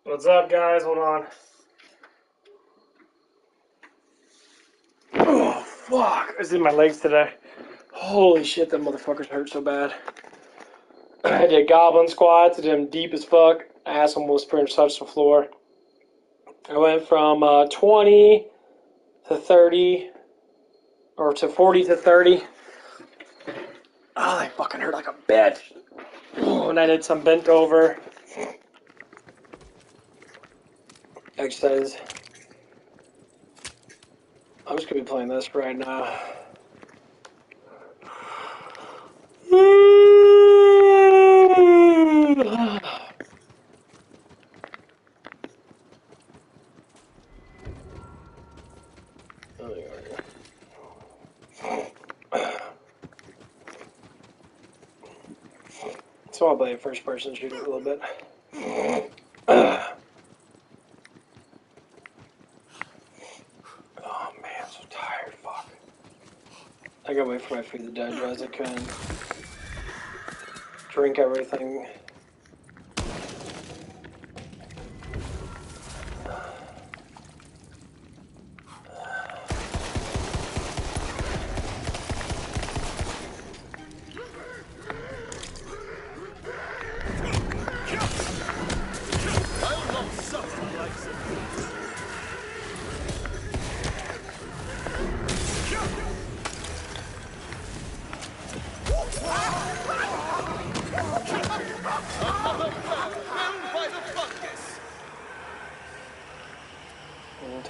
What's up, guys? Hold on. Oh, fuck. I was in my legs today. Holy shit, that motherfuckers hurt so bad. I did goblin squats. I did them deep as fuck. Ass almost pretty much touched the floor. I went from 20 to 30, or to 40 to 30. Oh, they fucking hurt like a bitch. And I did some bent over exercises. I'm just gonna be playing this right now. So I'll play a first person shooter a little bit. Oh man, I'm so tired, fuck. I gotta wait for my food to digest. I can drink everything.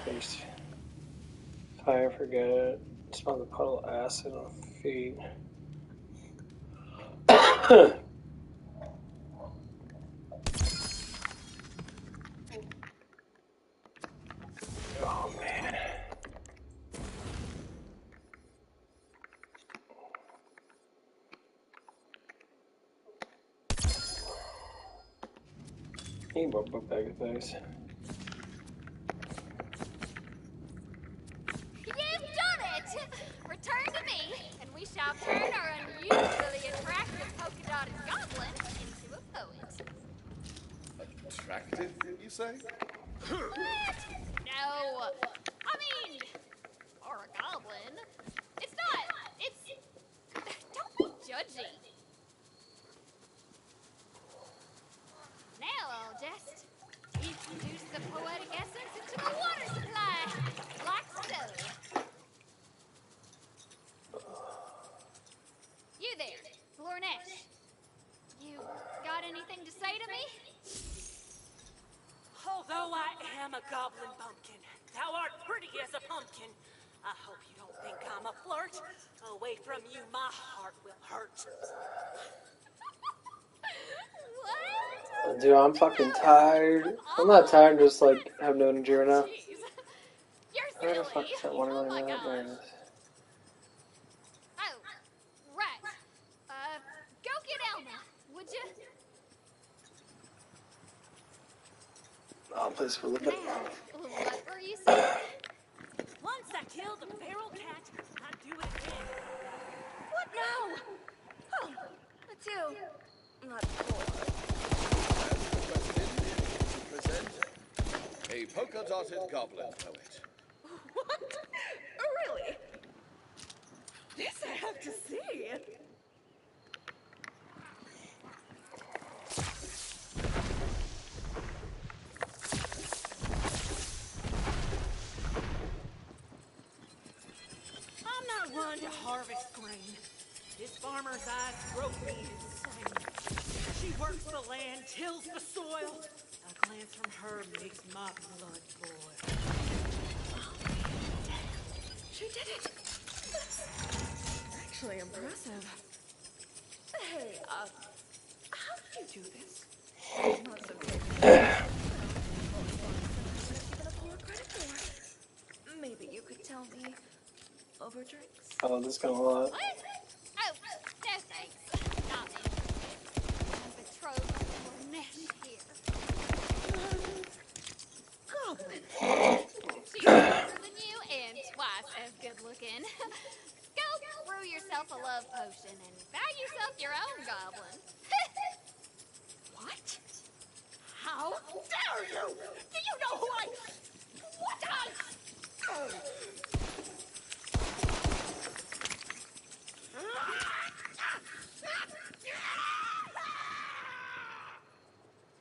Taste. Fire, forget it. Smell the puddle of acid on feet. Oh man. Need more book bag of things. You've done it! Return to me, and we shall turn our unusually attractive polka-dotted goblin into a poet. Attractive, you say? What? No. I mean, or a goblin. It's not. It's... Don't be judgy. Now I'll just introduce the poetic essence into the water supply, like so. You there, Flornesh. You got anything to say to me? Although I am a goblin bumpkin, thou art pretty as a pumpkin. I hope you don't think I'm a flirt. Away from you, my heart will hurt. What? Dude, I'm fucking tired. I'm not tired, I'm just like have no energy right now. Jeez. You're Where the silly. fuck is that one Oh my running at? There it gosh. is. Oh, right. Go get Elma, would you? I'll play this for a little bit. Now, what were you saying? Once I killed a feral cat, I'd do it again. What now? Oh, the two. Not four. Present a polka-dotted goblin poet. What? Really? This I have to see. I'm not one to harvest grain. This farmer's eyes drove me insane. She works the land, tills the soil. A glance from her makes my blood boil. She did it. Actually impressive. Hey, how do you do this? Not so good. Maybe you could tell me over drinks. Oh, this got a lot. What? Oh, no thanks. Not me. I'm betrothed to Flornesh here. Goblin. She's older than you and twice as good looking. Go brew yourself a love potion and buy yourself your own goblin. What? How dare you! Do you know who I... What I...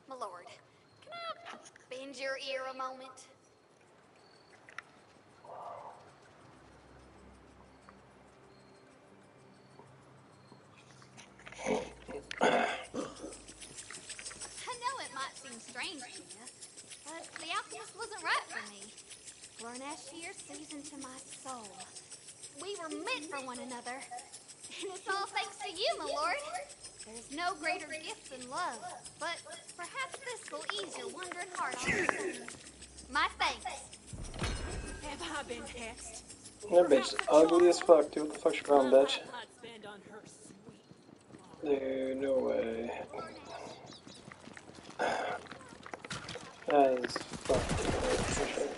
My lord, can I bend your ear a moment? I know it might seem strange to you, but the alchemist wasn't right for me. Lornash here sees into my soul. We were meant for one another. And it's all thanks to you, my lord. There's no greater gift than love, but perhaps this will ease your wandering heart all of a sudden. My thanks. Have I been hexed? That bitch is ugly as fuck, dude. What the fuck's wrong, bitch? I'd spend on her sweet. Dude, no way. That is fucking shit.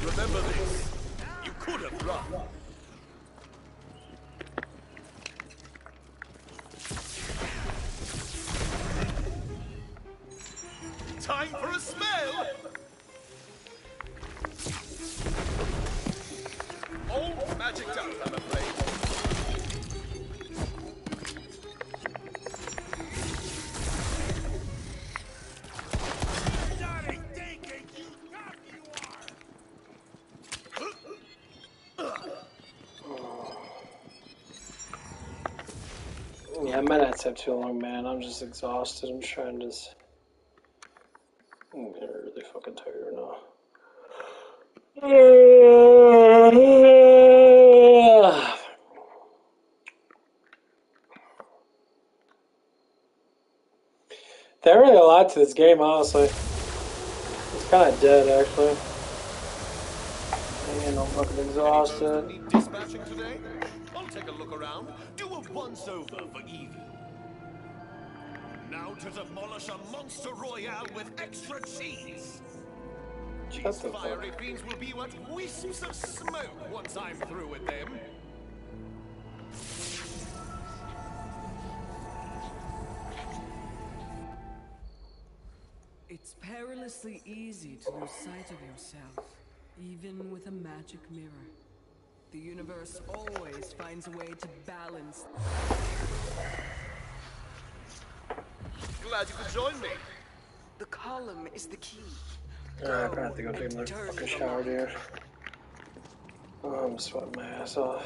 Remember this. You could have run. Time for a spell! All magic out, I'm afraid. Yeah, I might not have too long, man. I'm just exhausted. I'm trying to just... I'm getting really fucking tired now. There really a lot to this game, honestly. It's kind of dead, actually. Man, I'm fucking exhausted. Need dispatching today? I'll take a look around. Do a once-over for Evie. Now to demolish a monster royale with extra cheese. These fiery fiends will be what wisps of smoke once I'm through with them. It's perilously easy to lose sight of yourself, even with a magic mirror. The universe always finds a way to balance. Glad you could join me. The column is the key. I'm gonna have to go take another fucking shower, dude. Oh, I'm sweating my ass off.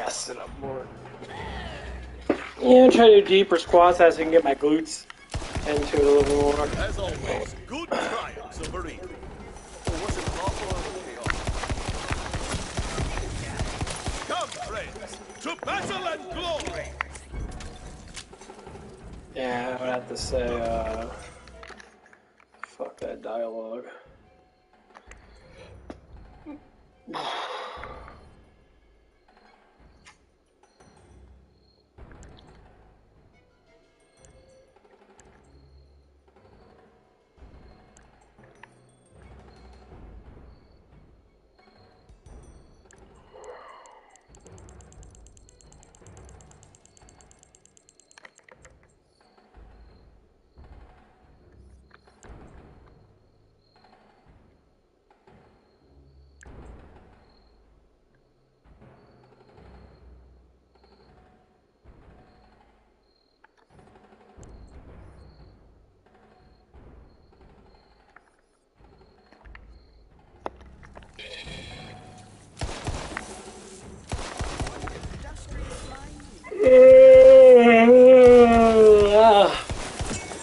Sit up more. Yeah, try to do deeper squats as I can get my glutes into it a little bit more. As always, good triumphs over evil. Or was it lawful or chaos? Come, friends, to battle and glory! Yeah, I would have to say, fuck that dialogue.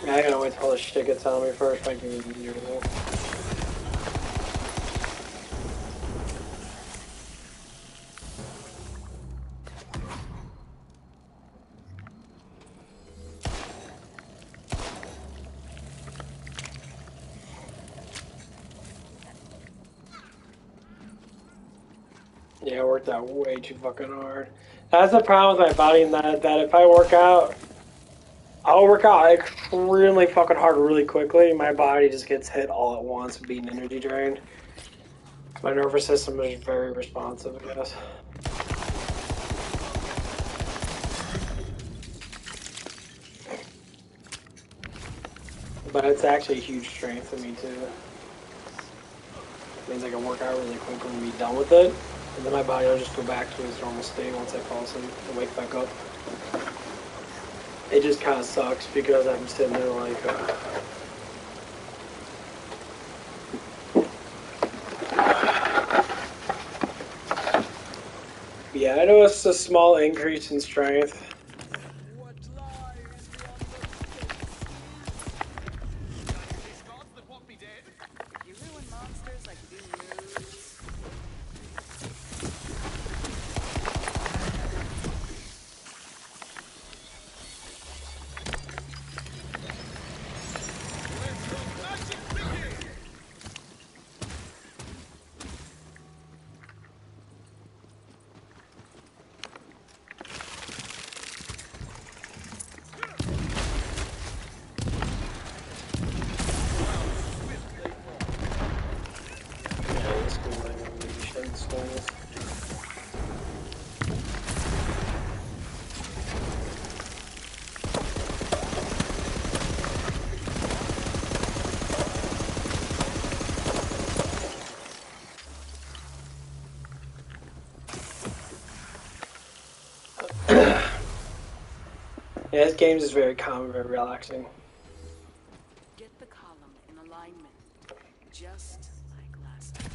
I gotta wait till all this shit gets on me first. I can even do that. Yeah, I worked out way too fucking hard. That's the problem with my body, in that if I work out, I'll work out extremely fucking hard really quickly. My body just gets hit all at once, being energy drained. My nervous system is very responsive, I guess. But it's actually a huge strength for me too. It means I can work out really quickly and be done with it. And then my body will just go back to its normal state once I fall asleep and wake back up. It just kind of sucks because I'm sitting there like, yeah, I know it's a small increase in strength. What lies these gods that want me dead? If you ruin monsters like you do news. Let the magic begin! Yeah, this is like maybe shedding souls. Yeah, this game is very calm, very relaxing. Get the column in alignment, just like last time.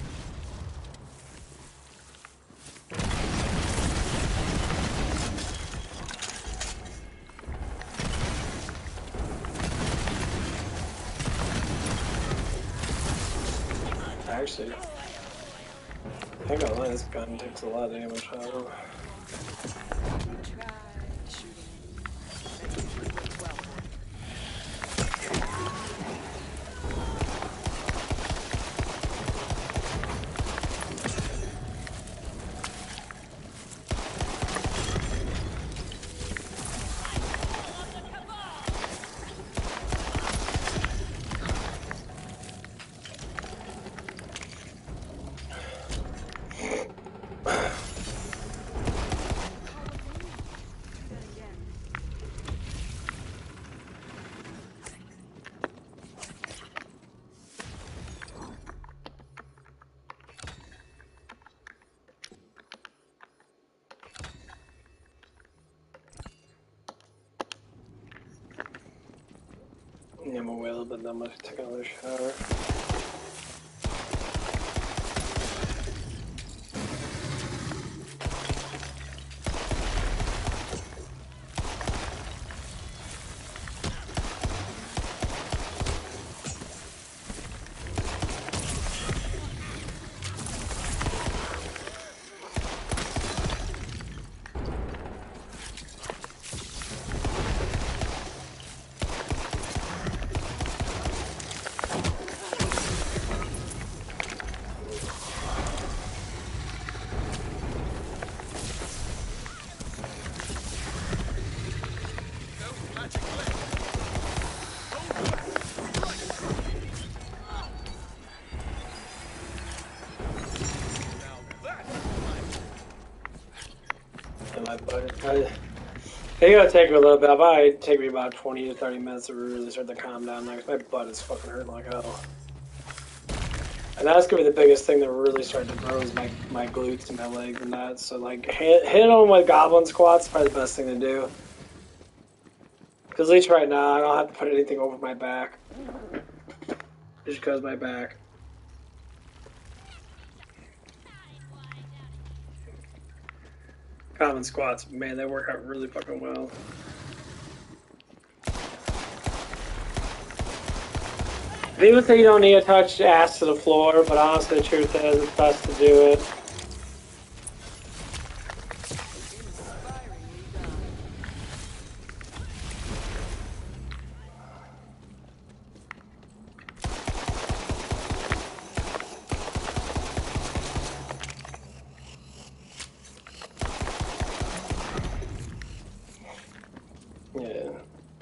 Actually, I think I like this gun takes a lot of damage. However. Try shooting. That usually works well for you. Yeah, I'm gonna wait a little bit, then I'm gonna take another shower. And my butt, I think it'll take me a little bit. It'll probably take me about 20 to 30 minutes to really start to calm down. Like, my butt is fucking hurting like hell. And that's gonna be the biggest thing that really started to grow is my glutes and my legs and that. So like hit them with goblin squats is probably the best thing to do. Because at least right now I don't have to put anything over my back. Just because my back. Goblin squats, man, they work out really fucking well. People say you don't need to touch ass to the floor, but honestly the truth is it's best to do it. Inspiringly done.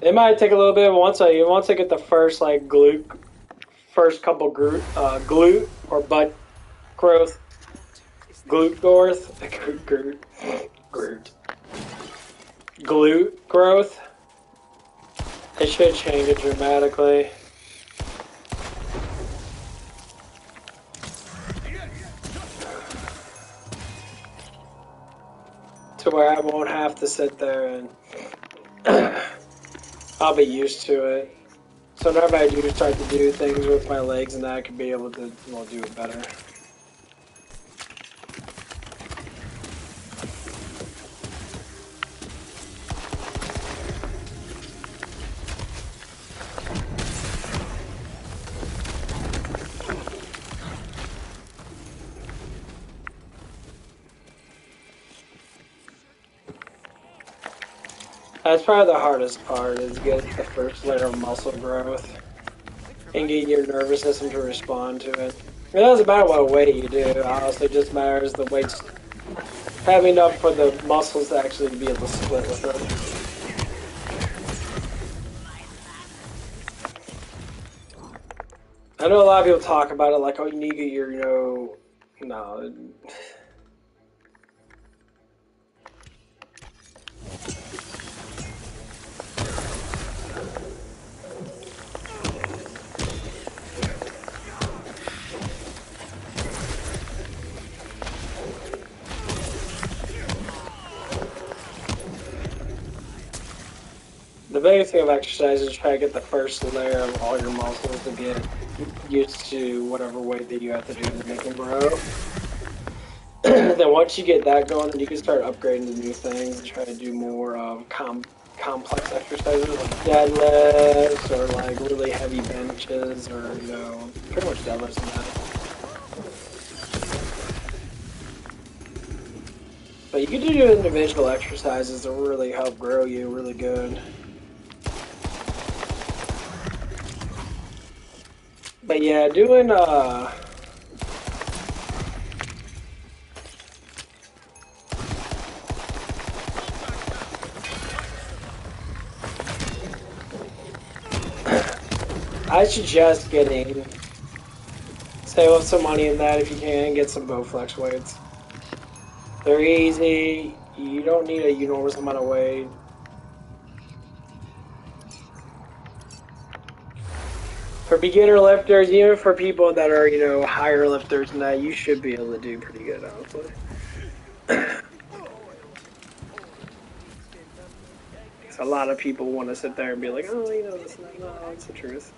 It might take a little bit, but once I get the first like first couple glute or butt growth, glute growth, glute growth, it should change it dramatically. To where I won't have to sit there and I'll be used to it. So whenever I do start to do things with my legs and that, I can be able to do it better. That's probably the hardest part, is get the first layer of muscle growth and get your nervous system to respond to it. It doesn't matter what weight you do, honestly, it just matters the weight's having enough for the muscles to actually be able to split with it. I know a lot of people talk about it like, oh, you need to get your, no. The biggest thing of exercise is try to get the first layer of all your muscles to get used to whatever weight that you have to do to make them grow. Then once you get that going, then you can start upgrading to new things and try to do more complex exercises like deadlifts or like really heavy benches or pretty much deadlifts and that. But you can do individual exercises that really help grow you really good. But yeah, doing I suggest save up some money in that if you can, get some Bowflex weights. They're easy, you don't need an enormous amount of weight. For beginner lifters, even for people that are, higher lifters than that, you should be able to do pretty good, honestly. A lot of people want to sit there and be like, oh, this is no, it's the truth.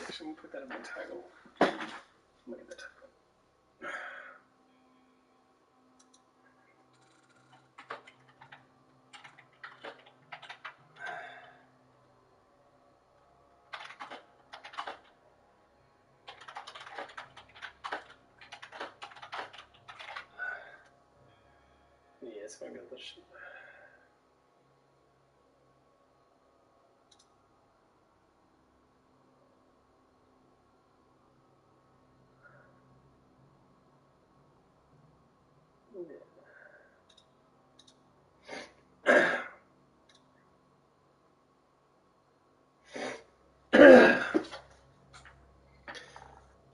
Actually, put that in my title. Look at the title. Yes, I got this shit.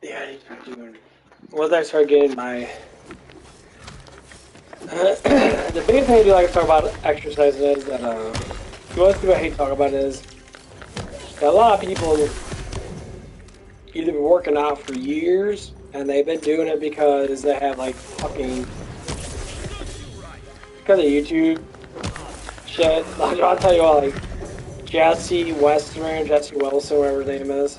Yeah, I need to be doing. Once I start getting my. The biggest thing I do like to talk about exercising is that most people I hate to talk about is that a lot of people either been working out for years and they've been doing it because they have like fucking because of YouTube shit. Like, I'll tell you what, like Jesse Wilson, whatever his name is.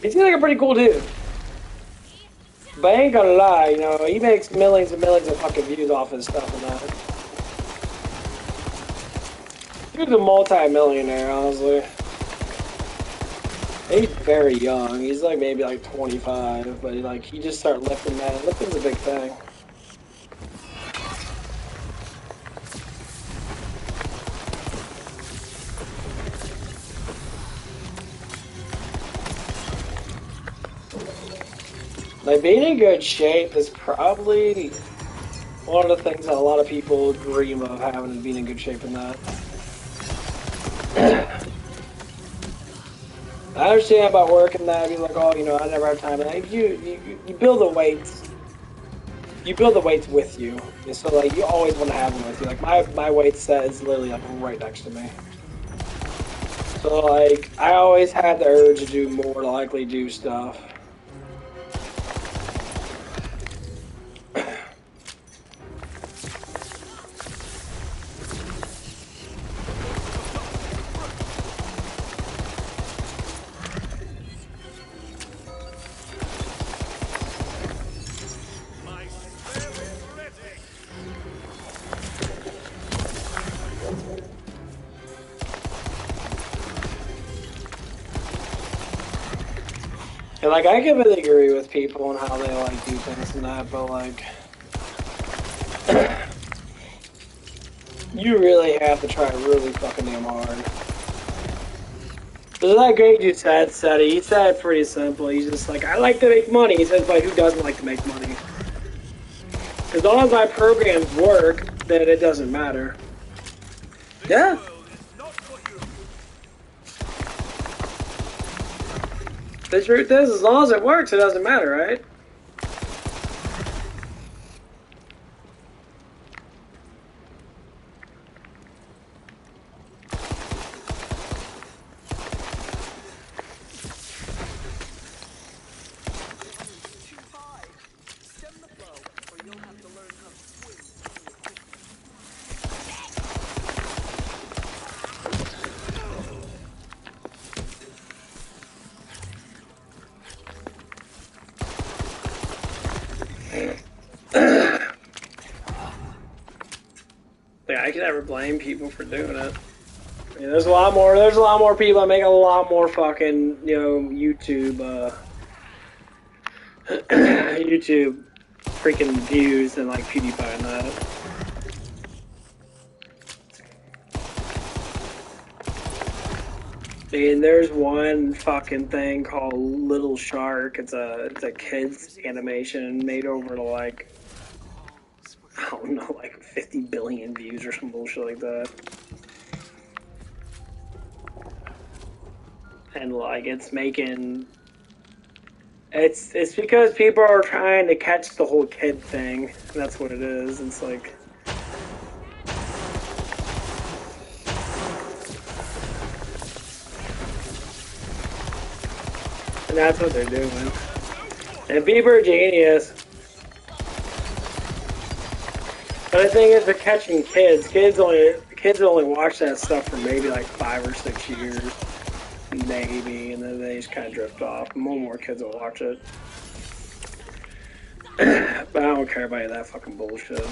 He seems like a pretty cool dude. But I ain't gonna lie, he makes millions and millions of fucking views off his stuff and that. Dude's a multi-millionaire, honestly. He's very young. He's like maybe like 25, but he just started lifting, man. Lifting's a big thing. Like, being in good shape is probably one of the things that a lot of people dream of having, and being in good shape in that. I understand about working that, be like, oh, you know, I never have time. Like, you build the weights. You build the weights with you. So, like, you always want to have them with you. Like, my weight set is literally, like, right next to me. So, like, I always had the urge to do more, to likely do stuff. My spell is ready. And, like, I completely agree with people on how they, like, do things and that, but, like, you really have to try really fucking damn hard. There's that great dude said it. He said it pretty simple. He's just like, I like to make money. He says, but who doesn't like to make money? As long as my programs work, then it doesn't matter. Yeah. The truth is, as long as it works, it doesn't matter, right? Yeah, I can never blame people for doing it. I mean, there's a lot more people that make a lot more fucking, you know, YouTube freaking views than like PewDiePie and that. I mean, there's one fucking thing called Little Shark. It's a kids animation made over to like, I don't know, like 50 billion views or some bullshit like that. And like it's making it's because people are trying to catch the whole kid thing. And that's what it is. It's like and that's what they're doing. And people are genius. But the thing is, they're catching kids. Kids only watch that stuff for maybe like 5 or 6 years, maybe, and then they just kind of drift off. More kids will watch it. But I don't care about any of that fucking bullshit.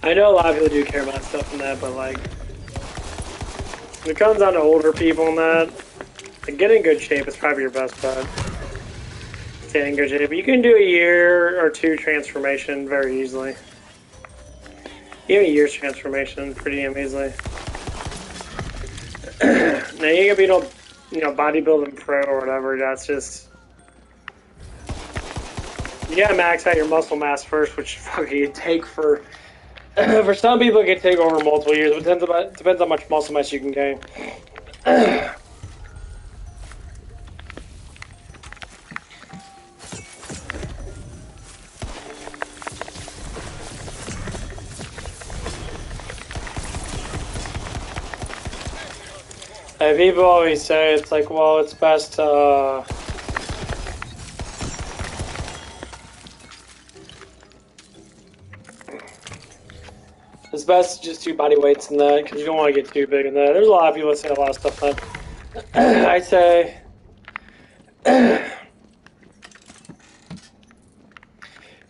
I know a lot of people do care about stuff and that, but like, when it comes down to older people and that, like, getting in good shape is probably your best bet. Staying in good shape. You can do a year or 2 transformation very easily. Even a year's transformation pretty damn easily. Now you can be no, you know, bodybuilding pro or whatever. That's just you gotta max out your muscle mass first, which fucking you take for. For some people, it can take over multiple years, but it depends how much muscle mass you can gain. And people always say it's like, well, it's best to. It's best to just do body weights and that because you don't want to get too big in that. There's a lot of people that say a lot of stuff that I say. If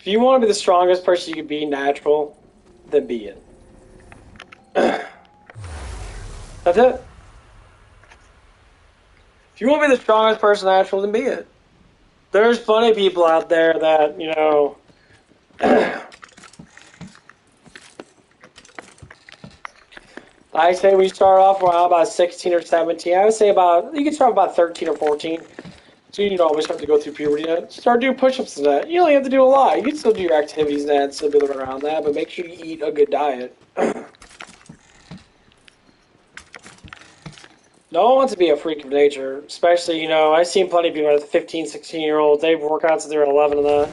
you want to be the strongest person you can be natural, then be it. it. If you want to be the strongest person natural, then be it. There's plenty of people out there that, you know, I say we start off around about 16 or 17. I would say about, you can start about 13 or 14. So you don't always have to go through puberty yet. Start doing push-ups and that. You only have to do a lot. You can still do your activities and that and still be living around that, but make sure you eat a good diet. No one wants to be a freak of nature, especially, you know, I've seen plenty of people that are 15, 16-year-olds. They've worked out since they were 11 and that.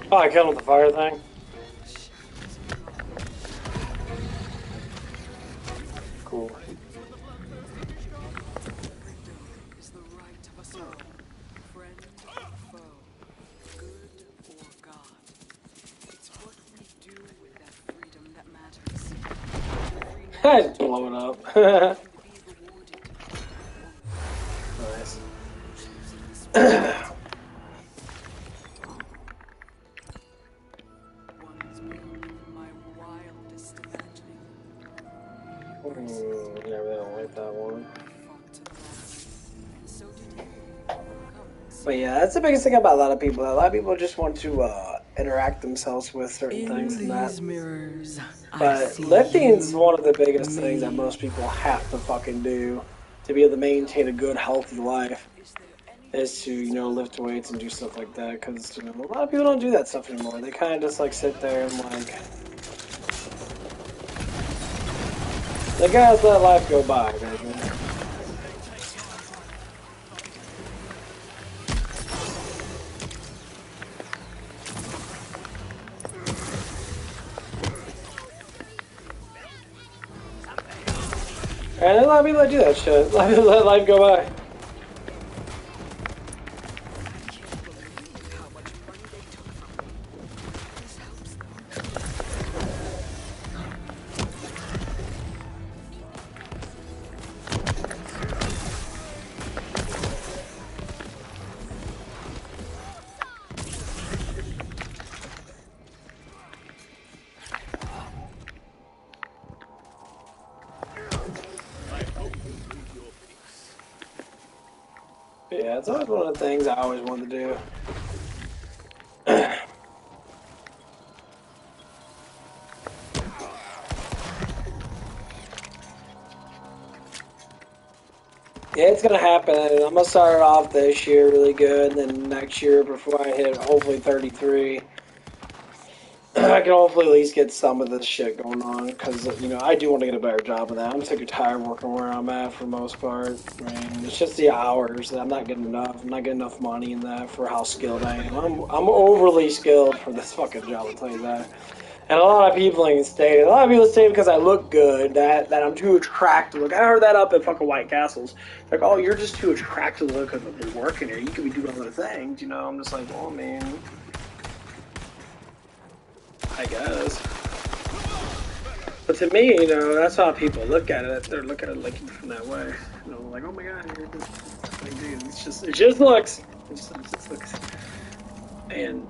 Oh, I killed him with the fire thing. Cool. Is the right of us all. Friend or foe, good or God. It's what we do with that freedom that matters. I just blow it up. Nice. One's beyond my wildest imagining. I really don't like that one. Fought to the last, and so did you. Come, But yeah, that's the biggest thing about a lot of people. A lot of people just want to interact themselves with certain things and that. mirrors, But lifting's one of the biggest things that most people have to fucking do to be able to maintain a good, healthy life. Is to, you know, lift weights and do stuff like that. Because, you know, a lot of people don't do that stuff anymore. They kind of just like sit there and like, they guys let life go by, baby. And a lot of people that do that shit. A lot of people let life go by. Yeah, it's always one of the things I always wanted to do. Yeah, it's gonna happen. I'm gonna start off this year really good, and then next year, before I hit hopefully 33, I can hopefully at least get some of this shit going on. Because, you know, I do want to get a better job of that. I'm sick and tired working where I'm at for the most part. I mean, it's just the hours that I'm not getting enough. I'm not getting enough money in that for how skilled I am. I'm overly skilled for this fucking job, I'll tell you that. And a lot of people even say, a lot of people say because I look good, that I'm too attractive. Look, I heard that up at fucking White Castles. Like, oh, you're just too attractive to look because you're working here. You could be doing other things, you know? I'm just like, well, man, I guess. But to me, you know, that's how people look at it. They're looking at it like from that way. You know, like, oh my god, you're just, like, dude, it just looks. It just looks. And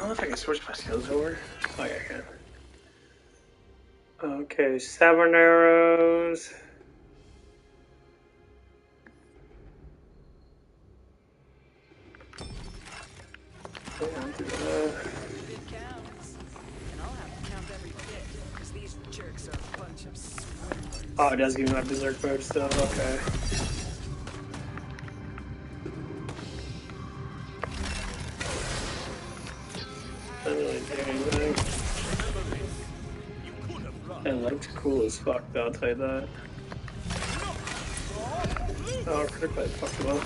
don't know if I can switch my skills over. Oh, yeah, I can. Okay, 7 arrows. It counts. And I'll have to count every bit, because these jerks are a bunch of swindlers. Oh, it does give me my berserk mode still. Okay. Doesn't really do anything. It looks cool as fuck, though, I'll tell you that. Oh, critically fucked him up.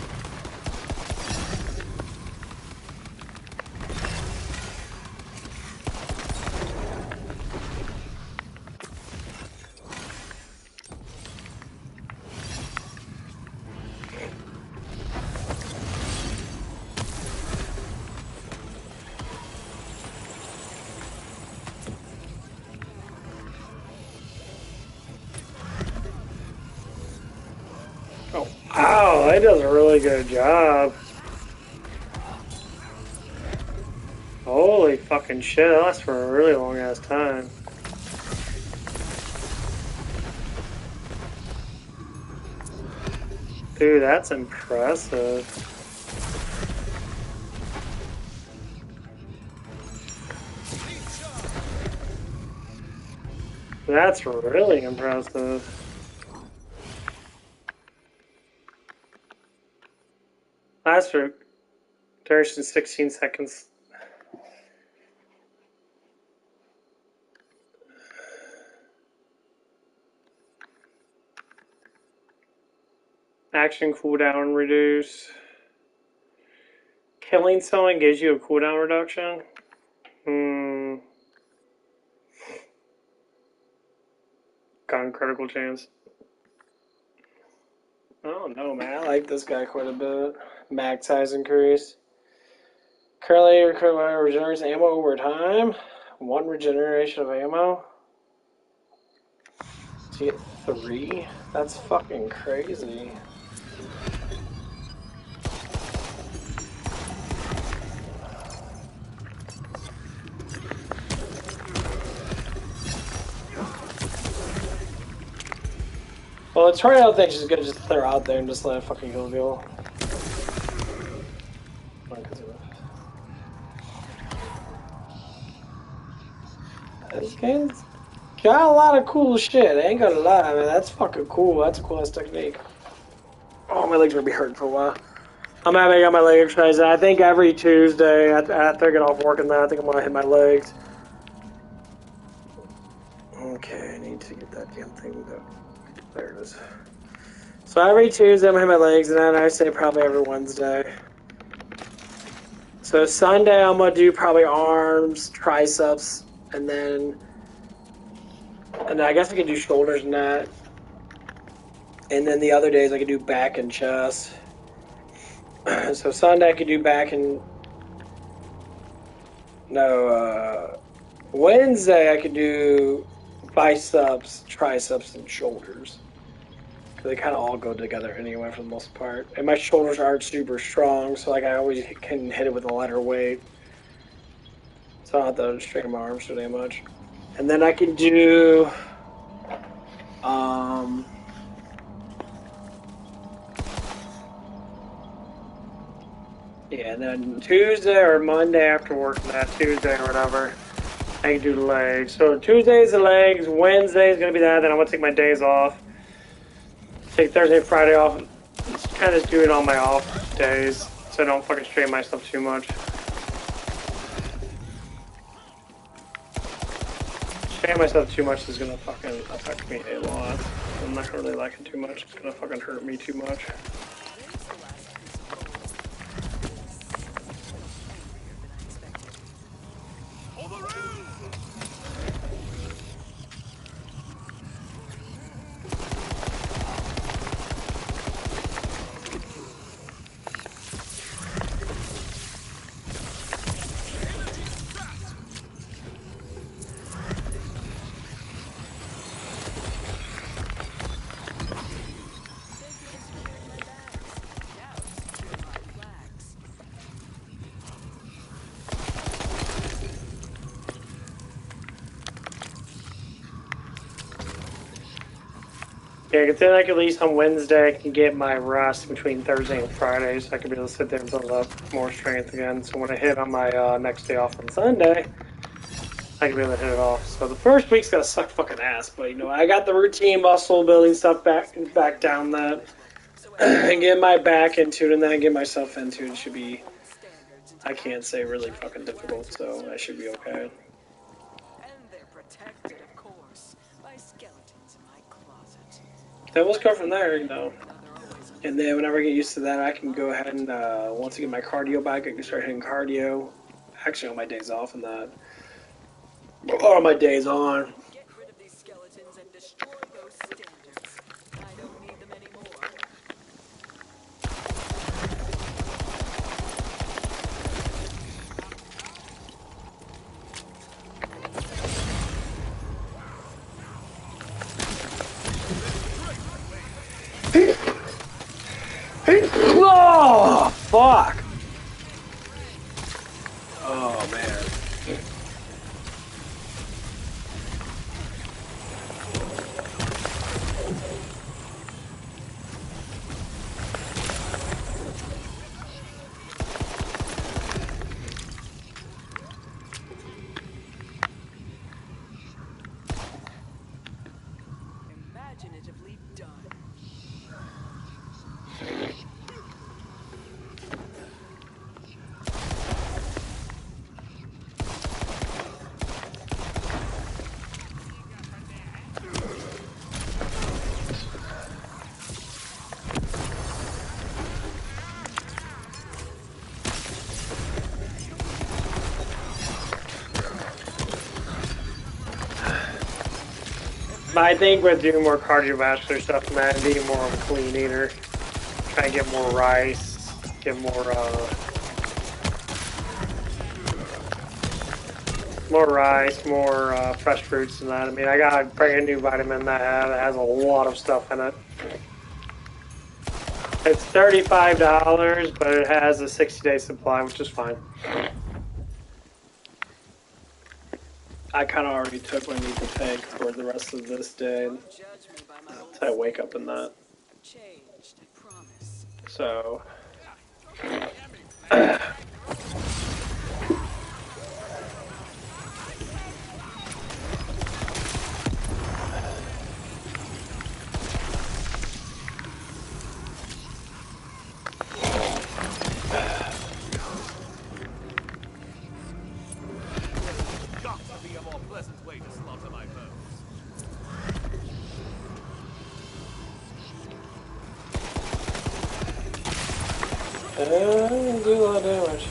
Oh, wow, that does a really good job. Holy fucking shit, that lasts for a really long ass time. Dude, that's impressive. That's really impressive. Lasts for duration 16 seconds. Action cooldown reduce. Killing someone gives you a cooldown reduction? Gun critical chance. Oh no, man. I like this guy quite a bit. Mag size increase. Currently regenerates ammo over time. 1 regeneration of ammo. So you get 3? That's fucking crazy. Well, the tornado thing's just gonna just throw out there and just let it fucking kill people. This game's got a lot of cool shit. I ain't gonna lie, man. That's fucking cool. That's a cool ass technique. Oh, my legs are gonna be hurting for a while. I'm having got my leg exercise. I think every Tuesday after I get off work and that, I think I'm gonna hit my legs. Okay, I need to get that damn thing. There it is. So every Tuesday I'm gonna hit my legs, and then I say probably every Wednesday. So Sunday I'm gonna do probably arms, triceps, and then I guess I can do shoulders and that. And then the other days I can do back and chest. So Sunday I could do back and Wednesday I could do biceps, triceps, and shoulders. They kind of all go together anyway for the most part. And my shoulders aren't super strong, so like I always can hit it with a lighter weight. So I don't have to straighten my arms too damn much. And then I can do yeah, and then Tuesday or Monday after work, that Tuesday or whatever, I can do the legs. So Tuesday's the legs, Wednesday's gonna be that, then I'm gonna take my days off. Take Thursday, Friday off. Just kind of do it on my off days, so I don't fucking strain myself too much. Strain myself too much is gonna fucking affect me a lot. I'm not gonna really like it too much. It's gonna fucking hurt me too much. Yeah, because then I can at least on Wednesday I can get my rest between Thursday and Friday, so I can be able to sit there and build up more strength again. So when I hit on my next day off on Sunday, I can be able to hit it off. So the first week's gonna suck fucking ass, but you know I got the routine muscle building stuff back down that, and get my back into it, and then I get myself into it. It should be, I can't say really fucking difficult, so I should be okay. And they're protected, of course, by skeletons in my closet. Then we'll go from there, you know. And then whenever I get used to that, I can go ahead and once I get my cardio back, I can start hitting cardio. Actually, on my days off and that, or on my days on. Get rid of these skeletons and destroy those standards. I don't need them anymore. Oh, fuck! Oh, man. Imaginatively done. I think with doing more cardiovascular stuff, man, being more of a clean eater, trying to get more rice, get more rice, more fresh fruits and that. I mean, I got a brand new vitamin that has a lot of stuff in it. It's $35, but it has a 60-day supply, which is fine. I kind of already took what I need to take for the rest of this day Don't judge me by my old until I wake up in that. I've changed, I promise. So. Got to be a more pleasant way to slaughter my foes. Do a lot of damage.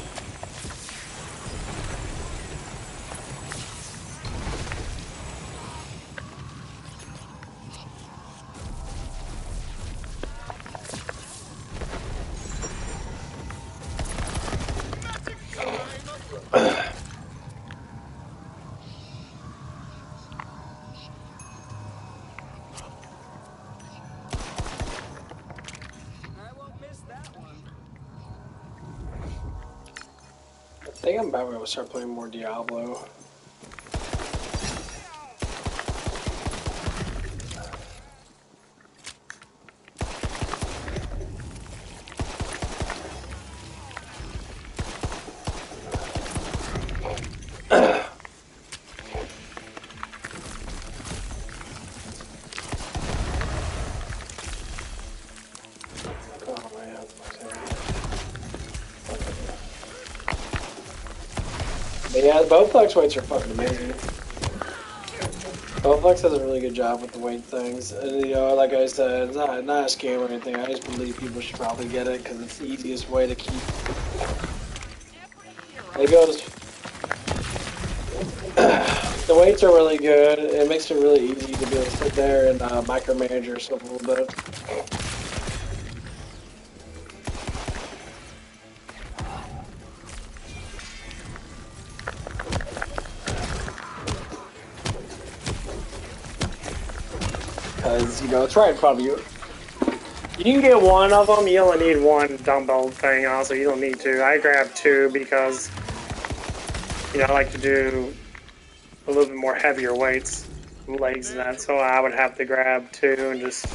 I won't miss that one. I think I'm about to start playing more Diablo. But yeah, Bowflex weights are fucking amazing. Bowflex does a really good job with the weight things. And, you know, like I said, it's not a scam or anything. I just believe people should probably get it because it's the easiest way to keep. It goes. The weights are really good. It makes it really easy to be able to sit there and micromanage yourself a little bit. Because, you know, it's right in front of you. You can get one of them, you only need one dumbbell thing, also, you don't need two. I grabbed two because, you know, I like to do a little bit more heavier weights legs in that, so I would have to grab two and just.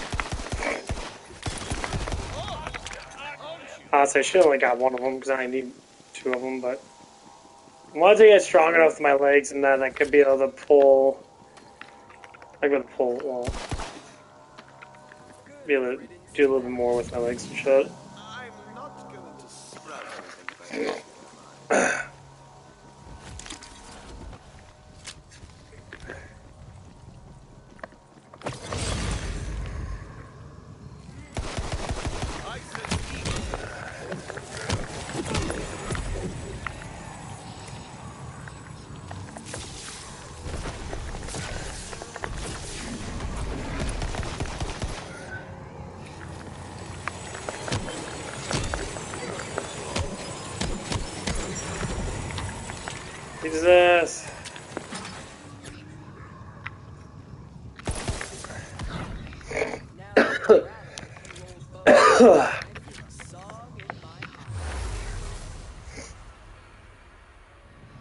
Honestly, I should have only got one of them because I need two of them, but once I get strong enough with my legs, and then I could be able to pull. I'm gonna pull. Well, be able to do a little bit more with my legs and shit. I'm not going to sprout anything if I make up my mind. I said eagle. Jesus.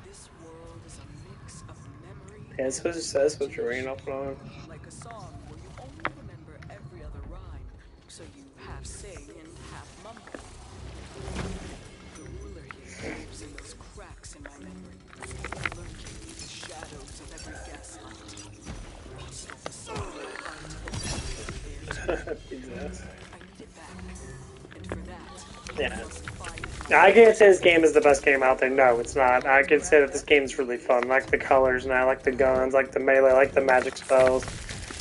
This world is a mix of memory Yeah, and that's what you're ringing up on. like a song where you only remember every other rhyme, so you half sing and half mumble. The ruler here lives in those cracks in my memory, lurking in the shadows of every gaslight. He stole the soul of my heart, Jesus. I need it back, and for that, Yeah. I must find I can't say this game is the best game out there. No, it's not. I can say that this game's really fun. I like the colors, and I like the guns, I like the melee, I like the magic spells.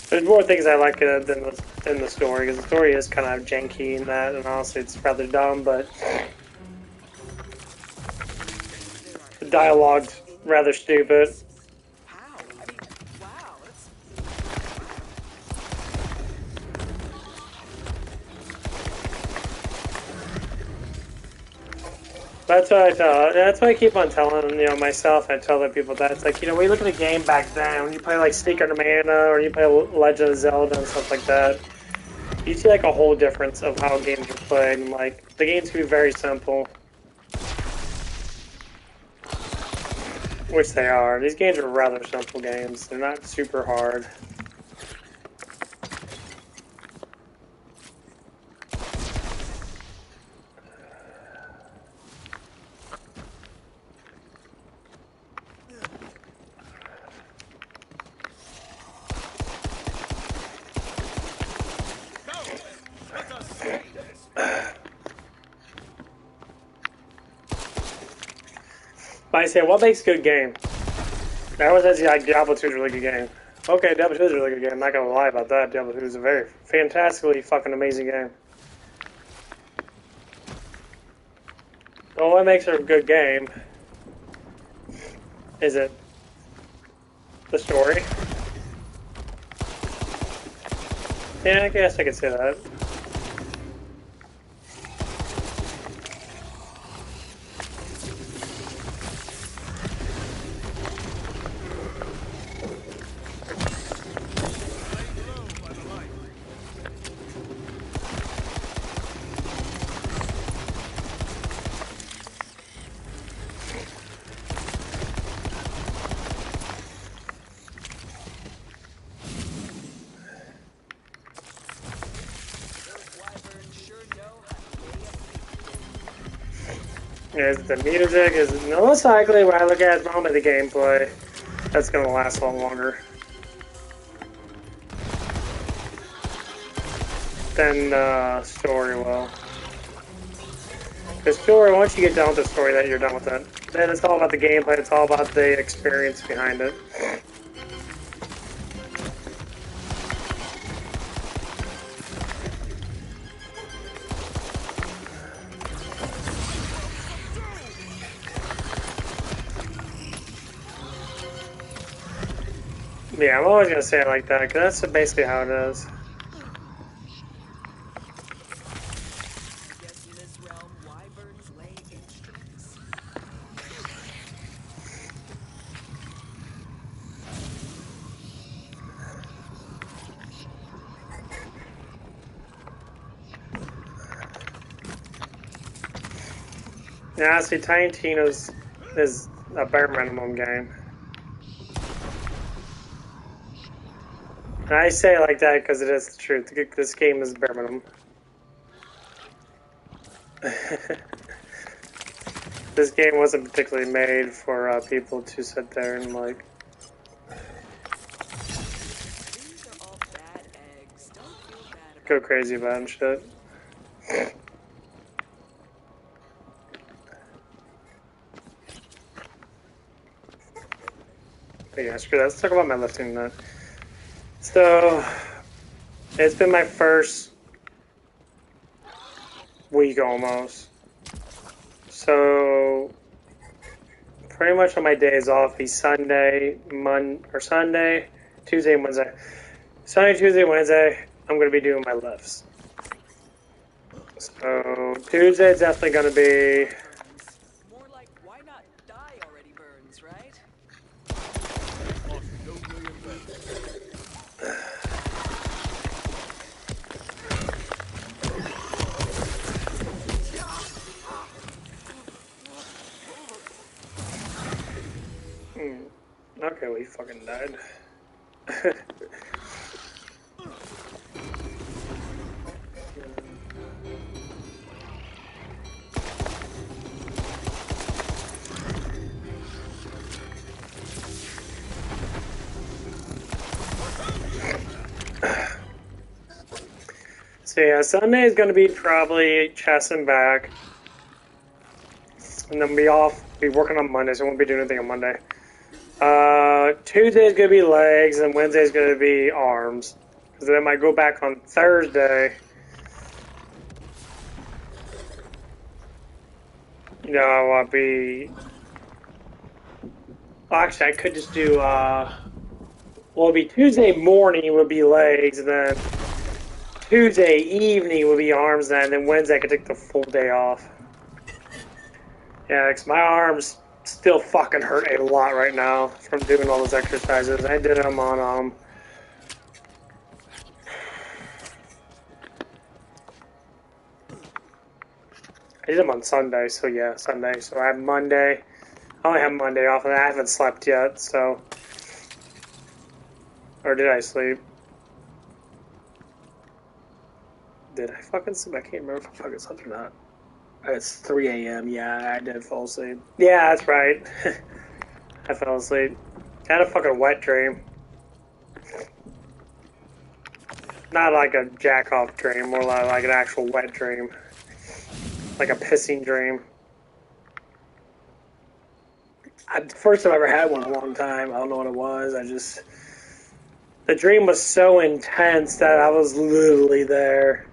There's more things I like than the story, because the story is kind of janky in that, and honestly, it's rather dumb, but the dialogue's rather stupid. how. I mean, wow, that's That's what I tell. That's what I keep on telling myself. I tell other people that it's like when you look at a game back then, when you play like Secret of Mana or you play Legend of Zelda and stuff like that, you see like a whole difference of how games are played. And like the games can be very simple, which they are. These games are rather simple games. They're not super hard. But I say, what makes a good game? I always say like Diablo 2 is a really good game. Okay, Diablo 2 is a really good game. I'm not gonna lie about that. Diablo 2 is a very fantastically fucking amazing game. Well, what makes it a good game is it the story? Yeah, I guess I could say that. Is it the music? Is it most likely when I look at it, probably the gameplay. That's gonna last a lot longer than story will. The story, once you get done with the story, then you're done with it. Then it's all about the gameplay. It's all about the experience behind it. Yeah, I'm always gonna say it like that because that's basically how it is. I guess in this realm, wyverns lay instruments. Yeah, see, TinyTina's is a bare minimum game. And I say it like that because it is the truth. This game is bare minimum. This game wasn't particularly made for people to sit there and like These are all bad eggs. Don't feel bad about go crazy about it and shit. But yeah, screw that. Let's talk about my lifting then. So, it's been my first week almost. So, pretty much on my days off, be Sunday, Sunday, Tuesday, and Wednesday. Sunday, Tuesday, Wednesday, I'm going to be doing my lifts. So, Tuesday is definitely going to be... burns. More like, why not die already burns, right? Okay, well, he fucking died. So yeah, Sunday is going to be probably chest and back. And then be working on Monday, so I won't be doing anything on Monday. Tuesday is going to be legs, and Wednesday is going to be arms. Because then I might go back on Thursday. You know, I'll be... Well, actually, I could just do, well, it'll be Tuesday morning would be legs, and then Tuesday evening would be arms, and then Wednesday I could take the full day off. Yeah, because my arms still fucking hurt a lot right now from doing all those exercises. I did them on, I did them on Sunday, so yeah, Sunday. So I have Monday. I only have Monday off, and I haven't slept yet, so... Or did I sleep? Did I fucking sleep? I can't remember if I fucking slept or not. It's 3 a.m. Yeah, I did fall asleep. Yeah, that's right. I fell asleep. I had a fucking wet dream. Not like a jack-off dream, more like an actual wet dream. Like a pissing dream. First time I ever had one in a long time. I don't know what it was. The dream was so intense that I was literally there.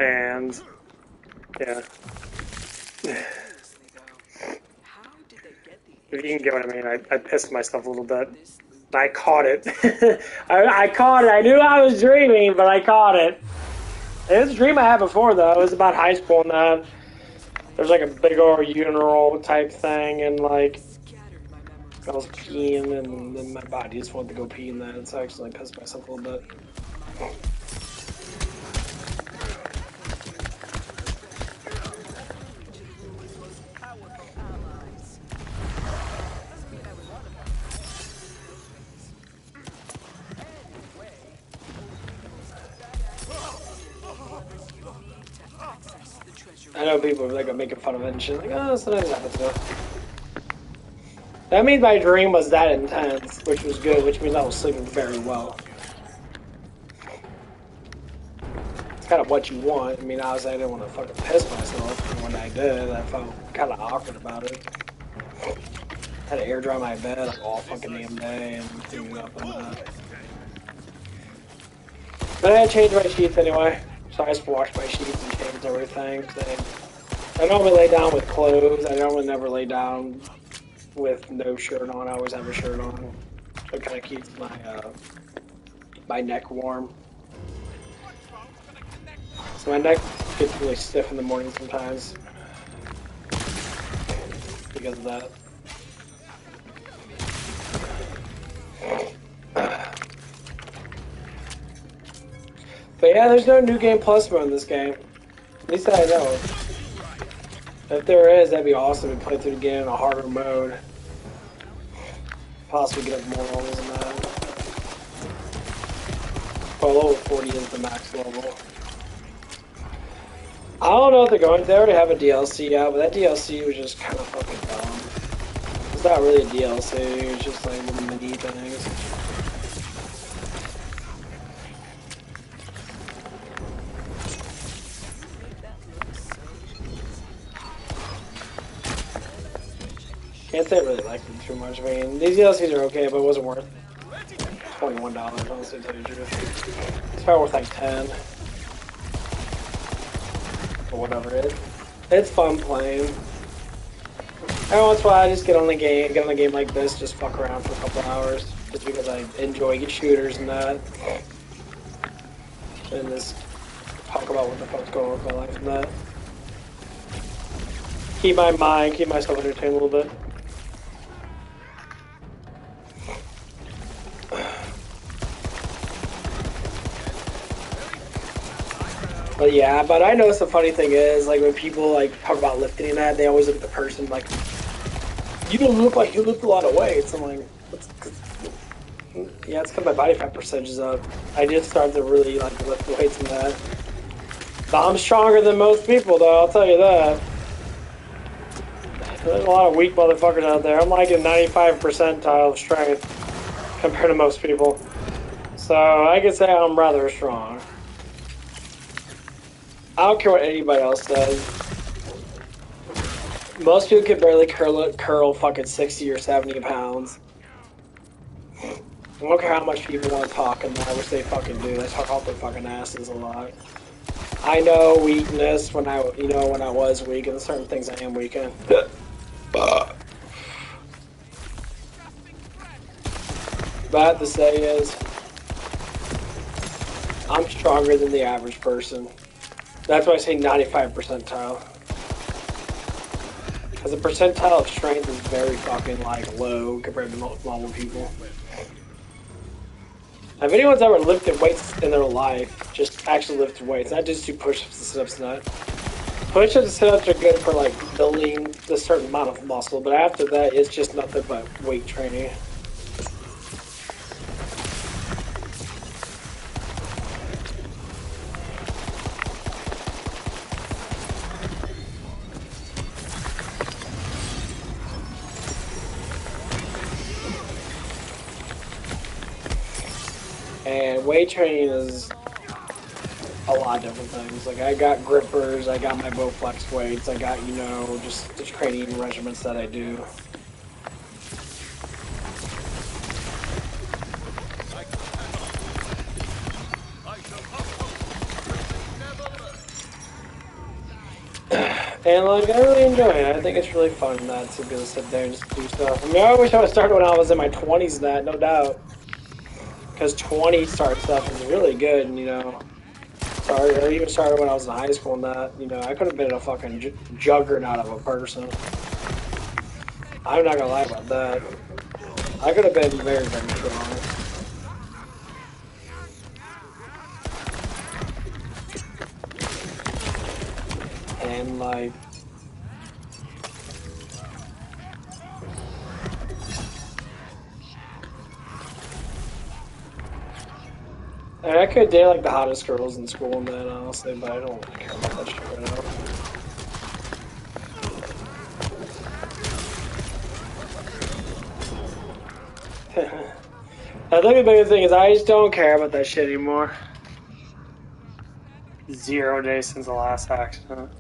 And... yeah. How did they get the If you can get what I mean, I pissed myself a little bit. I caught it. I caught it. I knew I was dreaming, but I caught it. It was a dream I had before, though. It was about high school and that. There's like a big old urinal type thing, and like I was peeing, and then my body just wanted to go pee in that, and so I actually pissed myself a little bit. I know people are like making fun of it and shit, like, oh, sometimes that happens though. That means my dream was that intense, which was good, which means I was sleeping very well. It's kind of what you want. I mean, obviously I didn't want to fucking piss myself, and when I did, I felt kind of awkward about it. I had to air dry my bed like all fucking damn day and clean it up and that. But I had to change my sheets anyway, so I just washed my sheets and changed everything. I normally lay down with clothes. I normally never lay down with no shirt on. I always have a shirt on. So it kind of keeps my neck warm. So my neck gets really stiff in the morning sometimes because of that. But yeah, there's no New Game Plus mode in this game. At least that I know of. If there is, that'd be awesome to play through the game in a harder mode. Possibly get up more levels than that. Well, level 40 is the max level. I don't know if they're going. They already have a DLC out, but that DLC was just kind of fucking dumb. It's not really a DLC. It's just like little mini things. Can't say I really liked them too much. I mean, these DLCs are okay, but it wasn't worth $21, honestly, to tell you the truth. It's probably worth like 10 or whatever it is. It's fun playing. Every once in a while, I just get on a game like this, just fuck around for a couple hours, just because I enjoy shooters and that, and just talk about what the fuck's going on with my life and that. Keep myself entertained a little bit. But yeah, but I noticed the funny thing is, like, when people, like, talk about lifting and that, they always look at the person like, you don't look like you lift a lot of weights. I'm like, yeah, it's because my body fat percentage is up. I just started to really, like, lift weights and that. But I'm stronger than most people, though, I'll tell you that. There's a lot of weak motherfuckers out there. I'm like a 95 percentile of strength compared to most people. So I can say I'm rather strong. I don't care what anybody else says. Most people can barely curl fucking 60 or 70 pounds. I don't care how much people want to talk and that, which they fucking do. They talk off their fucking asses a lot. I know weakness when I was weak, and certain things I am weak in. But I have to say is, I'm stronger than the average person. That's why I say 95 percentile. Because the percentile of strength is very fucking, like, low compared to normal people. If anyone's ever lifted weights in their life, just actually lifted weights, not just do push-ups and sit-ups and that. Push-ups and sit-ups are good for, like, building a certain amount of muscle, but after that, it's just nothing but weight training. And weight training is a lot of different things. Like, I got grippers, I got my Bowflex weights, I got, just the training regimens that I do. And, like, I really enjoy it. I think it's really fun to be able to sit there and just do stuff. I mean, I wish I would start when I was in my 20s and that, no doubt. Because 20 start stuff is really good, and, or even started when I was in high school and that, I could have been a fucking juggernaut of a person. I'm not gonna lie about that. I could have been very, very strong. And, like, and I could date, like, the hottest girls in school and that, honestly, but I don't really care about that shit right now. I think the biggest thing is I just don't care about that shit anymore. 0 days since the last accident.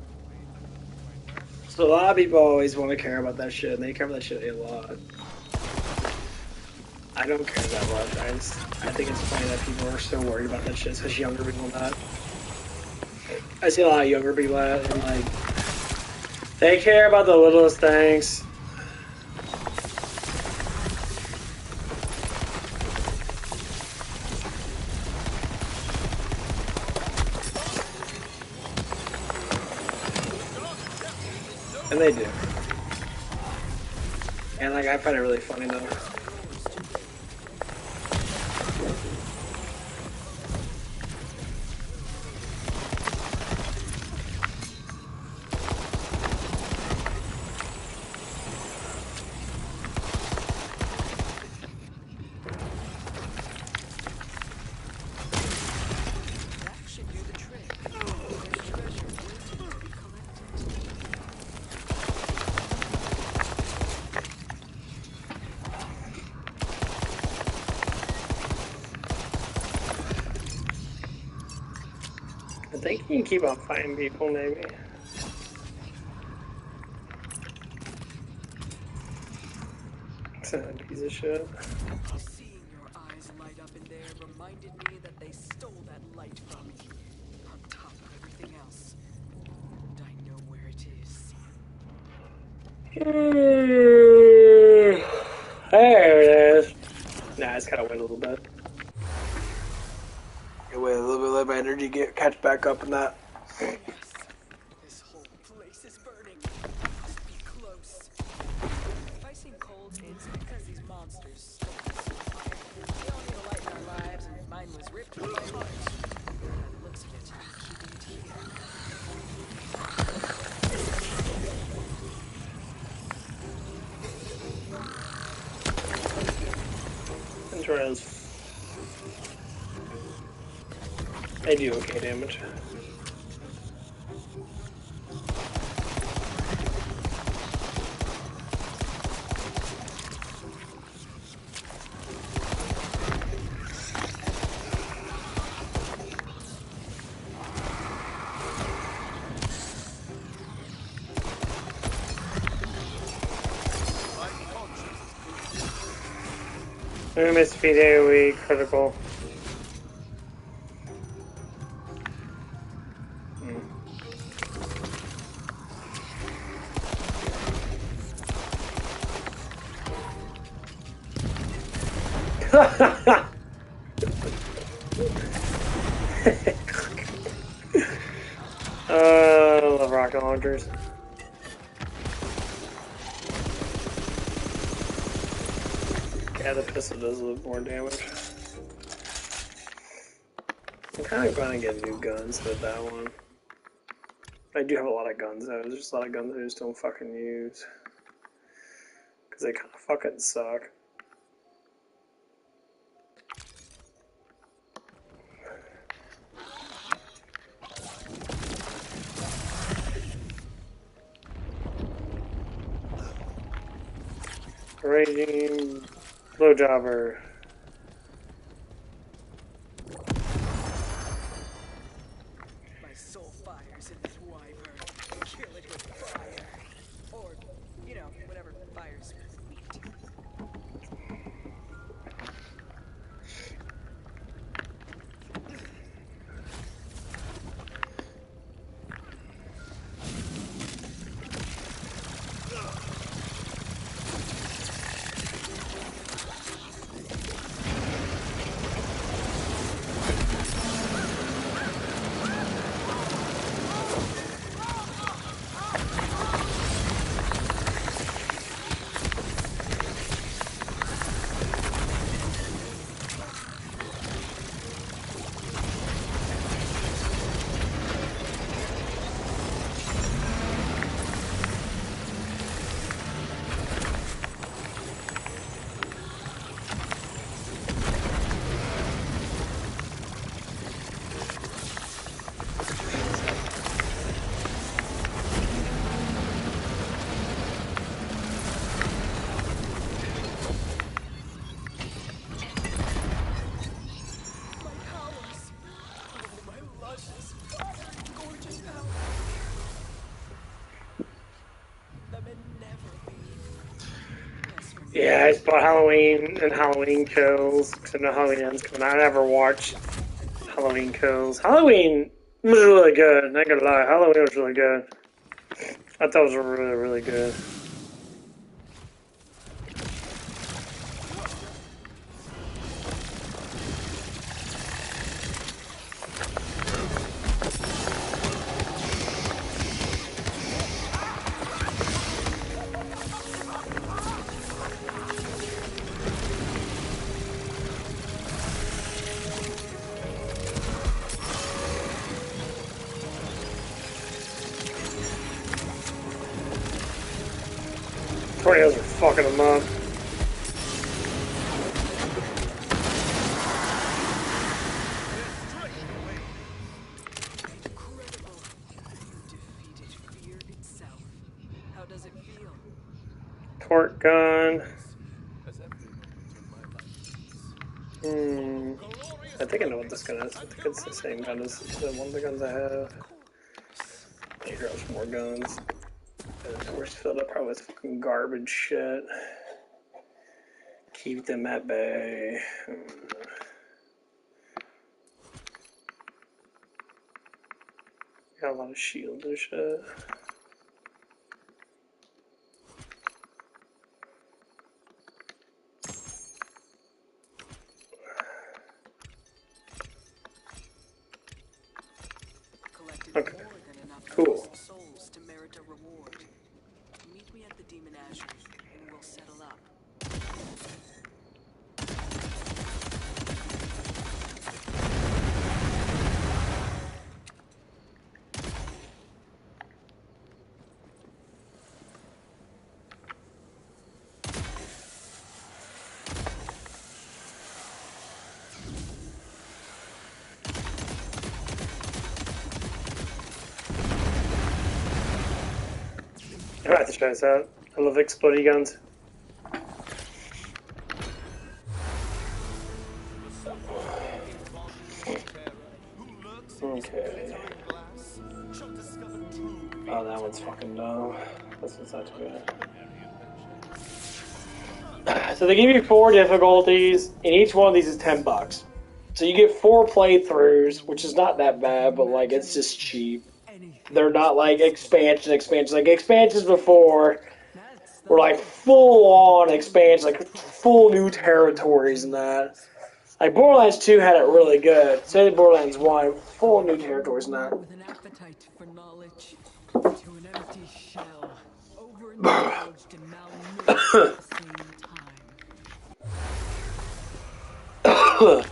So a lot of people always want to care about that shit, and they care about that shit a lot. I don't care that much. I think it's funny that people are so worried about that shit, especially younger people that. I see a lot of younger people that, and, like, they care about the littlest things. And they do. And, like, I find it really funny, though. think you can keep on fighting people, maybe. Piece of shit. Seeing your eyes light up in there reminded me that they stole that light from me, on top of everything else. And I know where it is. There it is. Nah, it's gotta wait a little bit. Gotta wait a little bit, let my energy catch back up in that. Yes, this whole place is burning. Must be close. If I sing cold, it's because these monsters stole us. We all need a light in our lives, and mine was ripped from my heart. By the looks of it, I'm keeping it here. Intros. They do okay damage. Miss speed AoE critical. I love rocket launchers. Yeah, the pistol does a little more damage. I'm kind of going to get new guns with that one. I do have a lot of guns though. There's just a lot of guns I just don't fucking use. Because they kind of fucking suck. Raging blowjobber. My soul fires in that wyvern. Kill it with fire. Or, you know, whatever fires meat. Yeah, I just bought Halloween and Halloween Kills. Because I know Halloween ends coming out. I never watched Halloween Kills. Halloween was really good. Not gonna lie, Halloween was really good. I thought it was really, really good. Tornadoes are fucking them up. Incredible. You defeated fear itself. How does it feel? Torque gun. As every moment in my life is. Hmm. Glorious I think I know what this gun is. I think it's the same gun as one of the guns I have. Here are some more guns. We're filled up probably with fucking garbage shit. Keep them at bay. Got a lot of shields and shit. Okay. Cool. Souls to merit a reward. Meet me at the Demon Ashes, and we'll settle up. I might have to try this out. I love explodey guns. Okay. Oh, that one's fucking dumb. This one's not too bad. So they give you 4 difficulties, and each one of these is $10. So you get 4 playthroughs, which is not that bad, but like it's just cheap. They're not like expansions. Like expansions before were like full on expansions, like full new territories and that. Like Borderlands 2 had it really good. So did Borderlands 1, full new territories and that. With an appetite for knowledge, to an empty shell, overindulged and malnourished at the same time.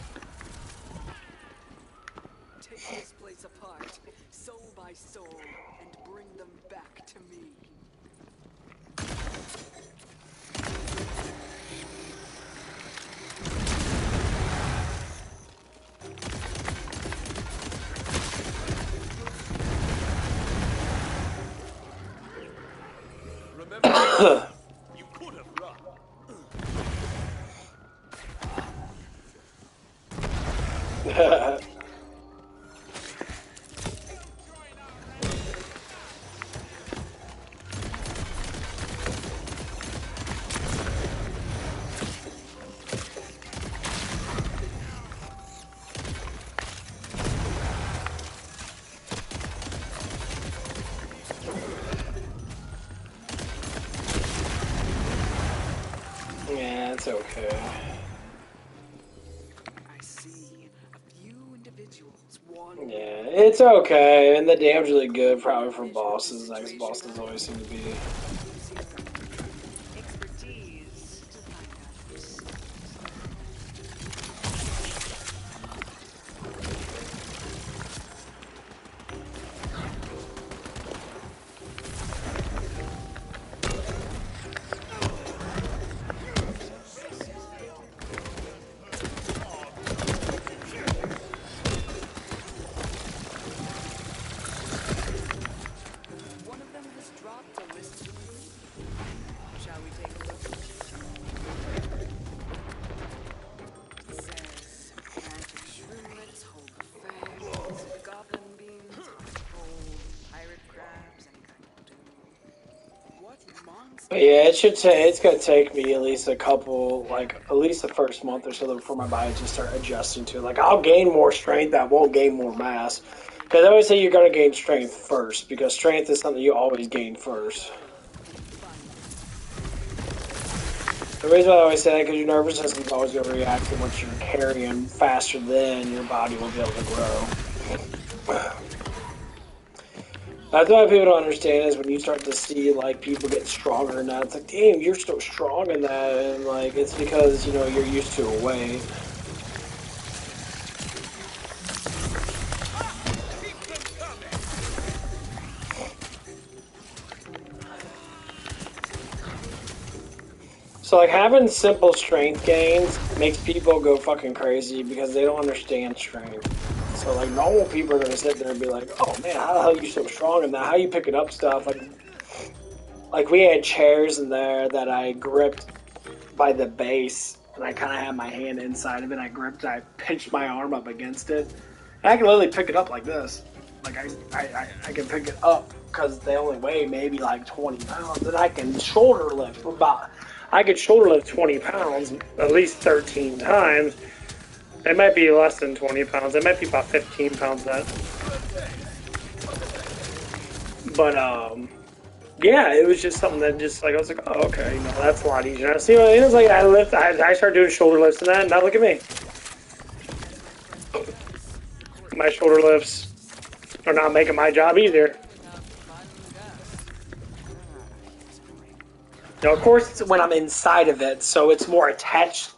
Take this place apart, soul by soul, and bring them back to me. Remember, you could have run. Yeah, it's okay. I see a few individuals wandering. Yeah, it's okay. And the damage really good, probably for bosses. Next bosses always seem to be. Expertise to find out. One of them has dropped a list of me. Shall we take a look? It says magic shrooms, hold the fangs, goblin beans, gold, pirate crabs, any kind of doom. What monster? But yeah, it's gonna take me at least a couple, like at least the first month or so before my body just start adjusting to it. Like I'll gain more strength, I won't gain more mass. Because I always say you're gonna gain strength first, because strength is something you always gain first. The reason why I always say that because your nervous system is always going to react to what you're carrying faster than your body will be able to grow. That's why people don't understand is when you start to see like people get stronger and that, it's like, damn, you're so strong in that, and like it's because you know you're used to a weight. So like having simple strength gains makes people go fucking crazy because they don't understand strength. So like normal people are gonna sit there and be like, "Oh man, how the hell are you so strong in that? How are you picking up stuff?" Like we had chairs in there that I gripped by the base, and I kind of had my hand inside of it. I gripped it. I pinched my arm up against it. And I can literally pick it up like this. Like I can pick it up because they only weigh maybe like 20 pounds, and I can shoulder lift about. I could shoulder lift 20 pounds at least 13 times. It might be less than 20 pounds. It might be about 15 pounds that. But yeah, it was just something that just like I was like, oh, okay, you know, that's a lot easier. See, it was like I started doing shoulder lifts and that, and now look at me. My shoulder lifts are not making my job easier. Now, of course, it's when I'm inside of it, so it's more attached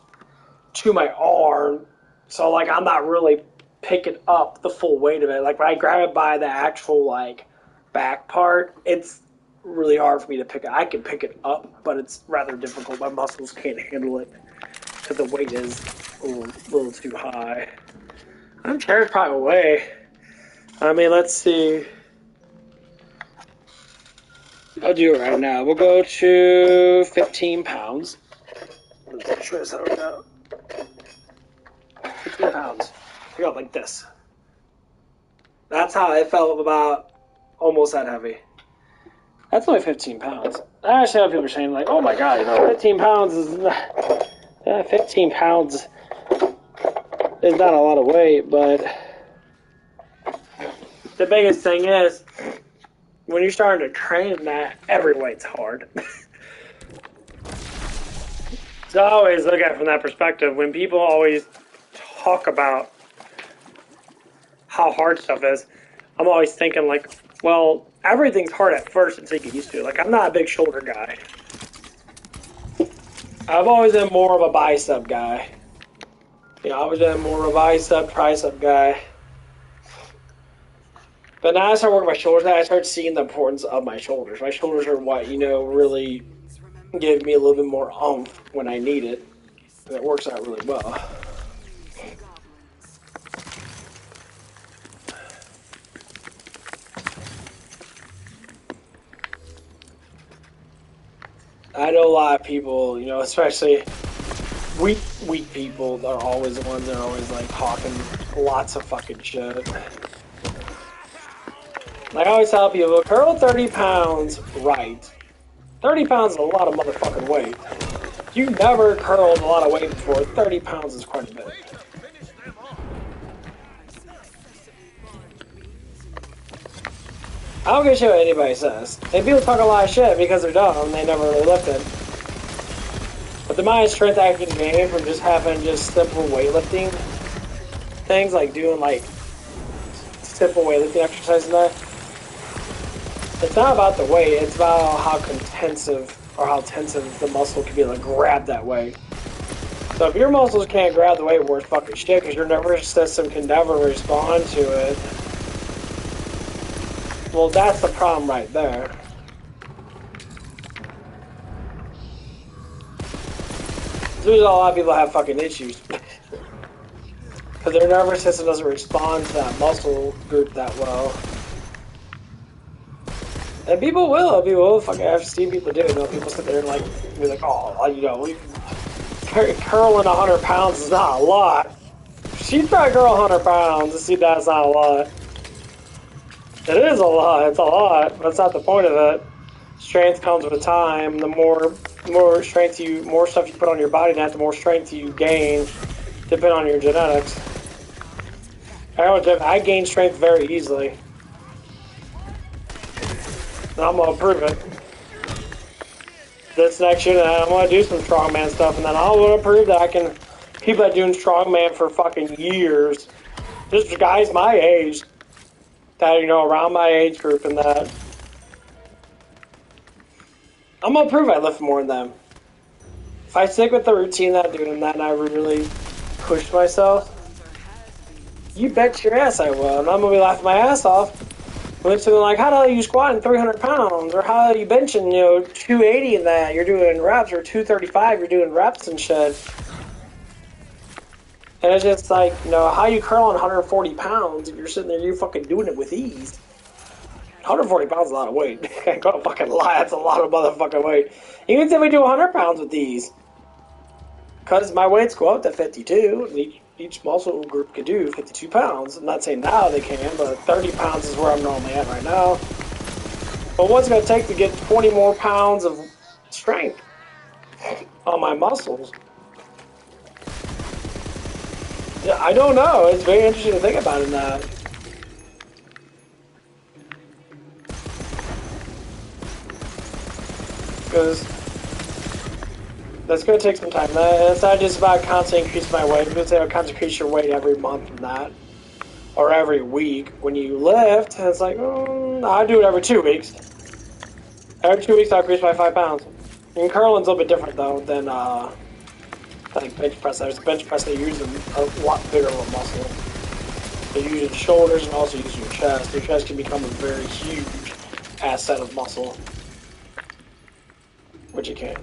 to my arm. So, like, I'm not really picking up the full weight of it. Like, when I grab it by the actual, like, back part, it's really hard for me to pick it. I can pick it up, but it's rather difficult. My muscles can't handle it because the weight is a little too high. I'm sure it's probably away. I mean, let's see. I'll do it right now. We'll go to 15 pounds. Let's try this out. 15 pounds. Pick up like this. That's how I felt about almost that heavy. That's only 15 pounds. I actually have people saying like, oh my god, you know, 15 pounds is not, 15 pounds is not a lot of weight, but the biggest thing is when you're starting to train that, every weight's hard. So I always look at it from that perspective. When people always talk about how hard stuff is, I'm always thinking like, well, everything's hard at first until you get used to it. Like, I'm not a big shoulder guy. I've always been more of a bicep guy. You know, I've always been more of a bicep, tricep guy. But now I start working my shoulders, I start seeing the importance of my shoulders. My shoulders are what, you know, really give me a little bit more oomph when I need it. And it works out really well. I know a lot of people, you know, especially weak people are always the ones that are always like talking lots of fucking shit. Like I always tell people, curl 30 pounds right. 30 pounds is a lot of motherfucking weight. If you've never curled a lot of weight before, 30 pounds is quite a bit. I don't give a shit what anybody says. And people talk a lot of shit because they're dumb and they never really lifted. But the amount of strength I can gain from just having just simple weightlifting things, like doing like simple weightlifting exercises and that, it's not about the weight, it's about how tensive the muscle can be able to grab that weight. So if your muscles can't grab the weight, worth fucking shit, because your nervous system can never respond to it. Well, that's the problem right there. There's a lot of people have fucking issues. Because their nervous system doesn't respond to that muscle group that well. And people will fucking, I've seen people do it. You know, people sit there and like, be like, oh, you know, curling 100 pounds is not a lot. She's trying to curl 100 pounds and see that's not a lot. It is a lot, it's a lot, but that's not the point of it. Strength comes with time. The more stuff you put on your body, the more strength you gain, depending on your genetics. I gain strength very easily. And I'm gonna prove it. This next year, I'm gonna do some strongman stuff, and then I'm gonna prove that I can. People that doing strongman for fucking years, just guys my age, that, you know, around my age group and that. I'm gonna prove I lift more than them. If I stick with the routine that I'm doing that and I really push myself, you bet your ass I will. And I'm gonna be laughing my ass off. When it's like, how the hell are you squatting 300 pounds? Or how are you benching, you know, 280 in that? You're doing reps, or 235, you're doing reps and shit. And it's just like, you know, how you curling 140 pounds if you're sitting there, you're fucking doing it with ease. 140 pounds is a lot of weight. I can't fucking lie, that's a lot of motherfucking weight. Even if we do 100 pounds with these, Because my weights go up to 52, and each muscle group can do 52 pounds. I'm not saying now they can, but 30 pounds is where I'm normally at right now. But what's it going to take to get 20 more pounds of strength on my muscles? Yeah, I don't know. It's very interesting to think about in that. Because that's going to take some time. It's not just about constantly increasing my weight. It's going to constantly increase your weight every month and that. Or every week. When you lift, it's like, I do it every 2 weeks. Every 2 weeks I increase by 5 pounds. And curling's a little bit different though than like bench press. There's bench press they use a lot bigger of a muscle. They use your shoulders and also use your chest. Your chest can become a very huge asset of muscle. Which it can.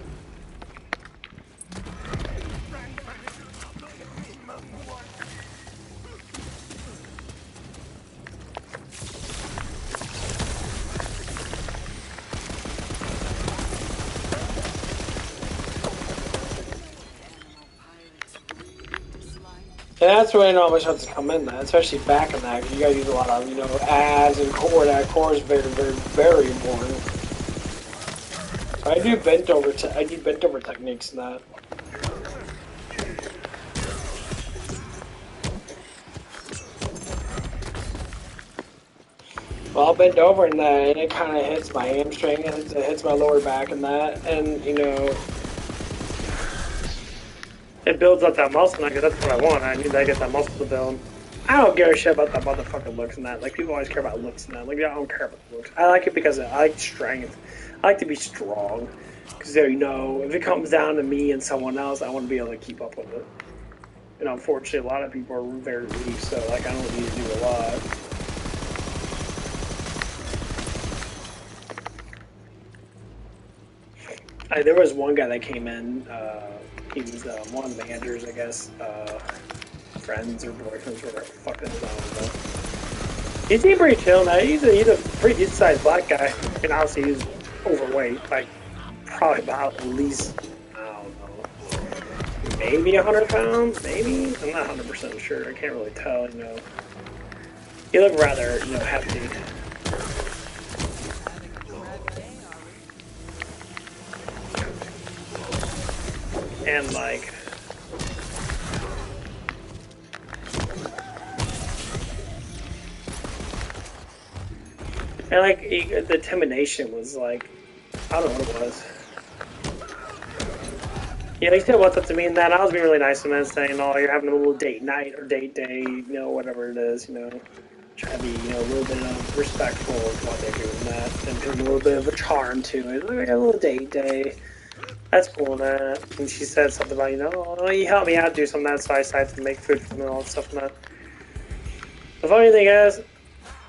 And that's when it always has to come in that, especially back in that, because you gotta use a lot of, abs and core. That core is very, very, very important. So I do bent over techniques in that. Well, I'll bend over in that, and it kind of hits my hamstring, and it hits my lower back in that, and, it builds up that muscle, and that's what I want. I need to get that muscle to build. I don't give a shit about that motherfucking looks and that. Like, people always care about looks and that. Like, I don't care about looks. I like it because I like strength. I like to be strong. Because, if it comes down to me and someone else, I want to be able to keep up with it. And unfortunately, a lot of people are very weak, so, like, I don't need to do a lot. There was one guy that came in, he was one of the managers, I guess, friends or boyfriends, whatever the fuck it is, I don't know. He seemed pretty chill, man. He's a pretty decent sized black guy, and obviously he's overweight, like, probably about at least, I don't know, maybe 100 pounds, maybe? I'm not 100% sure, I can't really tell, He looked rather, hefty. And like, the intimidation was like, I don't know what it was. He said what's up to me and that. I was being really nice to him and saying, oh, you're having a little date night or date day, whatever it is, Try to be, a little bit respectful of what they're doing that, and bring a little bit of a charm to it. Like a little date day. That's cool, man. And she said something about, oh, you helped me out do some of that, so I decided to make food for them and all that stuff and that. The funny thing is,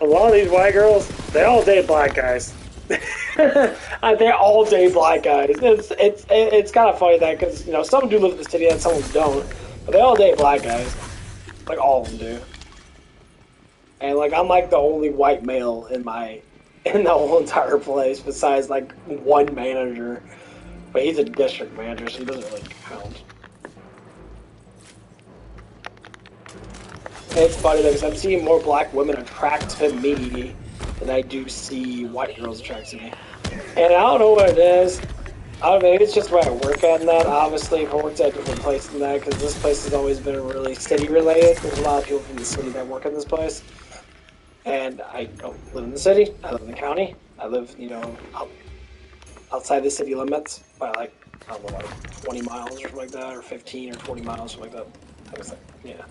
a lot of these white girls, they all date black guys. They all date black guys. It's kind of funny that, because, some do live in the city and some don't, but they all date black guys. Like, all of them do. And, like, I'm, like, the only white male in the whole entire place, besides, like, one manager. But he's a district manager, so he doesn't really count. And it's funny, because I'm seeing more black women attract to me than I do see white girls attract to me. And I don't know what it is. I don't know, maybe it's just where I work at and that. Obviously, if I worked at a different place than that, because this place has always been really city-related. There's a lot of people from the city that work in this place. And I don't live in the city. I live in the county. I live, outside the city limits by, like, I don't know, like 20 miles or something like that, or 15 or 20 miles, something like that. I was like, yeah.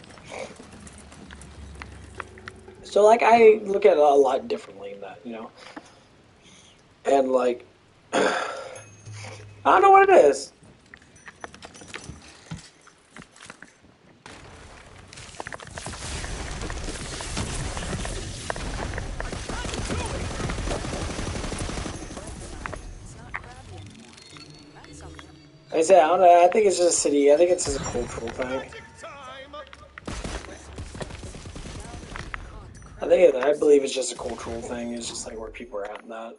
So, like, I look at it a lot differently in that, And, like, I don't know what it is. Like I said, I don't know. I think it's just a city. I think it's just a cultural thing. I believe it's just a cultural thing. It's just like where people are at and that.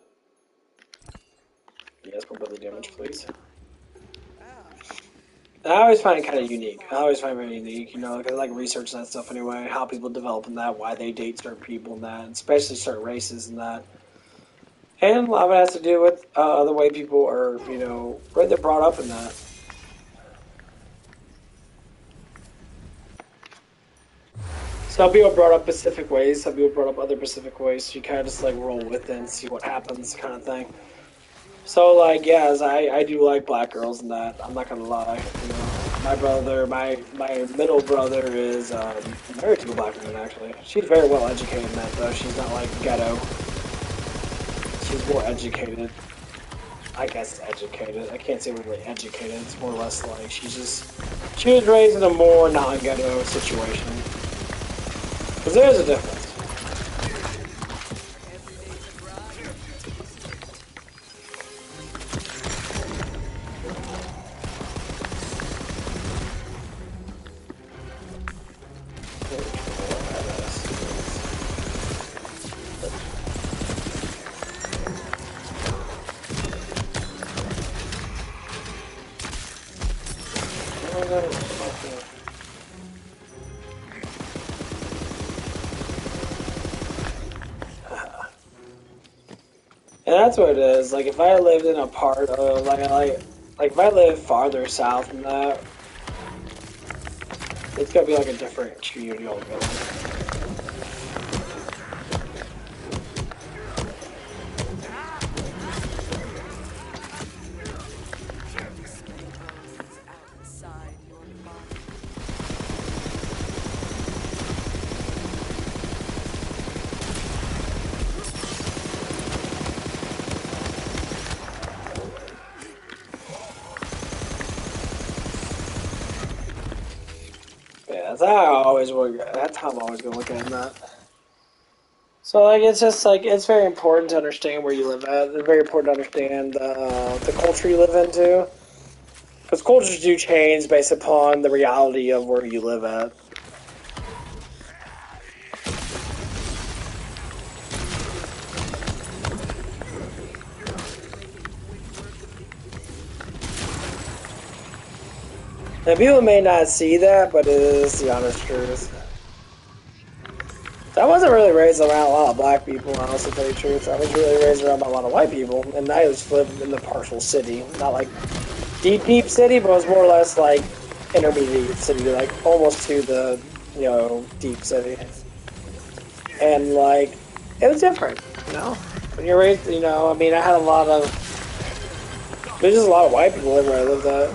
Yes, more building damage, please. I always find it kind of unique. I always find it very unique, you know, because I like research that stuff anyway, how people develop in that, why they date certain people and that, especially certain races and that. And a lot of it has to do with the way people are, you know, where they're brought up in that. Some people brought up specific ways, some people brought up other specific ways, so you kind of just like roll with it and see what happens kind of thing. So, like, yes, I do like black girls and that. I'm not gonna lie. You know, my brother, my middle brother is married to a black woman, actually. She's very well educated in that, though. She's not, like, ghetto. She's more educated. I guess educated. I can't say really educated. It's more or less like she was raised in a more non-ghetto situation. Because there's a difference. And that's what it is. Like if I lived in a part of like if I live farther south than that, it's gonna be like a different community altogether. Yeah, that's how I always work. That's how I'm always gonna look at that. So like it's just like it's very important to understand where you live at. It's very important to understand the culture you live into, because cultures do change based upon the reality of where you live at. And people may not see that, but it is the honest truth. I wasn't really raised around a lot of black people, honestly, to tell you the truth. I was really raised around a lot of white people, and I just lived in the partial city. Not like deep city, but it was more or less like intermediate city, like almost to the, you know, deep city. And like, it was different, you know? When you're raised, you know, I mean, I had a lot of, there's just a lot of white people where I lived at.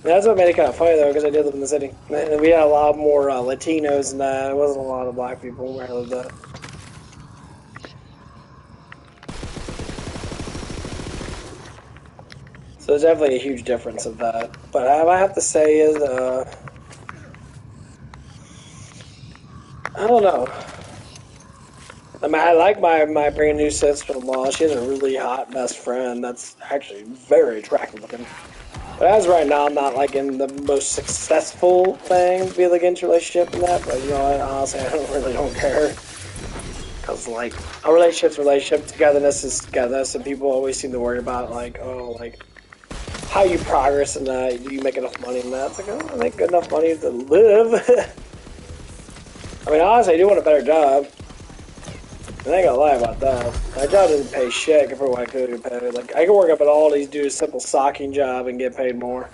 That's what made it kind of funny though, because I did live in the city, and we had a lot more Latinos, and there wasn't a lot of black people where I lived at. So there's definitely a huge difference of that. But I have to say is, I don't know. I mean, I like my brand new sister-in-law. She has a really hot best friend that's actually very attractive looking. But as right now, I'm not like in the most successful thing to be like into a relationship and that. But you know, honestly, I don't care. Because like a relationship, togetherness is togetherness, and people always seem to worry about like, oh, like how you progress and that. Do you make enough money and that? It's like, oh, I make good enough money to live. I mean, honestly, I do want a better job. I ain't gonna lie about that. My job doesn't pay shit compared to what I could get paid. Like, I can work up at Aldi's, do a simple stocking job, and get paid more.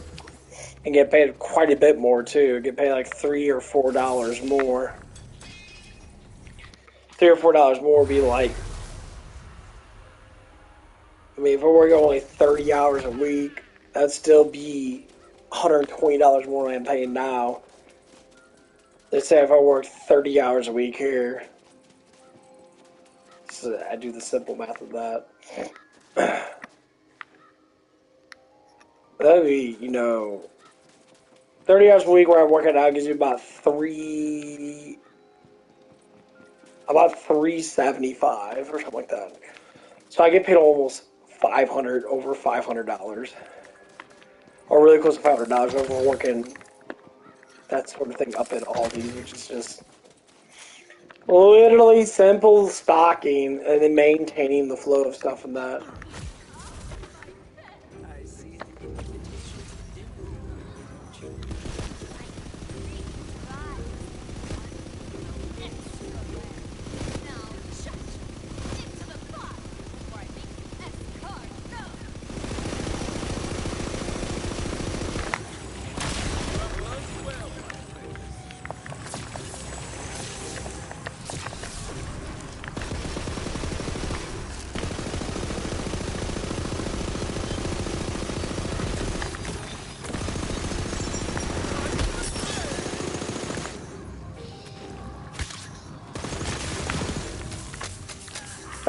And get paid quite a bit more, too. Get paid like $3 or $4 more. $3 or $4 more would be like, I mean, if I work only 30 hours a week, that'd still be $120 more than I'm paying now. Let's say if I worked 30 hours a week here. So I do the simple math of that. That'd be, you know, 30 hours a week where I'm working out gives you about 375 or something like that. So I get paid almost over $500, or really close to $500 over working that sort of thing up at Aldi, which is just literally simple stocking and then maintaining the flow of stuff and that.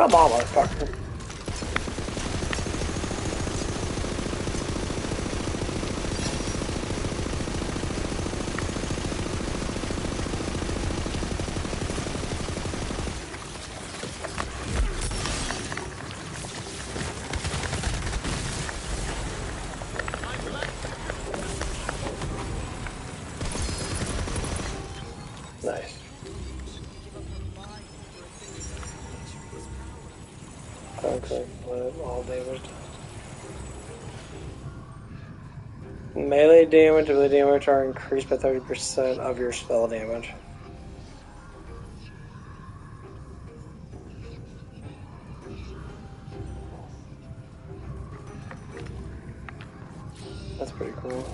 Come on, motherfucker. Nice. Okay, all damaged. Melee damage and melee damage are increased by 30% of your spell damage. That's pretty cool.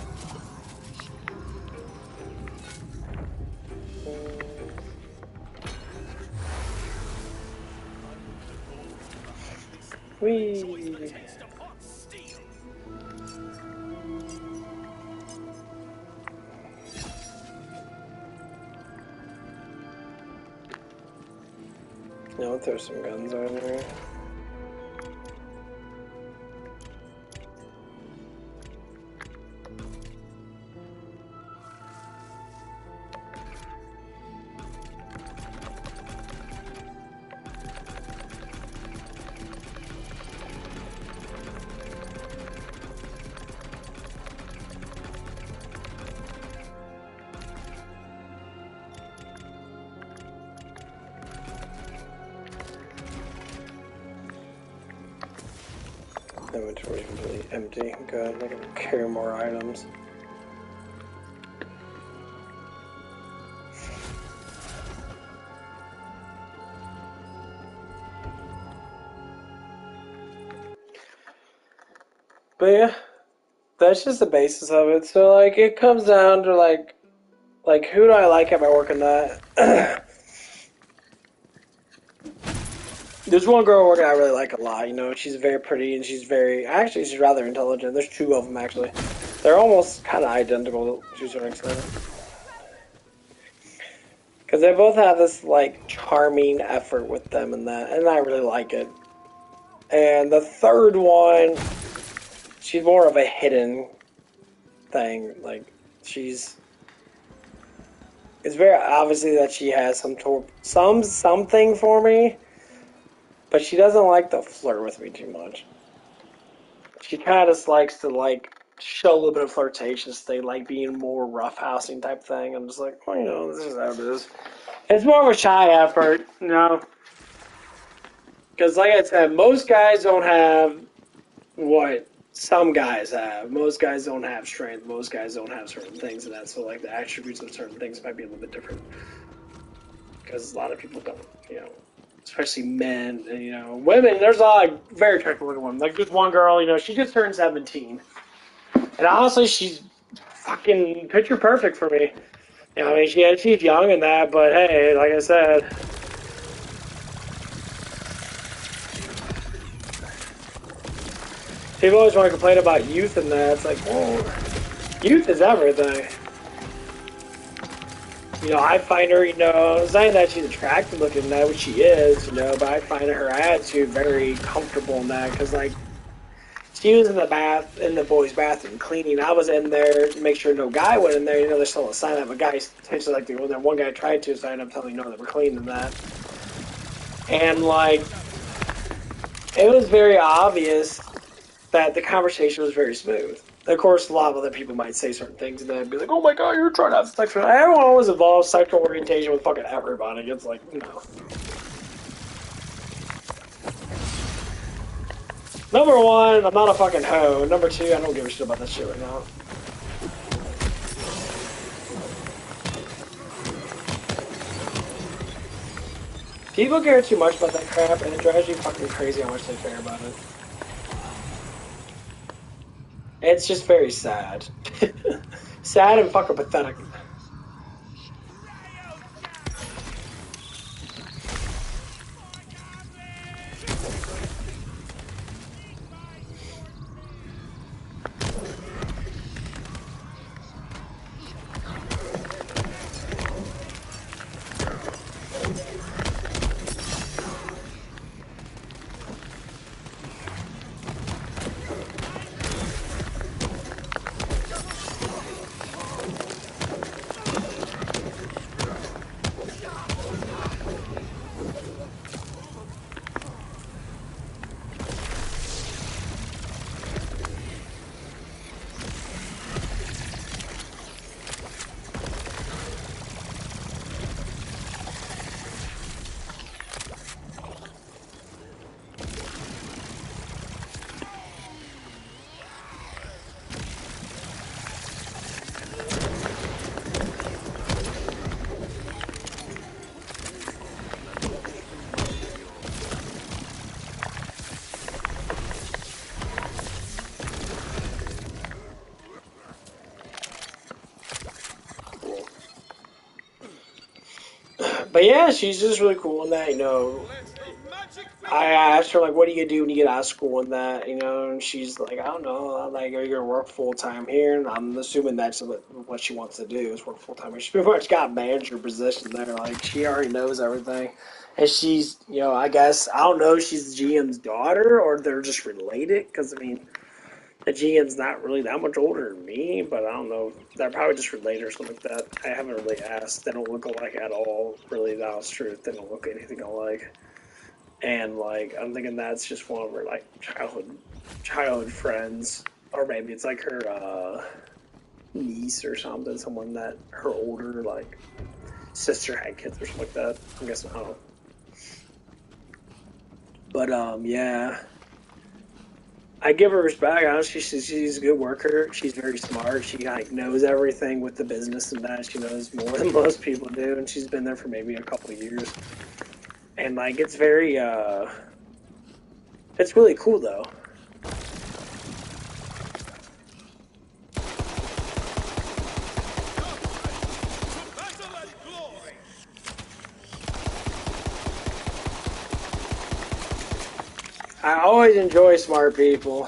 Whee! Yeah, I'll throw some guns on there. Inventory completely empty. Good, I can carry more items. But yeah, that's just the basis of it. So like, it comes down to like who do I like at my work and that. There's one girl working I really like a lot. You know, she's very pretty and she's rather intelligent. There's two of them actually. They're almost kind of identical to a certain extent. Because they both have this like charming effort with them and that, and I really like it. And the third one, she's more of a hidden thing. Like it's very obviously that she has something for me, but she doesn't like to flirt with me too much. She kind of likes to like show a little bit of flirtation, stay like being more roughhousing type thing. I'm just like, well, you know, this is how it is. It's more of a shy effort, you know. Because like I said, most guys don't have what some guys have. Most guys don't have strength. Most guys don't have certain things, and that's so like the attributes of certain things might be a little bit different. Because a lot of people don't, you know, especially men and you know women. There's a lot of very attractive looking women. Like this one girl, you know, she just turned 17, and honestly, she's fucking picture perfect for me. You know, I mean, she's young and that, but hey, like I said. People always want to complain about youth and that. It's like, well, youth is everything. You know, I find her, you know, it's not that she's attractive looking in that, which she is, you know, but I find her attitude very comfortable in that, because, like, she was in the boys' bathroom cleaning. I was in there to make sure no guy went in there. You know, there's still a sign up. A guy potentially like to go in there. One guy tried to, so I ended up telling no, they were cleaning that. And, like, it was very obvious that the conversation was very smooth. Of course, a lot of other people might say certain things and then be like, oh my god, you're trying to have sex with her. Everyone always involves sexual orientation with fucking everybody. It's like, no. Number one, I'm not a fucking hoe. Number two, I don't give a shit about that shit right now. People care too much about that crap, and it drives you fucking crazy how much they care about it. It's just very sad. Sad and fucking pathetic. But yeah, she's just really cool in that, you know. Let the magic I begin. asked her, like, what do you do when you get out of school and that, you know, and she's like, I don't know. I'm like, are you going to work full time here? And I'm assuming that's what she wants to do is work full time. She's pretty much got a manager position there. Like, she already knows everything. And she's, you know, I guess, I don't know if she's the GM's daughter or they're just related. Because, I mean, the GM's not really that much older than me, but I don't know. They're probably just related or something like that. I haven't really asked. They don't look alike at all. Really, that's true. They don't look anything alike. And like I'm thinking that's just one of her like childhood friends, or maybe it's like her niece or something, someone that her older like sister had kids or something like that. I'm guessing I don't know. But yeah, I give her respect. Honestly, she's a good worker. She's very smart. She like knows everything with the business and that. She knows more than most people do, and she's been there for maybe a couple of years. And like it's very it's really cool though. Battle and glory. I always enjoy smart people.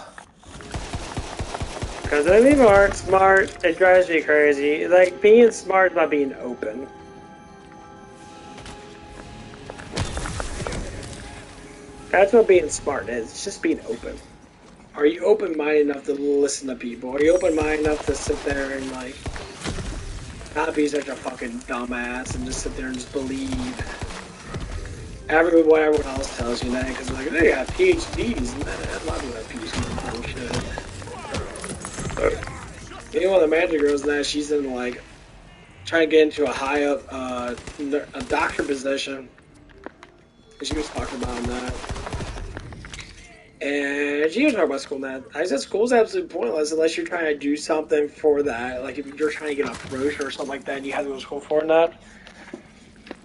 Because when people aren't smart, it drives me crazy. Like, being smart is about being open. That's what being smart is. It's just being open. Are you open-minded enough to listen to people? Are you open-minded enough to sit there and, like, not be such a fucking dumbass and just sit there and just believe what everyone else tells you now? Because, like, they have PhDs and that. A lot of people have PhDs and bullshit. You know, one of the magic girls now, she's in, like, trying to get into a high up, a doctor position. And she was talking about that. And she was talking about school now. I said school's absolutely pointless unless you're trying to do something for that. Like, if you're trying to get a promotion or something like that, and you have to go to school for that.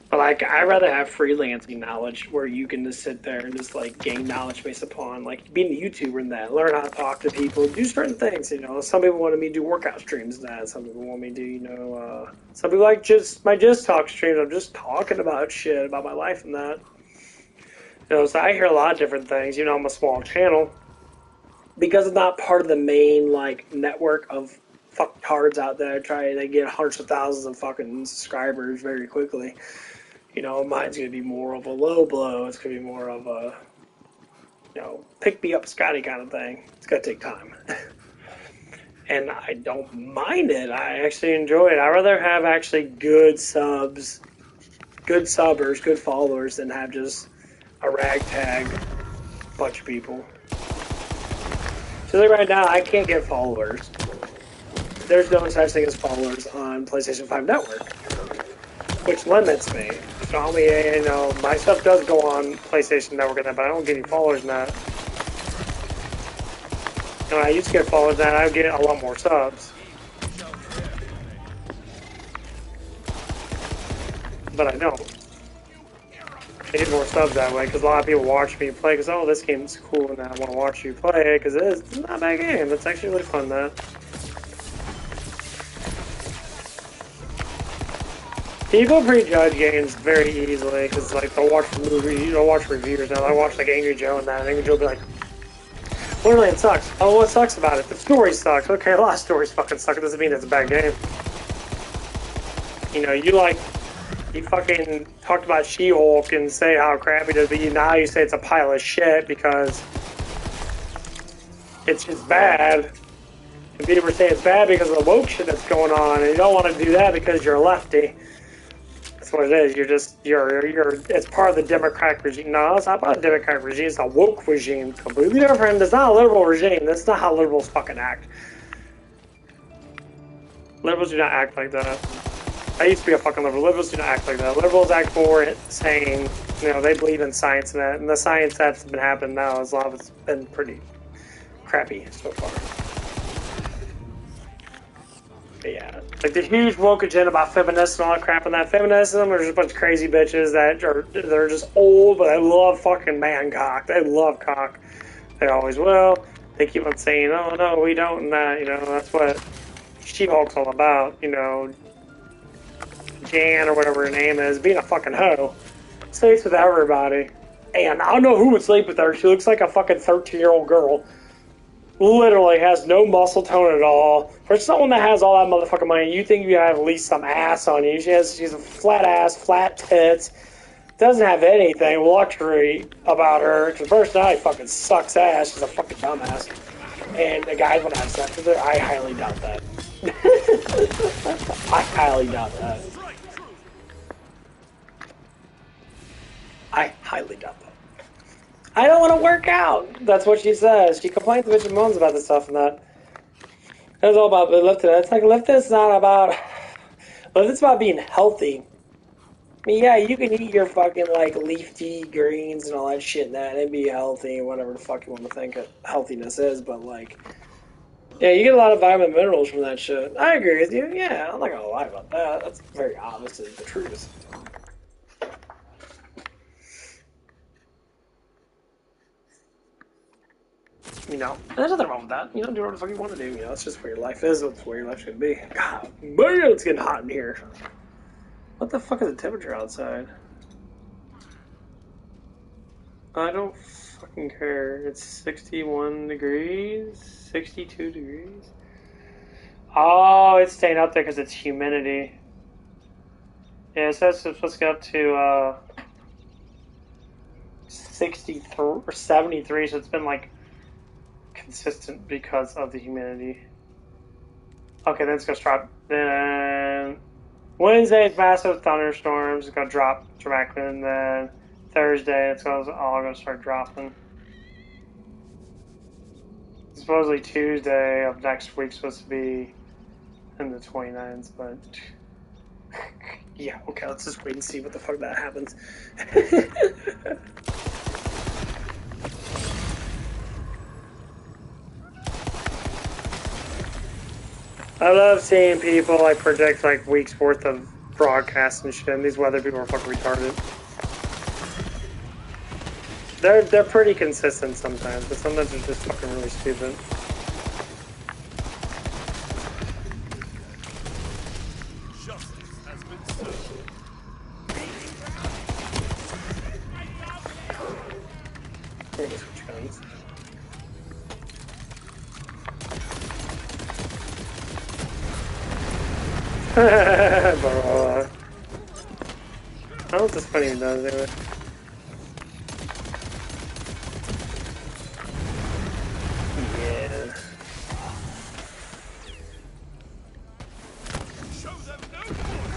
But, like, I'd rather have freelancing knowledge where you can just sit there and just, like, gain knowledge based upon, like, being a YouTuber and that. Learn how to talk to people, do certain things, you know. Some people wanted me to do workout streams and that. Some people want me to do, you know, some people like just my just talk streams. I'm just talking about shit, about my life and that. You know, so I hear a lot of different things. You know, I'm a small channel. Because it's not part of the main, like, network of fucktards out there they get hundreds of thousands of fucking subscribers very quickly. You know, mine's going to be more of a low blow. It's going to be more of a, you know, pick me up Scotty kind of thing. It's going to take time. And I don't mind it. I actually enjoy it. I'd rather have actually good subs, good subbers, good followers than have just a ragtag bunch of people. So like right now, I can't get followers. There's no such thing as followers on PlayStation 5 Network, which limits me. So I mean, you know, my stuff does go on PlayStation Network and that, but I don't get any followers in that. You know, I used to get followers in that, I would get a lot more subs. But I don't. I get more subs that way, because a lot of people watch me play, because, oh, this game's cool, and I want to watch you play it, because it's not a bad game. It's actually really fun, that. People prejudge games very easily, because, like, they'll watch movies, they'll watch reviews now. They'll watch, like, Angry Joe and that, and Angry Joe will be like, WonderLand sucks. Oh, what sucks about it? The story sucks. Okay, a lot of stories fucking suck. It doesn't mean it's a bad game. You know, you fucking talked about She-Hulk and say how crappy it is, but now you say it's a pile of shit because it's just bad. And people say it's bad because of the woke shit that's going on, and you don't want to do that because you're a lefty. That's what it is. It's part of the Democratic regime. No, it's not part of the Democratic regime. It's a woke regime. It's completely different. It's not a liberal regime. That's not how liberals fucking act. Liberals do not act like that. I used to be a fucking liberal. Liberals do not act like that. Liberals act more saying, you know, they believe in science and that. And the science that's been happening now, a lot of it's been pretty crappy so far. But yeah, like the huge woke agenda about feminists and all that crap and that feminism, there's just a bunch of crazy bitches they're just old, but they love fucking man cock. They love cock. They always will. They keep on saying, oh no, we don't, and that, you know, that's what She-Hulk's all about, you know. Jan or whatever her name is, being a fucking hoe. Sleeps with everybody. And I don't know who would sleep with her. She looks like a fucking 13-year-old girl. Literally has no muscle tone at all. For someone that has all that motherfucking money, you think you have at least some ass on you. She's a flat ass, flat tits. Doesn't have anything luxury about her. Her personality fucking sucks ass. She's a fucking dumbass. And the guys want to have sex with her? I highly doubt that. I highly doubt that. I highly doubt that. I don't want to work out. That's what she says. She complains bitch and moans about this stuff and that. It's all about lifting. It's like lifting's not about. Lifting's about being healthy. I mean, yeah, you can eat your fucking like leafy greens and all that shit and that and be healthy and whatever the fuck you want to think healthiness is, but like, yeah, you get a lot of vitamin and minerals from that shit. I agree with you. Yeah, I'm not gonna lie about that. That's very obviously the truth. You know, there's nothing wrong with that. You know, do whatever the fuck you want to do. You know, it's just where your life is. It's where your life should be. God, man, it's getting hot in here. What the fuck is the temperature outside? I don't fucking care. It's 61 degrees, 62 degrees. Oh, it's staying up there because it's humidity. Yeah, it says it's supposed to get up to 63 or 73, so it's been like consistent because of the humidity. Okay, then it's gonna drop. Then Wednesday's massive thunderstorms. It's gonna drop dramatically, and then Thursday it's all gonna start dropping. Supposedly Tuesday of next week's supposed to be in the 29s, but yeah, okay, let's just wait and see what the fuck that happens. I love seeing people like predict like weeks worth of broadcasts and shit, and these weather people are fucking retarded. They're pretty consistent sometimes, but sometimes they're just fucking really stupid. Justice has been served. Let me switch guns. I don't know what this funny does anyway. Yeah. Show them no more.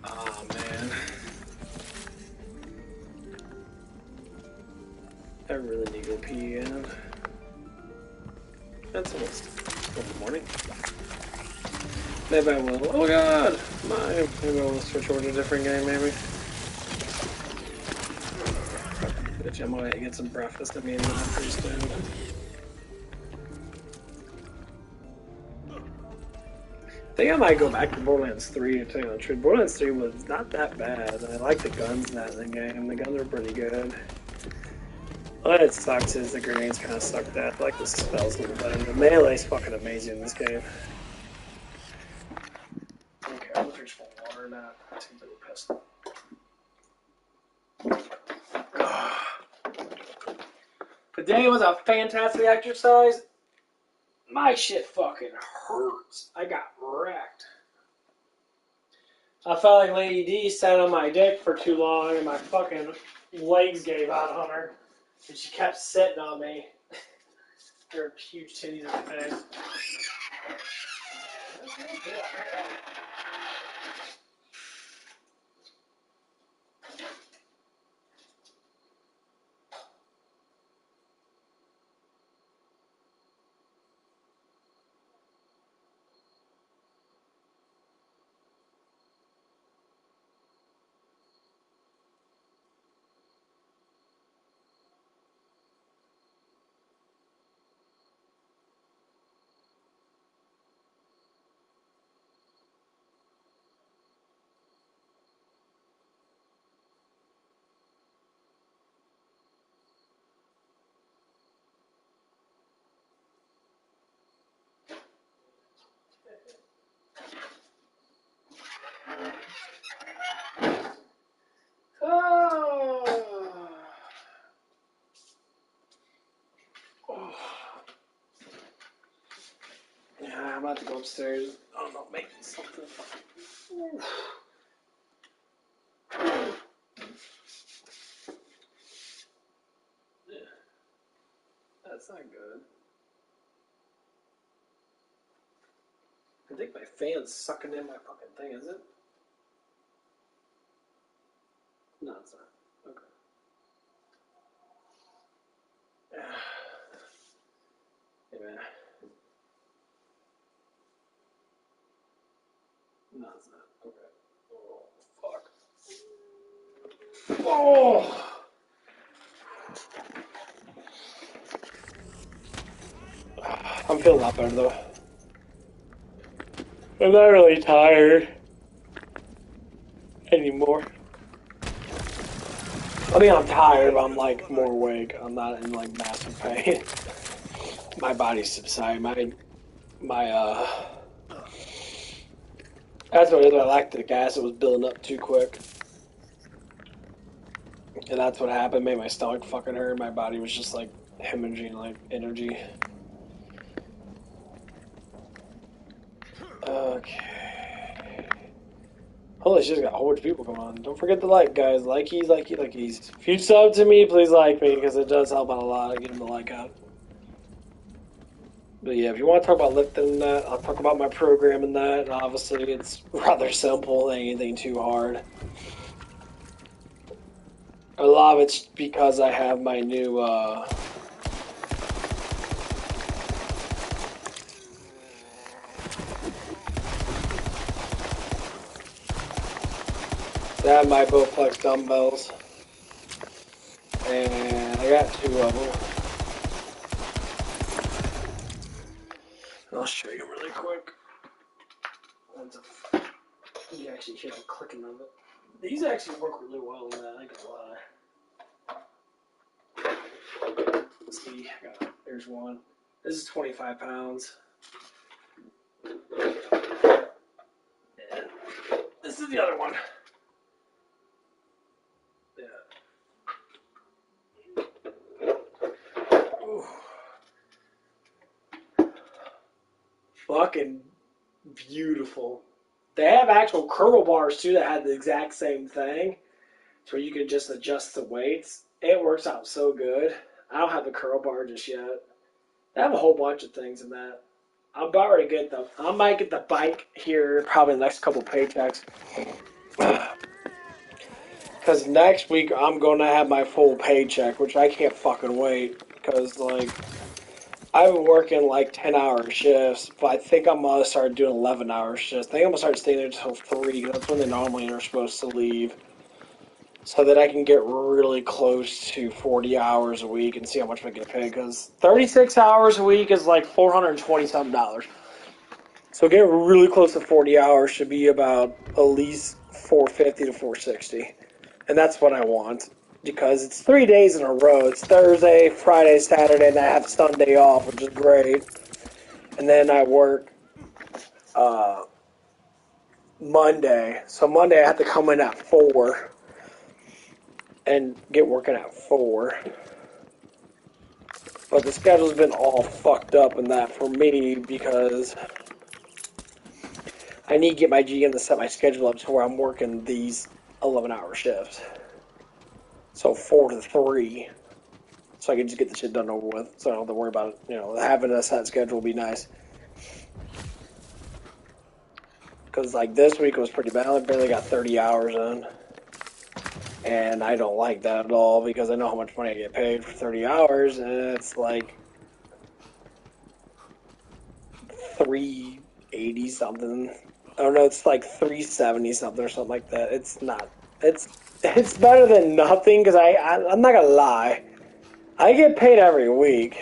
Oh man. I really need to go pee again. That's almost good morning. Maybe I will. Oh god! Maybe I will switch over to a different game, maybe. Bitch, I'm gonna get some breakfast. I mean, I'm pretty soon. I think I might go back to Borderlands 3 to tell you the truth. Borderlands 3 was not that bad. I like the guns in that game. The guns are pretty good. What it sucks is the grenades kind of suck that. I like the spells a little better. The melee's fucking amazing in this game. Okay, I'm gonna drink some water and that. That seems like a piss. Today was a fantastic exercise. My shit fucking hurts. I got wrecked. I felt like Lady D sat on my dick for too long and my fucking legs gave out on her. And she kept sitting on me. Her huge titties in her face. Yeah, I'm about to go upstairs. I don't know, make something. Yeah, that's not good. I think my fan's sucking in my fucking thing, is it? No, it's not. Okay. Hey, man. No, it's not. Okay. Oh, fuck. Oh! I'm feeling a lot better, though. I'm not really tired anymore. I mean, I'm tired, but I'm, like, more awake. I'm not in, like, massive pain. My body's subsiding. That's what it is. I lacked the gas. It was building up too quick. And that's what happened. Made my stomach fucking hurt. My body was just, like, hemorrhaging, like, energy. Okay. Holy shit, got a whole bunch of people going on. Don't forget to like, guys. Likeys, likey, likeys. If you sub to me, please like me, because it does help out a lot. I get them to like out. But yeah, if you want to talk about lifting and that, I'll talk about my program and that. And obviously, it's rather simple, anything too hard. A lot of it's because I have my new, I have my Bowflex dumbbells. And I got 2 of them. I'll show you really quick. You actually hear the clicking of it. These actually work really well in that, I ain't gonna lie. Let's see, there's one. This is 25 pounds. And this is the other one. Yeah. Ooh. Fucking beautiful. They have actual curl bars too that have the exact same thing. So you can just adjust the weights. It works out so good. I don't have the curl bar just yet. They have a whole bunch of things in that. I'm about ready to get them. I might get the bike here probably the next couple paychecks. Because next week I'm going to have my full paycheck, which I can't fucking wait. Because, like, I've been working like 10-hour shifts, but I think I'm going to start doing 11-hour shifts. I think I'm going to start staying there until 3. That's when they normally are supposed to leave. So that I can get really close to 40 hours a week and see how much I get paid. Because 36 hours a week is like $420-something. So getting really close to 40 hours should be about at least 450 to 460. And that's what I want. Because it's 3 days in a row. It's Thursday, Friday, Saturday, and I have Sunday off, which is great. And then I work Monday. So Monday I have to come in at 4 and get working at 4. But the schedule's been all fucked up in that for me because I need to get my GM to set my schedule up to where I'm working these 11-hour shifts. So 4 to 3. So I can just get the shit done over with. So I don't have to worry about it. You know, having a set schedule would be nice. Because, like, this week was pretty bad. I barely got 30 hours in. And I don't like that at all because I know how much money I get paid for 30 hours. And it's like $380 something. I don't know, it's like 370 something or something like that. It's not. It's better than nothing because I'm not gonna lie. I get paid every week.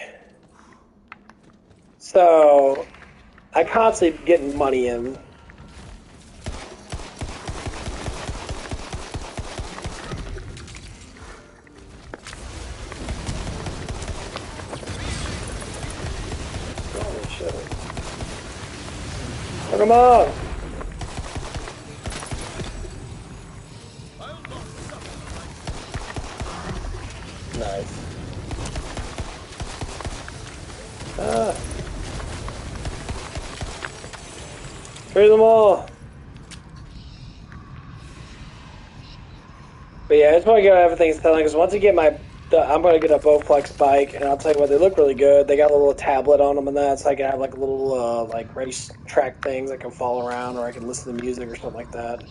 So I constantly getting money in. Holy shit. Put them up! Nice. Free them all. But yeah, I just want to get everything selling because once I get I'm going to get a Bowflex bike, and I'll tell you what, they look really good. They got a little tablet on them and that, so I can have like a little like race track things I can follow around, or I can listen to music or something like that.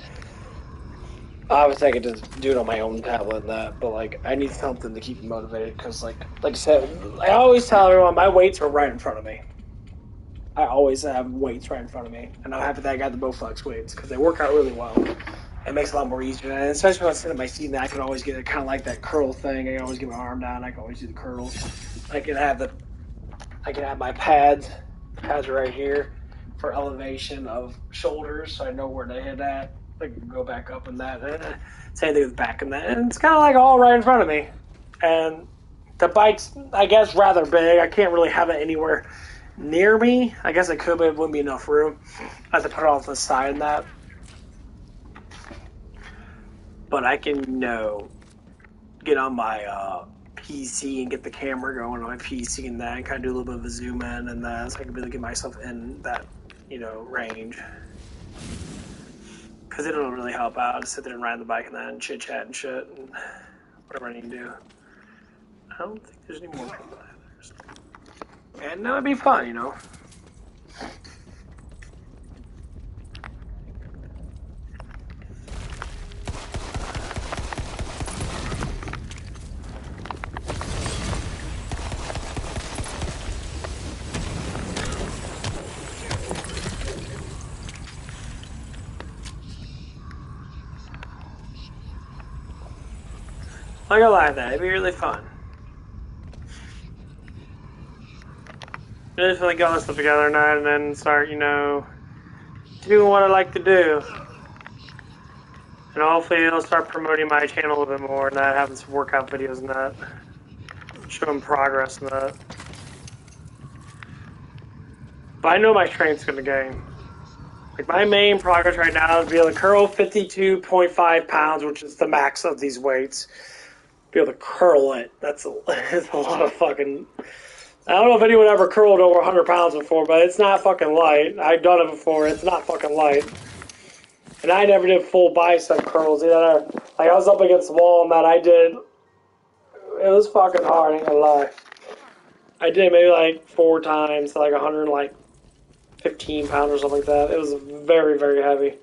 Obviously, I could just do it on my own tablet and that, but like I need something to keep me motivated because like I said, I always tell everyone my weights are right in front of me. I always have weights right in front of me, and I'm happy that I got the Bowflex weights because they work out really well. It makes it a lot more easier, and especially when I sit at my seat, I can always get it kind of like that curl thing. I can always get my arm down. I can always do the curls. I can have my pads. Pads are right here for elevation of shoulders, so I know where to hit at. I can go back up in that. Same thing with the back and that, and it's kind of like all right in front of me. And the bike's, I guess, rather big. I can't really have it anywhere near me. I guess I could, but it wouldn't be enough room. I have to put it off the side and that. But I can, get on my PC and get the camera going on my PC and that, and kind of do a little bit of a zoom in and that, so I can really get myself in that, range. Because it'll really help out to sit there and ride the bike and that, and chit chat and shit, and whatever I need to do. I don't think there's any more people out there. And it'd be fun, I'm not gonna lie to that. It'd be really fun. I just feel like getting stuff together tonight and then start, doing what I like to do. And hopefully it'll start promoting my channel a little bit more and that, having some workout videos and that. Showing progress and that. But I know my strength's gonna gain. Like my main progress right now is be able to curl 52.5 pounds, which is the max of these weights. Be able to curl it. That's a lot of fucking... I don't know if anyone ever curled over 100 pounds before, but it's not fucking light. I've done it before. It's not fucking light. And I never did full bicep curls either. Like I was up against the wall and that I did. It was fucking hard, I ain't gonna lie. I did maybe like 4 times, like 115 pounds or something like that. It was very, very heavy.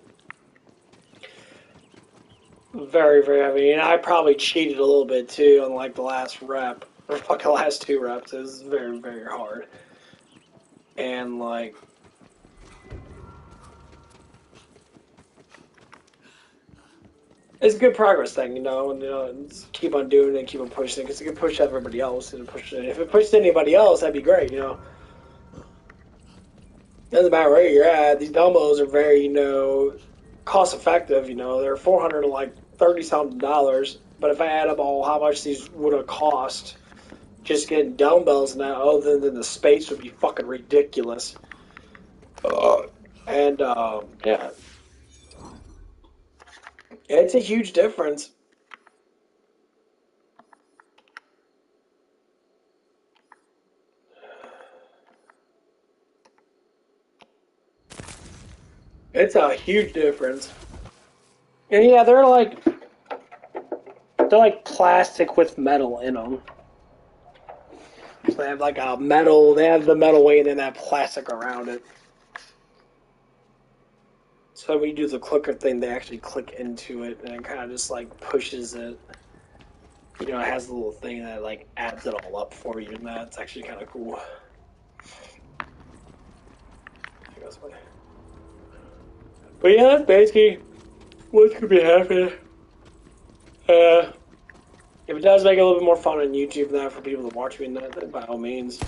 Very, very heavy. And I probably cheated a little bit too on like the last rep. Or fucking last 2 reps. It was very, very hard. And like... It's a good progress thing, and just keep on doing it and keep on pushing it, because it can push everybody else, and push it. If it pushes anybody else, that'd be great, Doesn't matter where you're at, these dumbbells are very, cost effective, they're $430-something, but if I add up all how much these would have cost, just getting dumbbells now, other than the space would be fucking ridiculous. Yeah. It's a huge difference. It's a huge difference. And yeah, they're like plastic with metal in them. So they have like a metal, they have the metal weight and then that plastic around it. So when you do the clicker thing, they actually click into it and it kind of just like pushes it. It has a little thing that like adds it all up for you, and that's actually kind of cool. But yeah, that's basically what could be happening. If it does make it a little bit more fun on YouTube now for people to watch me and that, then by all means.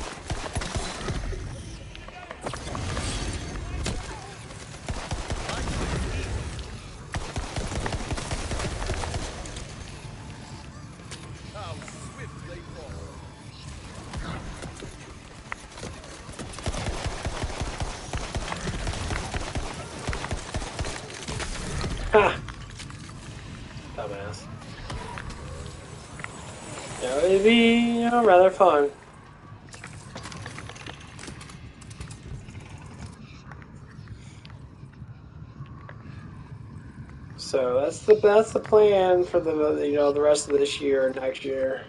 Ha! Dumbass. It would be, rather fun. So that's the plan for the rest of this year and next year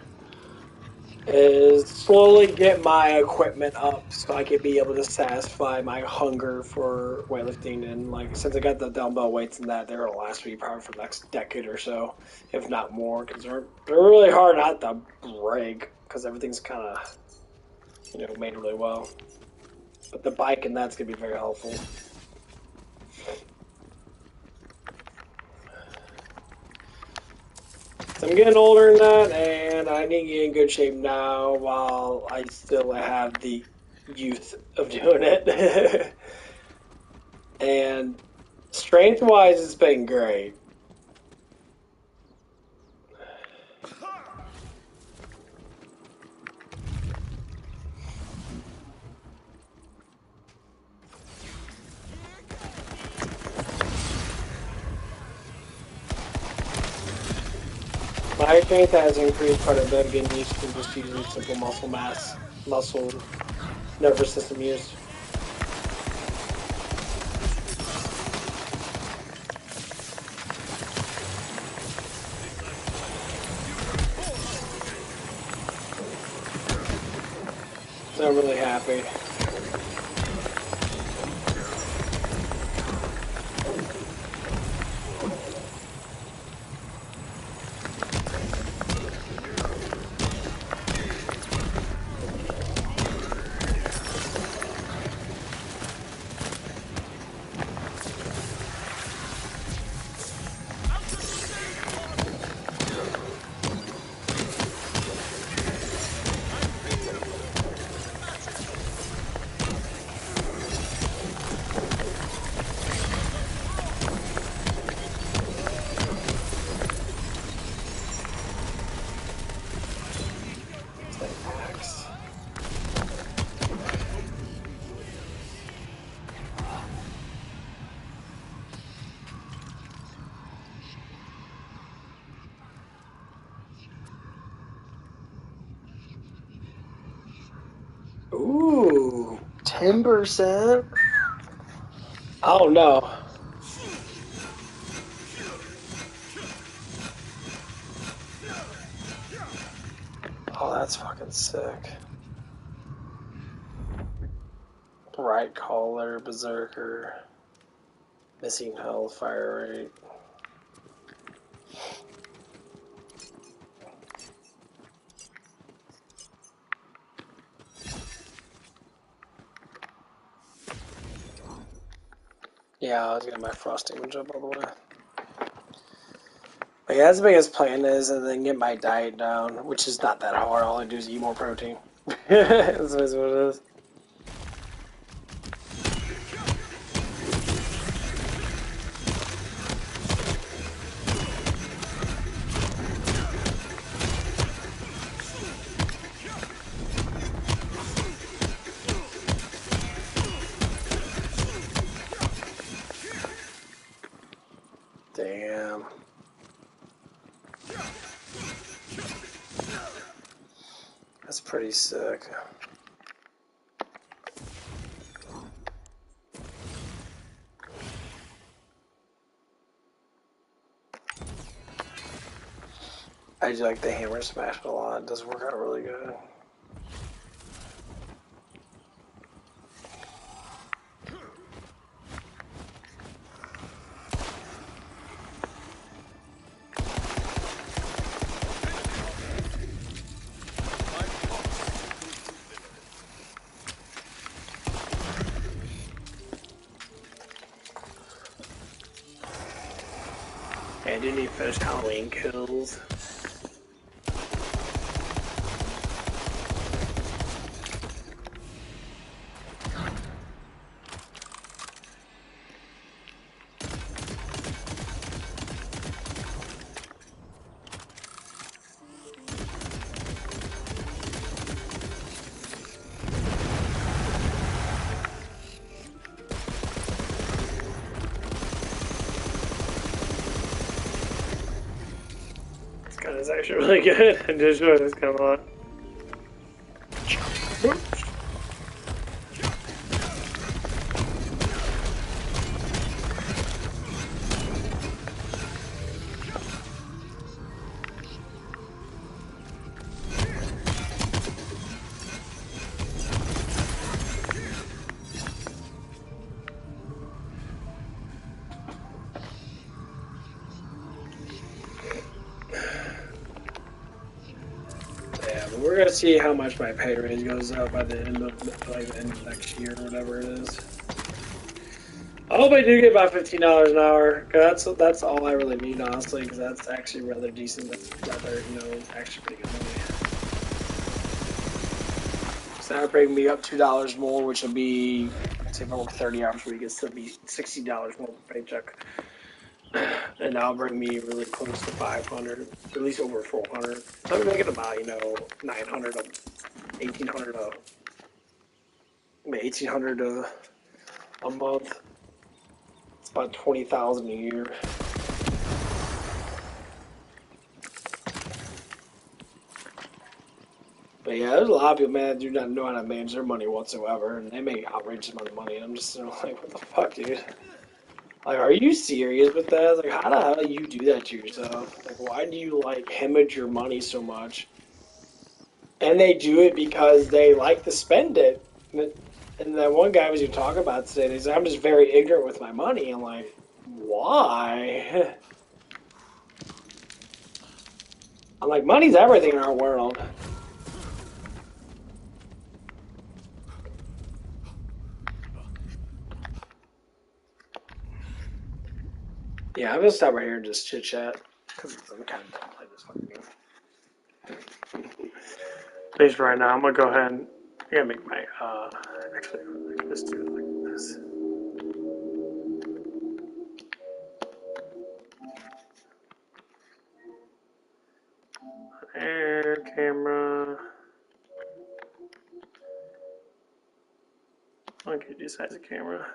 is slowly get my equipment up so I can be able to satisfy my hunger for weightlifting. And like since I got the dumbbell weights and that, they're gonna last me probably for the next decade or so, if not more, because they're really hard not to break because everything's kind of made really well. But the bike and that's gonna be very helpful. So I'm getting older in that, and I need to get in good shape now while I still have the youth of doing it. And strength-wise, it's been great. My strength has increased quite a bit, getting used to just using simple muscle mass, muscle nervous system use. So I'm really happy. Ooh, 10%? Oh no. Oh, that's fucking sick. Right collar, berserker, missing health, fire rate. Yeah, I was getting my frost damage up all the way. But yeah, that's the biggest plan is, and then get my diet down, which is not that hard. All I do is eat more protein. That's what it is. Damn. That's pretty sick. I just like the hammer smash a lot. It does work out really good. I do need to finish Halloween kills. It's actually really good. I just enjoy this kind of a lot. We're gonna see how much my pay raise goes up by the end of next year or whatever it is. I hope I do get about $15 an hour. Cause that's all I really need, honestly. Because that's actually rather decent. That's rather, actually pretty good money. So that would bring me up $2 more, which would be, say if I work 30 hours a week, it'd still be $60 more per paycheck. And that'll bring me really close to 500, at least over 400. So I'm making about, 900, 1800, 1800 a month. It's about 20,000 a year. But yeah, there's a lot of people, man, that do not know how to manage their money whatsoever, and they make outrageous amount of money. And I'm just like, what the fuck, dude? Like, are you serious with that? Like, how the hell do you do that to yourself? Like, why do you, hemorrhage your money so much? And they do it because they like to spend it. And that one guy was even talking about today, he said, I'm just very ignorant with my money. I'm like, why? I'm like, money's everything in our world. Yeah, I'm gonna stop right here and just chit chat because I'm kind of done playing this fucking game. Based right now, I'm gonna go ahead and I gotta make my actually I can just do it like this. Air camera. Okay, decide the camera.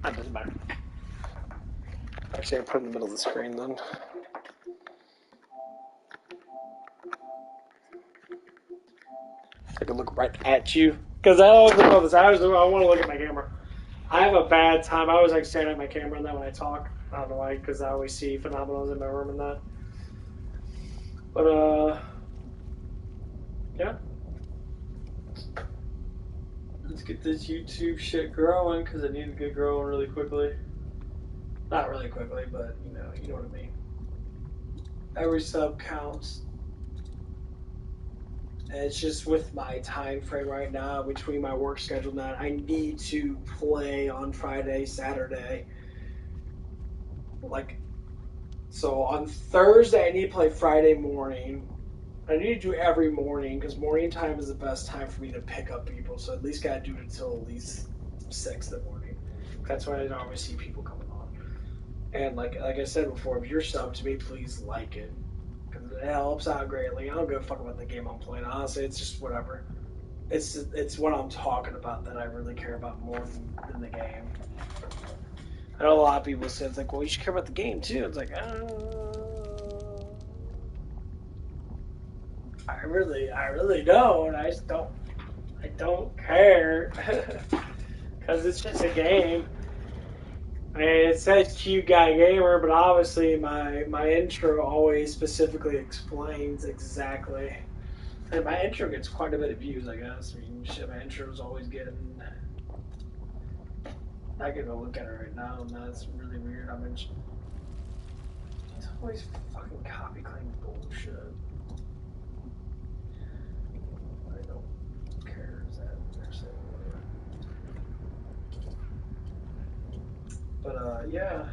That doesn't matter. Actually, I put it in the middle of the screen then. Take a look right at you. Because I always love this. I want to look at my camera. I have a bad time. I always like staring at my camera and that when I talk. I don't know why, because I always see phenomenals in my room and that. But, yeah. Let's get this YouTube shit growing, because it needs to get growing really quickly. Not really quickly, but, you know what I mean. Every sub counts. And it's just with my time frame right now, between my work schedule now, I need to play on Friday, Saturday. So on Thursday, I need to play Friday morning. I need to do every morning, because morning time is the best time for me to pick up people. So at least got to do it until at least 6 in the morning. That's when I always see people coming on. And like I said before, if you're subbed to me, please like it. Because it helps out greatly. I don't give a fuck about the game I'm playing. Honestly, it's just whatever. It's what I'm talking about that I really care about more than the game. I know a lot of people say, it's like, well, you should care about the game too. It's like, I really don't. I don't care. Because it's just a game. I mean, it says cute guy gamer, but obviously my intro always specifically explains exactly. And my intro gets quite a bit of views, I guess. I mean, shit, my intro's always getting. I can go look at it right now, and that's really weird. I mean, it's always fucking copy claim bullshit. I don't care. Is that they're saying whatever. But yeah.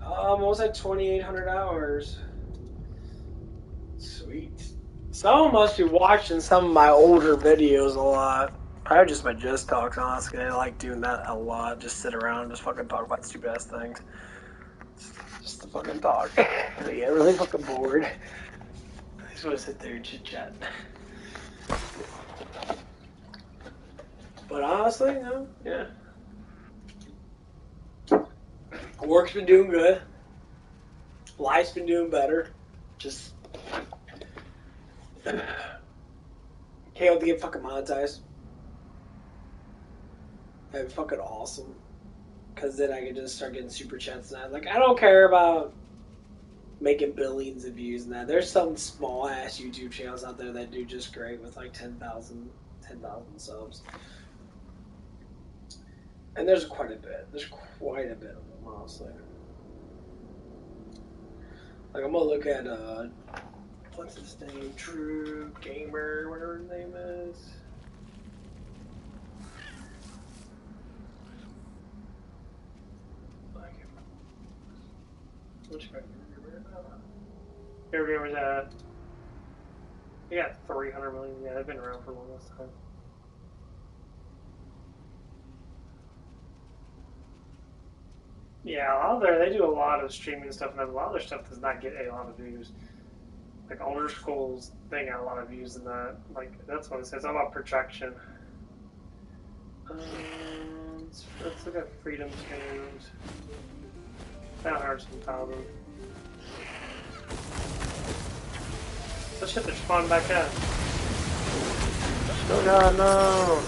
Almost at 2,800 hours. Sweet. Someone must be watching some of my older videos a lot. Probably just my Just Talks, honestly. I like doing that a lot. Just sit around and just fucking talk about stupid ass things. Just to fucking talk. I get really fucking bored. I just want to sit there and chit chat. But honestly, yeah. Work's been doing good. Life's been doing better. Just can't wait to get fucking monetized. That'd be fucking awesome. Because then I can just start getting super chats and that. Like, I don't care about making billions of views and that. There's some small ass YouTube channels out there that do just great with like 10,000 subs. And there's quite a bit. There's quite a bit of them, honestly. Like, I'm gonna look at, what's his name? True Gamer, whatever his name is. Which guy? Here Gamer's at. He got 300 million. Yeah, they've been around for a long time. Yeah, a lot of they do a lot of streaming stuff, and a lot of their stuff does not get a lot of views. Like Older Schools, they got a lot of views in that. Like that's what it says. It's all about projection. Let's look at Freedom Tunes. That hurts some thousand. Oh shit, they're spawning back in. Oh god, no!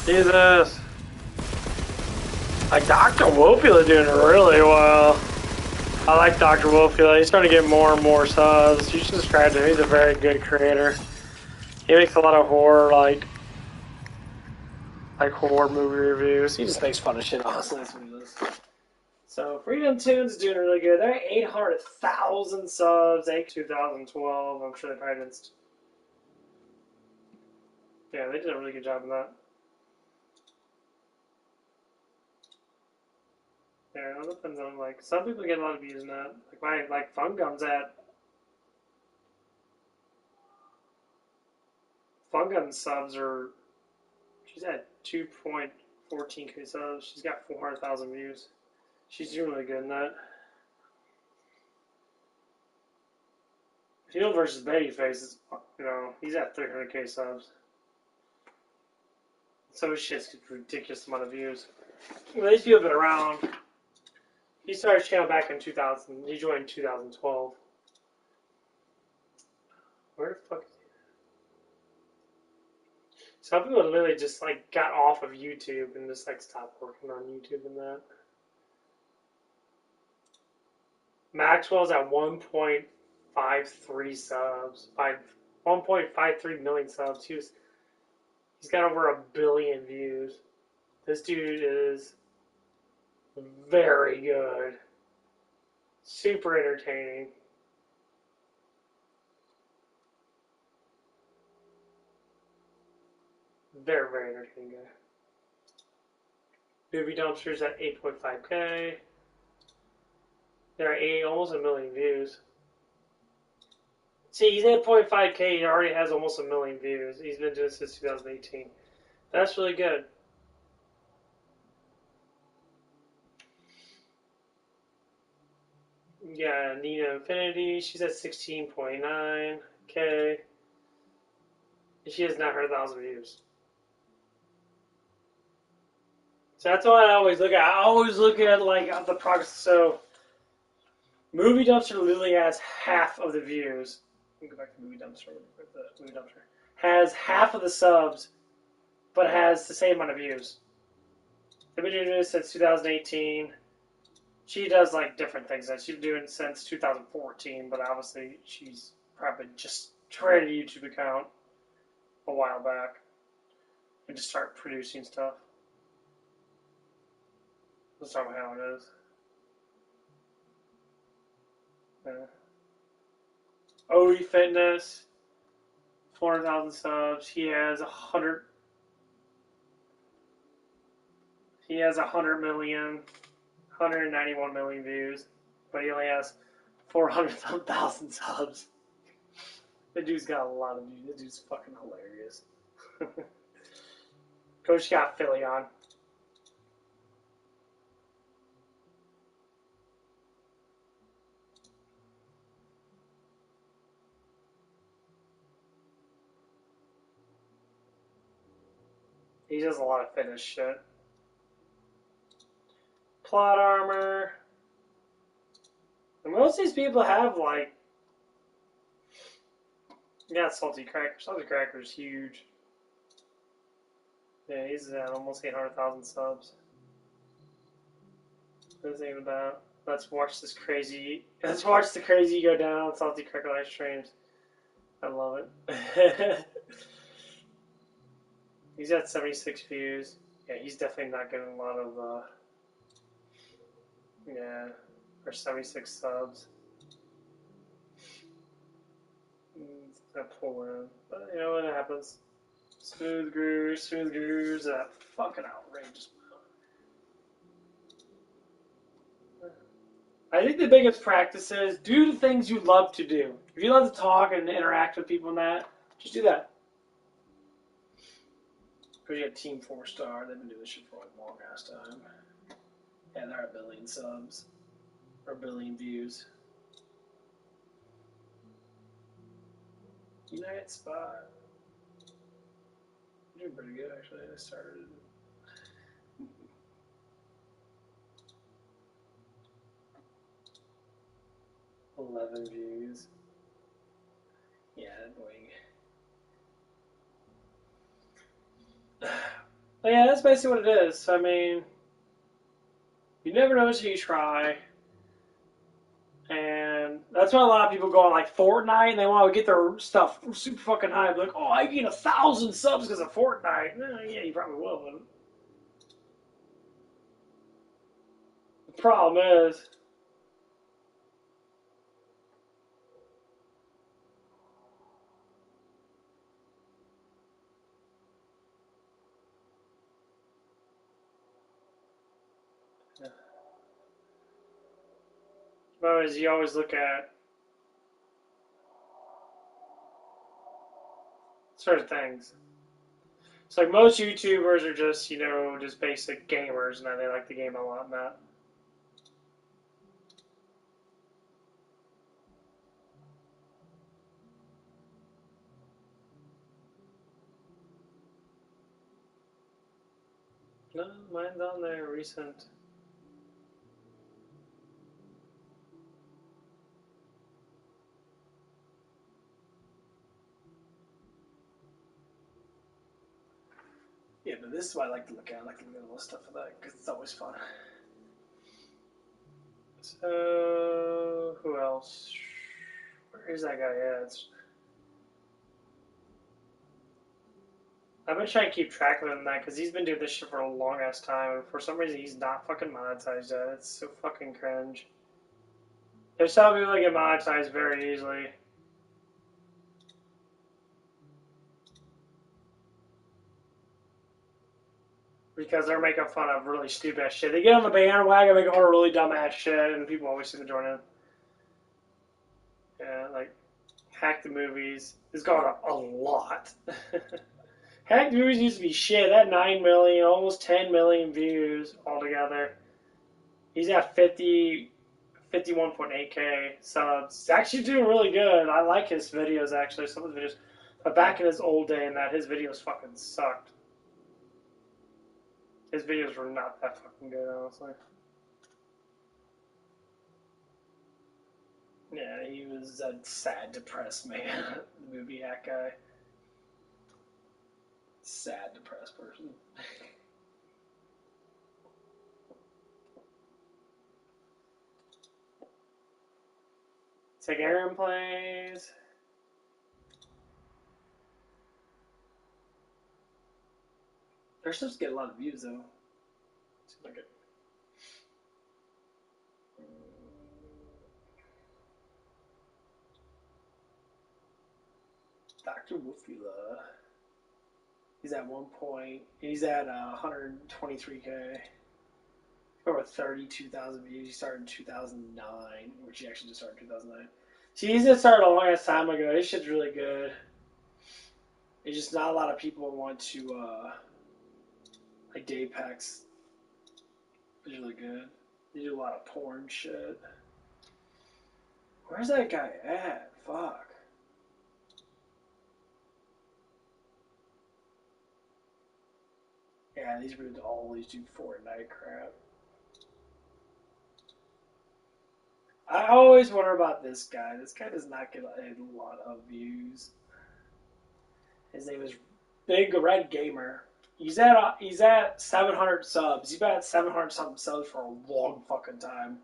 Jesus! Like Dr. Wolfula doing really well. I like Dr. Wolfula. He's starting to get more and more subs. You should subscribe to him. He's a very good creator. He makes a lot of horror, like horror movie reviews. He just makes fun of shit, honestly. That's what he does. So Freedom Tunes is doing really good. They're at 800,000 subs. 2012. I'm sure they probably didn't. Yeah, they did a really good job in that. Yeah, it depends on like some people get a lot of views in that. Like Fun Gun's subs are. She's at 2.14k subs. She's got 400,000 views. She's doing really good in that. Field versus Babyface is, he's at 300k subs. So his shit's a ridiculous amount of views. Well, these people have been around. He started his channel back in 2000. He joined in 2012. Where the fuck is he? Some people literally just like got off of YouTube and just like stopped working on YouTube and that. Maxwell's at 1.53 subs. 1.53 million subs. He's got over 1 billion views. This dude is very good. Super entertaining. Very, very entertaining guy. Movie Dumpster's at 8.5k. They're at almost 1 million views. See, he's at 0.5k. He already has almost 1 million views. He's been doing this since 2018. That's really good. Yeah, Nina Infinity. She's at 16.9k. She has not heard 1,000 views. So that's what I always look at. I always look at like the progress. So, Movie Dumpster literally has half of the views. Let me go back to Movie Dumpster. The Movie Dumpster has half of the subs, but has the same amount of views. They've been doing this since 2018. She does like different things. She's been doing it since 2014, but obviously she's probably just created a YouTube account a while back and just start producing stuff. Let's talk about how it is. Yeah. OE Fitness, 400,000 subs. He has 100 million, 191 million views, but he only has 400,000 subs. The dude's got a lot of views. The dude's fucking hilarious. Coach got Philly on. He does a lot of fitness shit. Plot armor. And most of these people have like, yeah, Salty Cracker. Salty Cracker's huge. Yeah, he's at almost 800,000 subs. This ain't about. Let's watch this crazy. Let's watch the crazy go down. Salty Cracker live streams. I love it. He's at 76 views. Yeah, he's definitely not getting a lot of. Yeah, or 76 subs. It's gonna pull in, but you know what happens. Smooth grooves, that fucking outrageous. I think the biggest practice is do the things you love to do. If you love to talk and interact with people and that, just do that. Because you have Team 4 Star, they've been doing this shit for a long ass time. Yeah, they're a billion subs. Or a billion views. United Spot. You're doing pretty good actually. I started. $11 views. Yeah, boy. But yeah, that's basically what it is. I mean, you never know until you try. And that's why a lot of people go on like Fortnite and they want to get their stuff super fucking high. Like, oh, I get 1,000 subs because of Fortnite. Yeah, you probably will. But the problem is, you always look at certain things. It's like most YouTubers are just, just basic gamers and that they like the game a lot and that. No, mine's on there recent. Yeah, but this is what I like to look at. I like to look at all the stuff for that because it's always fun. So, who else? Where is that guy at? I've been trying to keep track of him that because he's been doing this shit for a long ass time, and for some reason he's not fucking monetized yet. It's so fucking cringe. There's some people that get monetized very easily. Because they're making fun of really stupid ass shit. They get on the bandwagon, making fun of really dumb ass shit, and people always seem to join in. Yeah, like Hack the Movies is going up a lot. Hack the Movies used to be shit. That 9 million, almost 10 million views altogether. He's at 51.8k subs. He's actually doing really good. I like his videos actually, some of his videos. But back in his old day and that, his videos fucking sucked. His videos were not that fucking good, honestly. Yeah, he was a sad, depressed man. The movie Hack guy. Sad, depressed person. Take Aaron plays. They're supposed to get a lot of views though. Seems like it. Dr. Wolfula. He's at 1 point. He's at 123k. Over 32,000 views. He started in 2009, which he actually just started in 2009. See, he's just started a long ass time ago. This shit's really good. It's just not a lot of people want to, like Dave Packs. It's really good. They do a lot of porn shit. Where's that guy at? Fuck. Yeah, these would always do Fortnite crap. I always wonder about this guy. This guy does not get a lot of views. His name is Big Red Gamer. He's at 700 subs. He's been at 700 something subs for a long fucking time.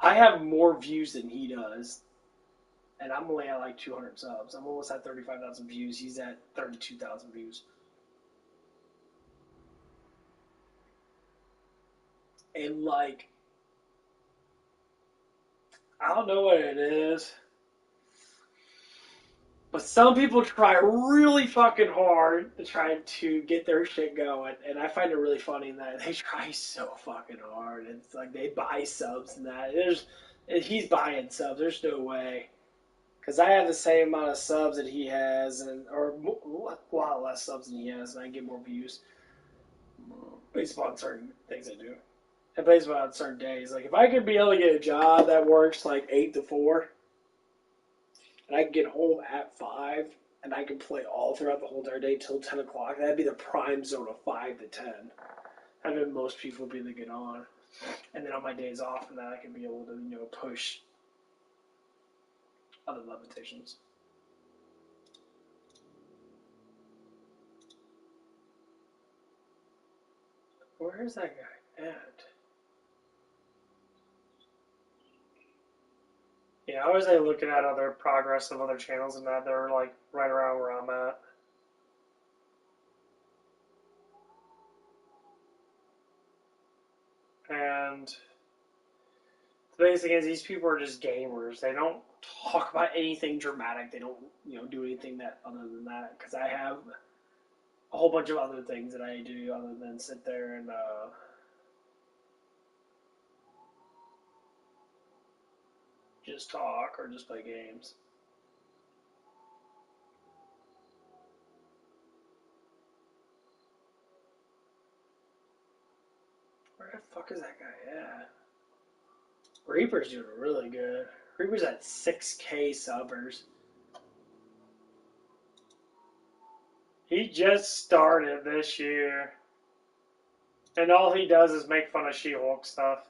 I have more views than he does, and I'm only at like 200 subs. I'm almost at 35,000 views. He's at 32,000 views. And like, I don't know what it is, but some people try really fucking hard to try to get their shit going, and I find it really funny that they try so fucking hard. It's like they buy subs and that. He's buying subs. There's no way. Because I have the same amount of subs that he has, or a lot less subs than he has, and I get more views based on certain things I do. And based on certain days. Like, if I could be able to get a job that works like 8 to 4, and I can get home at 5, and I can play all throughout the whole entire day till 10 o'clock, that'd be the prime zone of 5 to 10. I mean, most people would be able to get on. And then on my days off, and that I can be able to, push other limitations. Where's that guy at? Yeah, I was like looking at other progress of other channels and that they're like right around where I'm at. And the biggest thing is these people are just gamers. They don't talk about anything dramatic. They don't, do anything that other than that. Because I have a whole bunch of other things that I do other than sit there and just talk or just play games. Where the fuck is that guy at? Reaper's doing really good. Reaper's at 6K subbers. He just started this year. And all he does is make fun of She-Hulk stuff.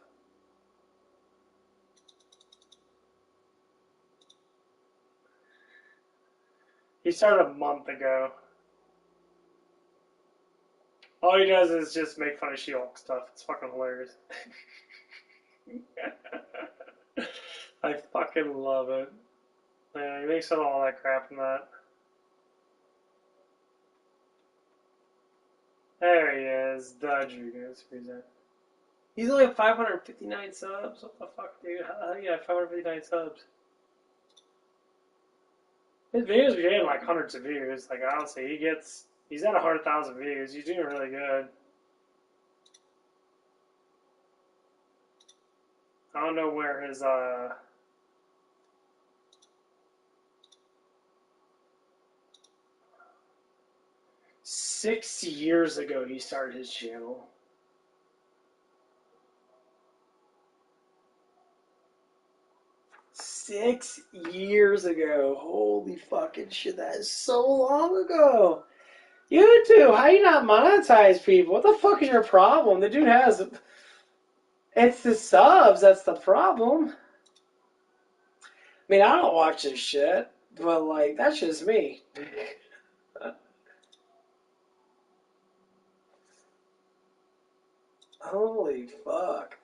He started a month ago. All he does is just make fun of She-Hulk stuff. It's fucking hilarious. I fucking love it. Yeah, he makes fun of all that crap and that. There he is, Dodrigas. Who's that? He's only at 559 subs. What the fuck, dude? How do you have 559 subs? His videos are getting like hundreds of views. Like honestly, he's at 100,000 views. He's doing really good. I don't know where his 6 years ago he started his channel. 6 years ago. Holy fucking shit, that is so long ago. YouTube, how you not monetize people? What the fuck is your problem? The dude has... It's the subs that's the problem. I mean, I don't watch this shit, but like, that's just me. Holy fuck.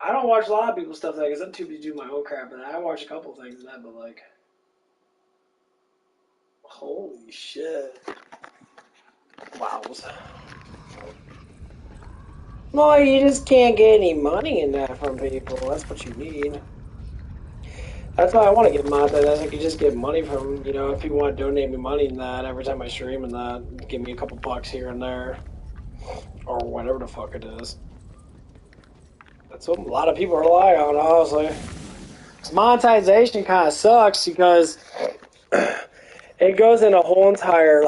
I don't watch a lot of people's stuff because I'm too busy doing my own crap, and I watch a couple things of that, but like, holy shit. Wow. No, you just can't get any money in that from people. That's what you need. That's why I want to get monetized. I can just get money from, if people want to donate me money in that every time I stream and that, give me a couple bucks here and there. Or whatever the fuck it is. That's what a lot of people rely on, honestly. Monetization kind of sucks because it goes in a whole entire,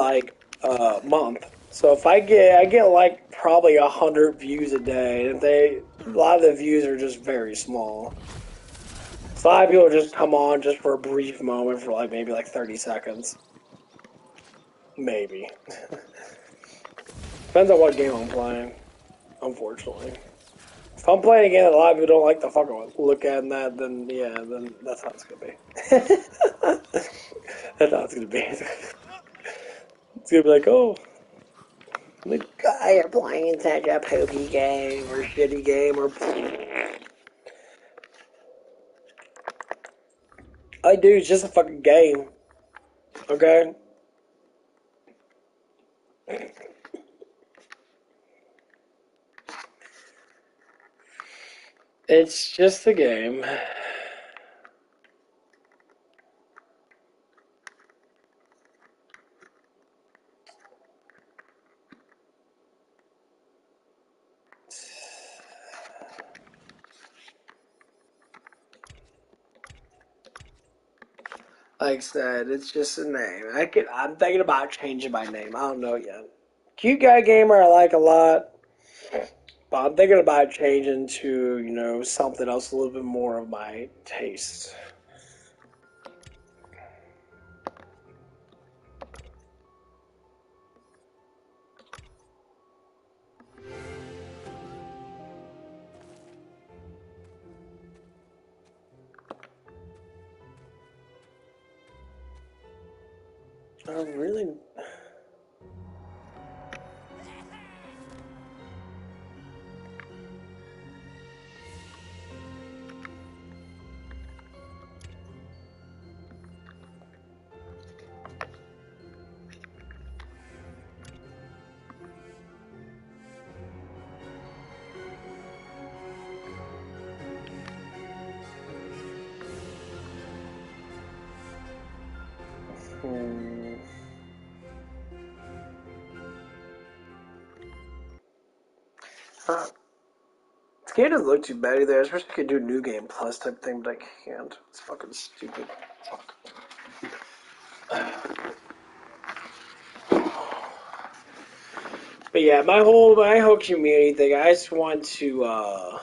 month. So if I get like probably 100 views a day, and a lot of the views are just very small. So a lot of people just come on just for a brief moment for maybe 30 seconds. Maybe. Depends on what game I'm playing, unfortunately. If I'm playing a game that a lot of people don't like to fucking look at that, then yeah, then that's how it's gonna be. That's how it's gonna be. It's gonna be like, oh, the guy are playing such a poopy game or shitty game or. I do. It's just a fucking game. Okay. It's just a game. Like I said, it's just a name. I'm thinking about changing my name. I don't know yet. Cute Guy Gamer I like a lot. But I'm thinking about changing to, something else a little bit more of my taste. I really. This game doesn't look too bad either. I wish I could do New Game Plus type thing, but I can't. It's fucking stupid. Fuck. But yeah, my whole community thing, I just want to I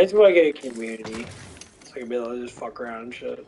just want to get a community so I can be able to just fuck around and shit.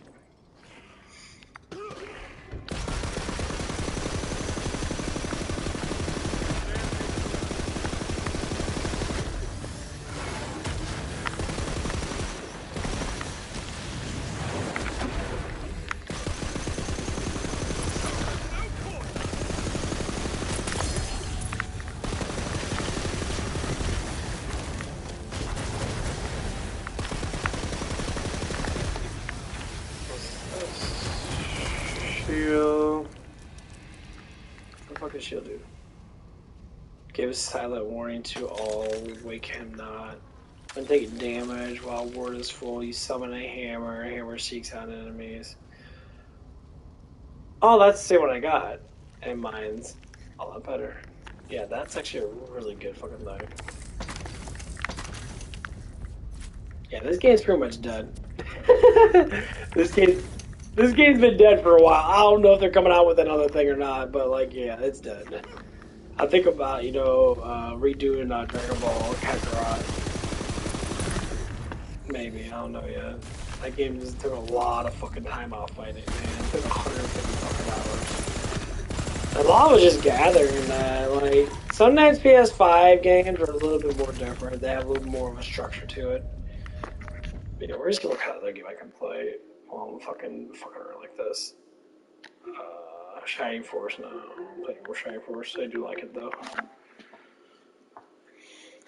Shield. What the fuck is shield do? Give silent warning to all. Wake him not. When taking damage while ward is full, you summon a hammer. Hammer seeks out enemies. Oh, that's the same one I got. And mine's a lot better. Yeah, that's actually a really good fucking knife. Yeah, this game's pretty much dead. this game's been dead for a while. I don't know if they're coming out with another thing or not, but like, yeah, it's dead. I think about redoing Dragon Ball Kakarot. Maybe, I don't know yet. That game just took a lot of fucking time off fighting, man. It took 150 fucking hours. A lot was just gathering that. Like, sometimes PS5 games are a little bit more different. They have a little more of a structure to it. But, we're just gonna look at other game I can play while I'm fucking around like this. Shining Force, no. I'm playing more Shining Force. I do like it though.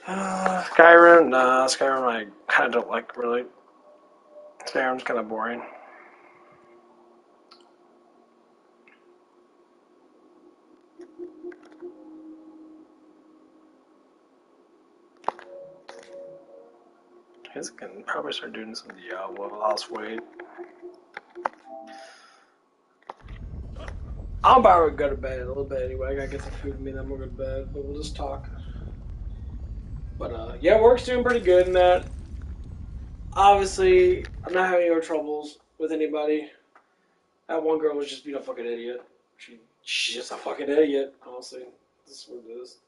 Skyrim, nah. Skyrim I kind of don't like really. Skyrim's kind of boring. I guess I can probably start doing some Diablo. I'll just wait. I'll probably go to bed a little bit anyway. I gotta get some food in me, then we'll go to bed. But we'll just talk. But yeah, work's doing pretty good in that. Obviously, I'm not having any troubles with anybody. That one girl was just being a fucking idiot. She's just a fucking idiot, honestly. This is what it is.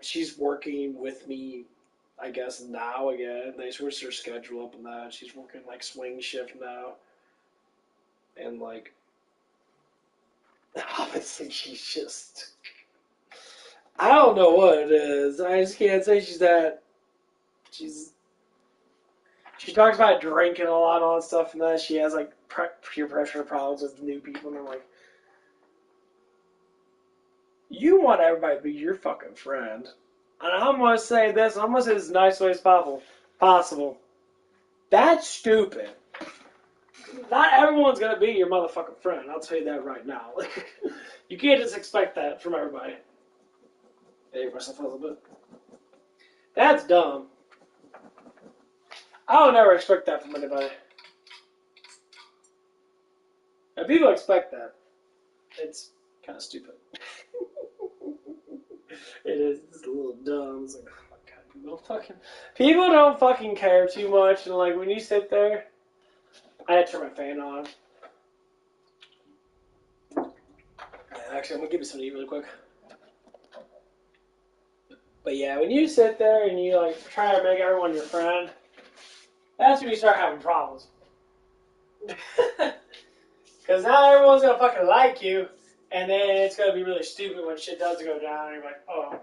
She's working with me, I guess, now again. They switched her schedule up and that. She's working like swing shift now. And like, obviously she's just, I don't know what it is. I just can't say she's She talks about drinking a lot and all that stuff, and then she has like peer pressure problems with new people, and I'm like, you want everybody to be your fucking friend. And I'm gonna say this, I'm gonna say this in the nicest way as possible. That's stupid. Not everyone's gonna be your motherfucking friend. I'll tell you that right now. You can't just expect that from everybody. Hey, myself a little bit. That's dumb. I would never expect that from anybody. And people expect that. It's kind of stupid. It is. It's a little dumb. It's like, oh my god, people don't fucking care too much. And like when you sit there, I had to turn my fan on. Actually, I'm gonna give you something to eat really quick. But yeah, when you sit there and you like try to make everyone your friend, that's when you start having problems. Because now everyone's gonna fucking like you, and then it's gonna be really stupid when shit does go down, and you're like, oh.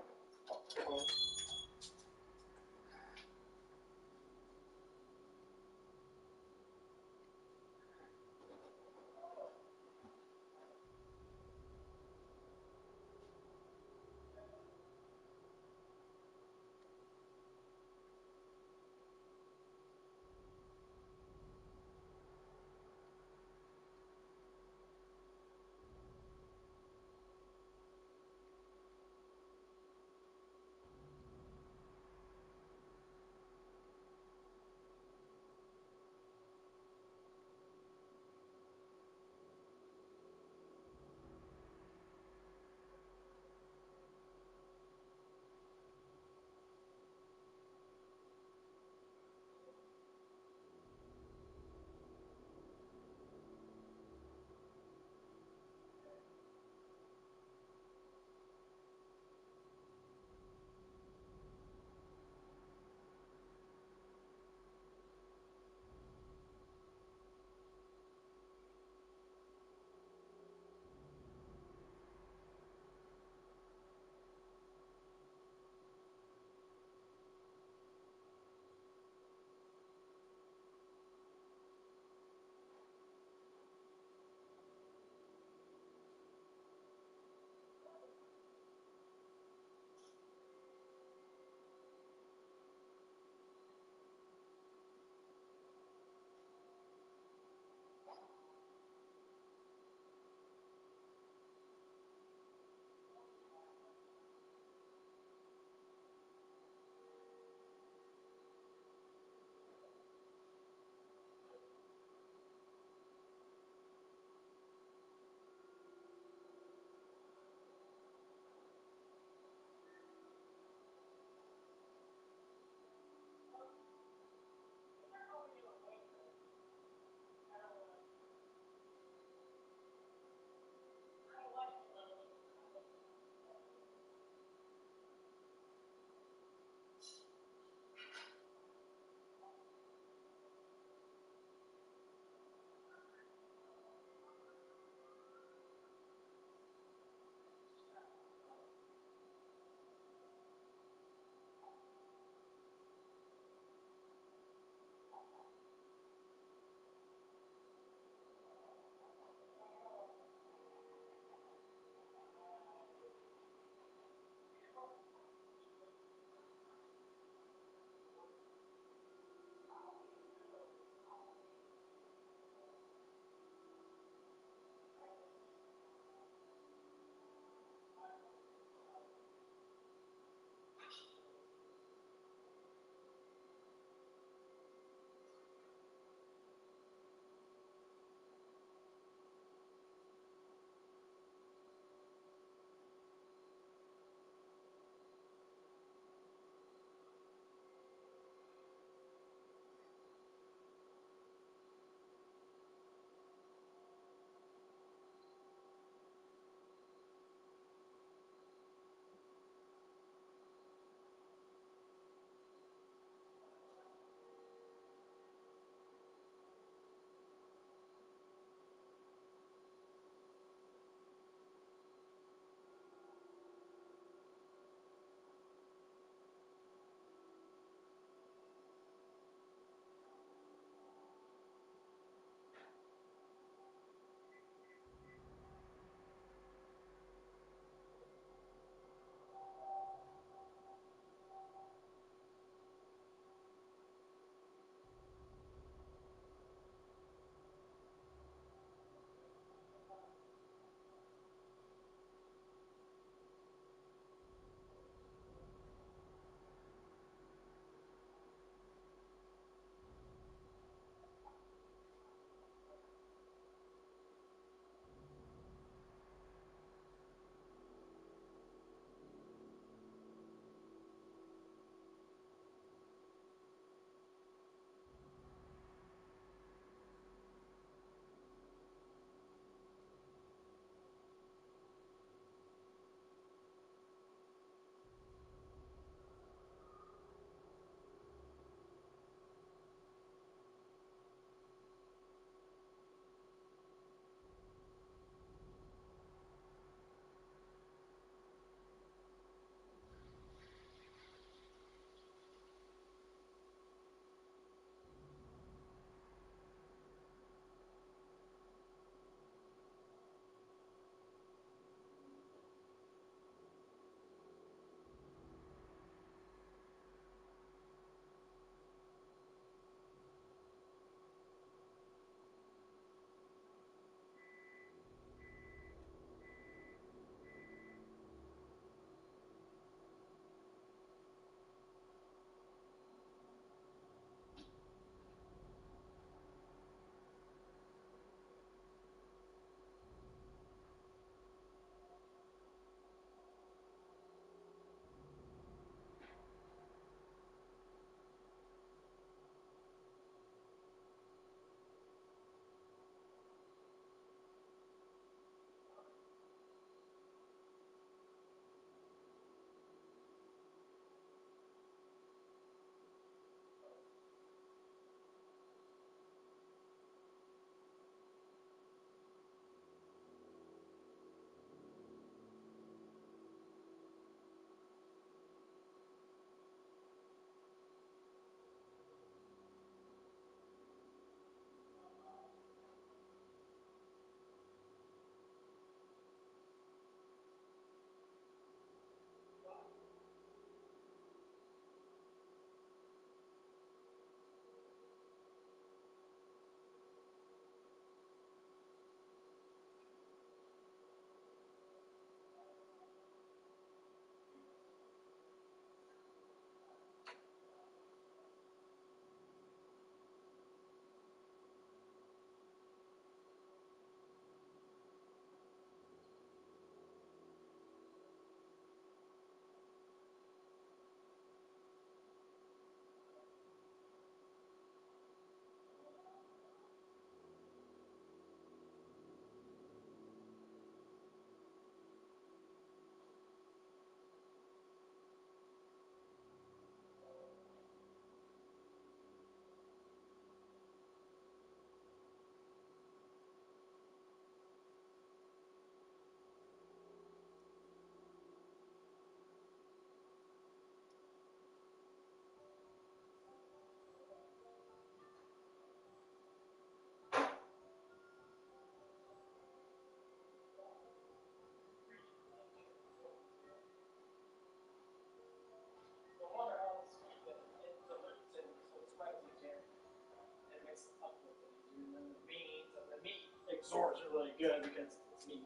good because it's meat.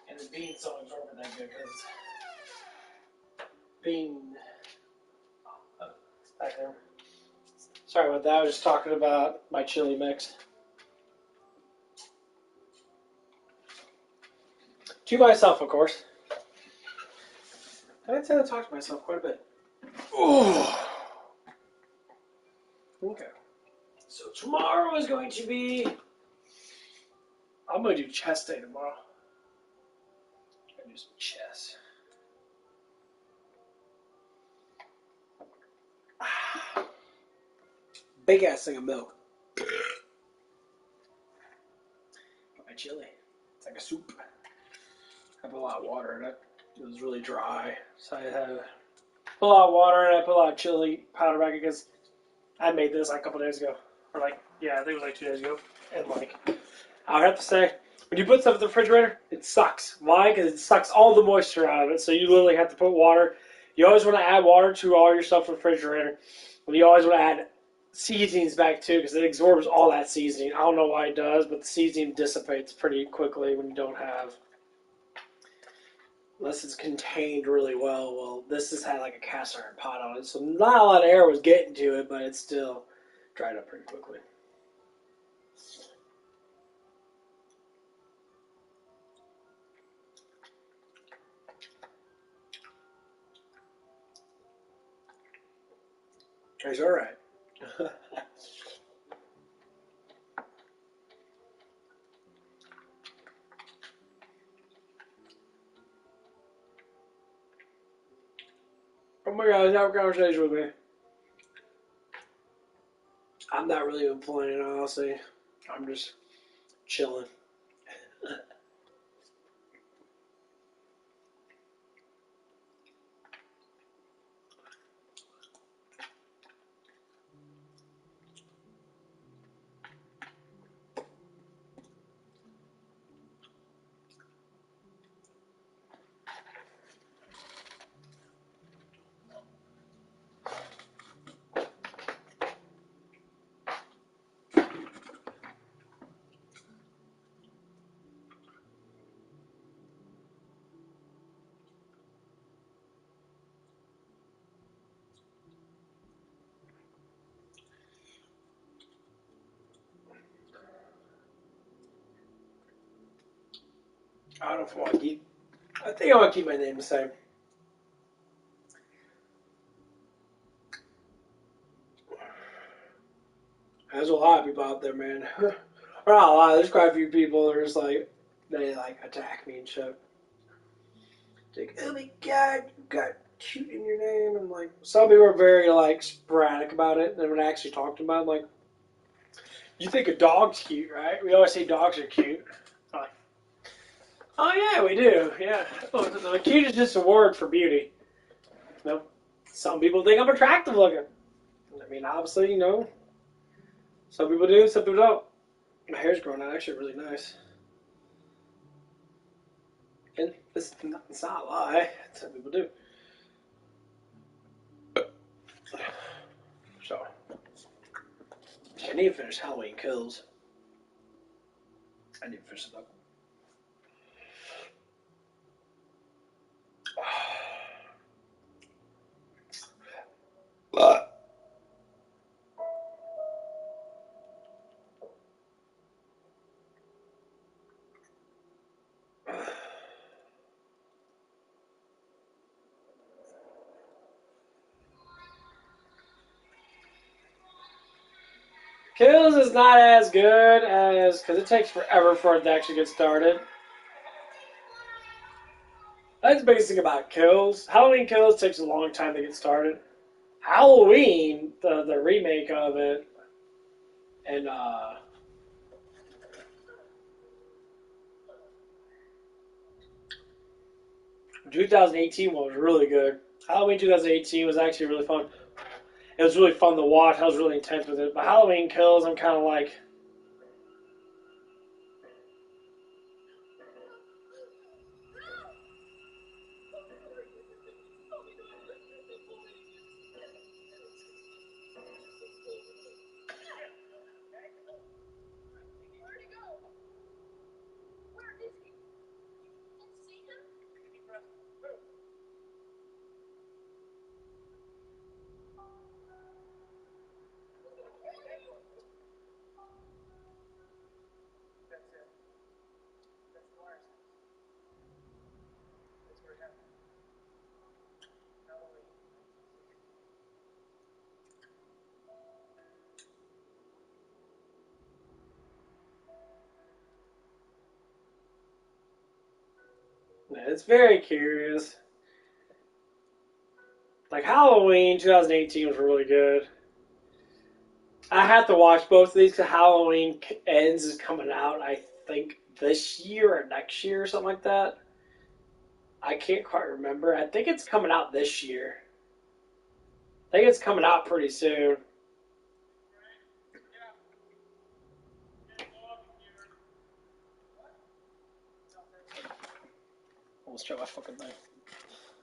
And the bean songs aren't that good because bean. Oh, it's back there. Sorry about that. I was just talking about my chili mix. To myself, of course. I tend to talk to myself quite a bit. Oh. Okay. So tomorrow is going to be. I'm going to do chest day tomorrow. I'm going to do some chest. Big ass thing of milk. My chili. It's like a soup. I put a lot of water in it. It was really dry. So I had put a lot of water in it. I put a lot of chili powder back because I made this like a couple days ago. Or like, yeah, I think it was like 2 days ago. And like, I would have to say, when you put stuff in the refrigerator, it sucks. Why? Because it sucks all the moisture out of it. So you literally have to put water. You always want to add water to all your stuff in the refrigerator. And you always want to add seasonings back too because it absorbs all that seasoning. I don't know why it does, but the seasoning dissipates pretty quickly when you don't have. Unless it's contained really well. Well, this has had like a cast iron pot on it, so not a lot of air was getting to it, but it still dried up pretty quickly. It's all right. Oh my God, have a conversation with me. I'm not really even playing, honestly. I'm just chilling. I don't know if I want to keep. I think I want to keep my name the same. There's a lot of people out there, man. Or not a lot. There's quite a few people that are just like they like attack me and shit. Like, oh my God, you got cute in your name. And like, some people are very like sporadic about it. And when I actually talk to them about it, I'm like, you think a dog's cute, right? We always say dogs are cute. I'm like, oh yeah, we do. Yeah. Well, the cute is just a word for beauty. You know, some people think I'm attractive looking. I mean, obviously, you know, some people do, some people don't. My hair's growing out actually really nice. And it's not a lie. Some people do. So, I need to finish Halloween Kills. I need to finish it up. But Kills is not as good as because it takes forever for it to actually get started. That's the biggest thing about Kills. Halloween Kills takes a long time to get started. Halloween, the remake of it, and 2018 one was really good. Halloween 2018 was actually really fun. It was really fun to watch. I was really intense with it. But Halloween Kills, I'm kind of like. it's very curious. Like Halloween 2018 was really good. I have to watch both of these because Halloween Ends is coming out, I think, this year or next year or something like that. I can't quite remember. I think it's coming out this year. I think it's coming out pretty soon. Let's try my fucking thing.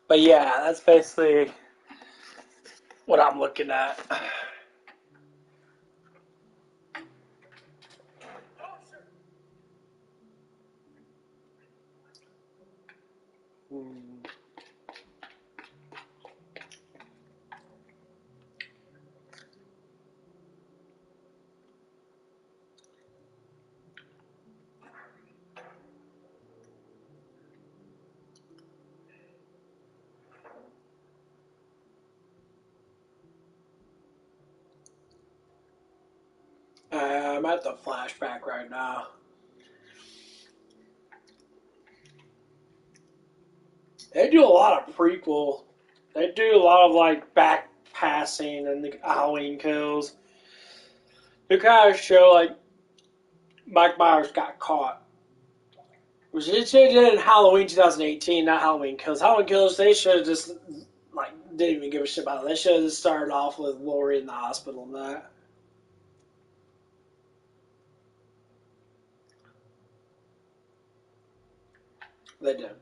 But yeah, that's basically what I'm looking at. I'm at the flashback right now. They do a lot of prequel. They do a lot of like back passing and the Halloween kills. They kind of show like Mike Myers got caught. Which they did in Halloween 2018, not Halloween Kills. Halloween Kills, they should have just like didn't even give a shit about it. They should have just started off with Laurie in the hospital and that. They did.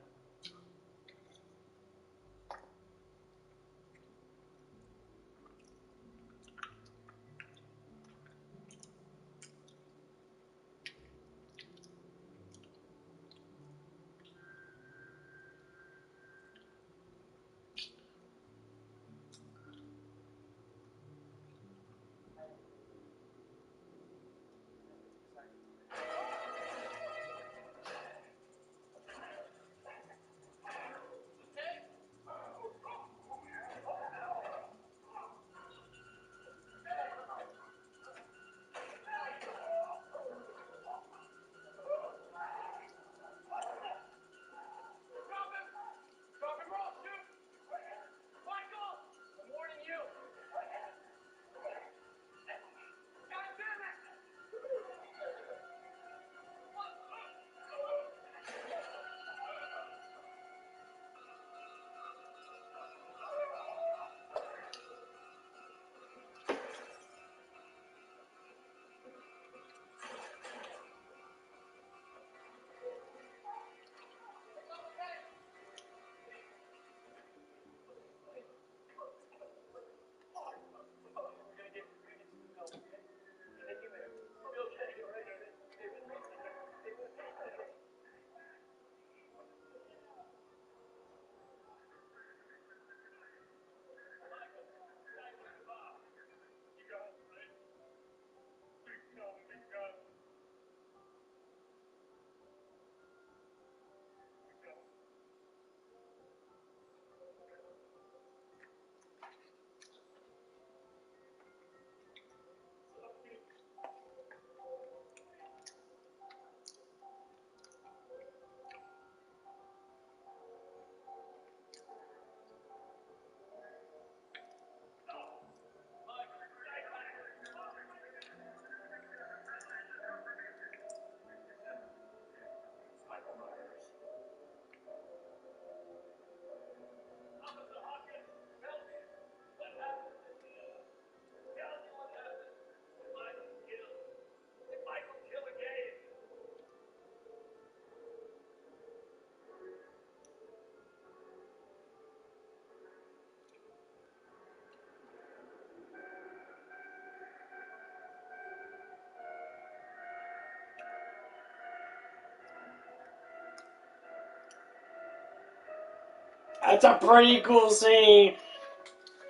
That's a pretty cool scene.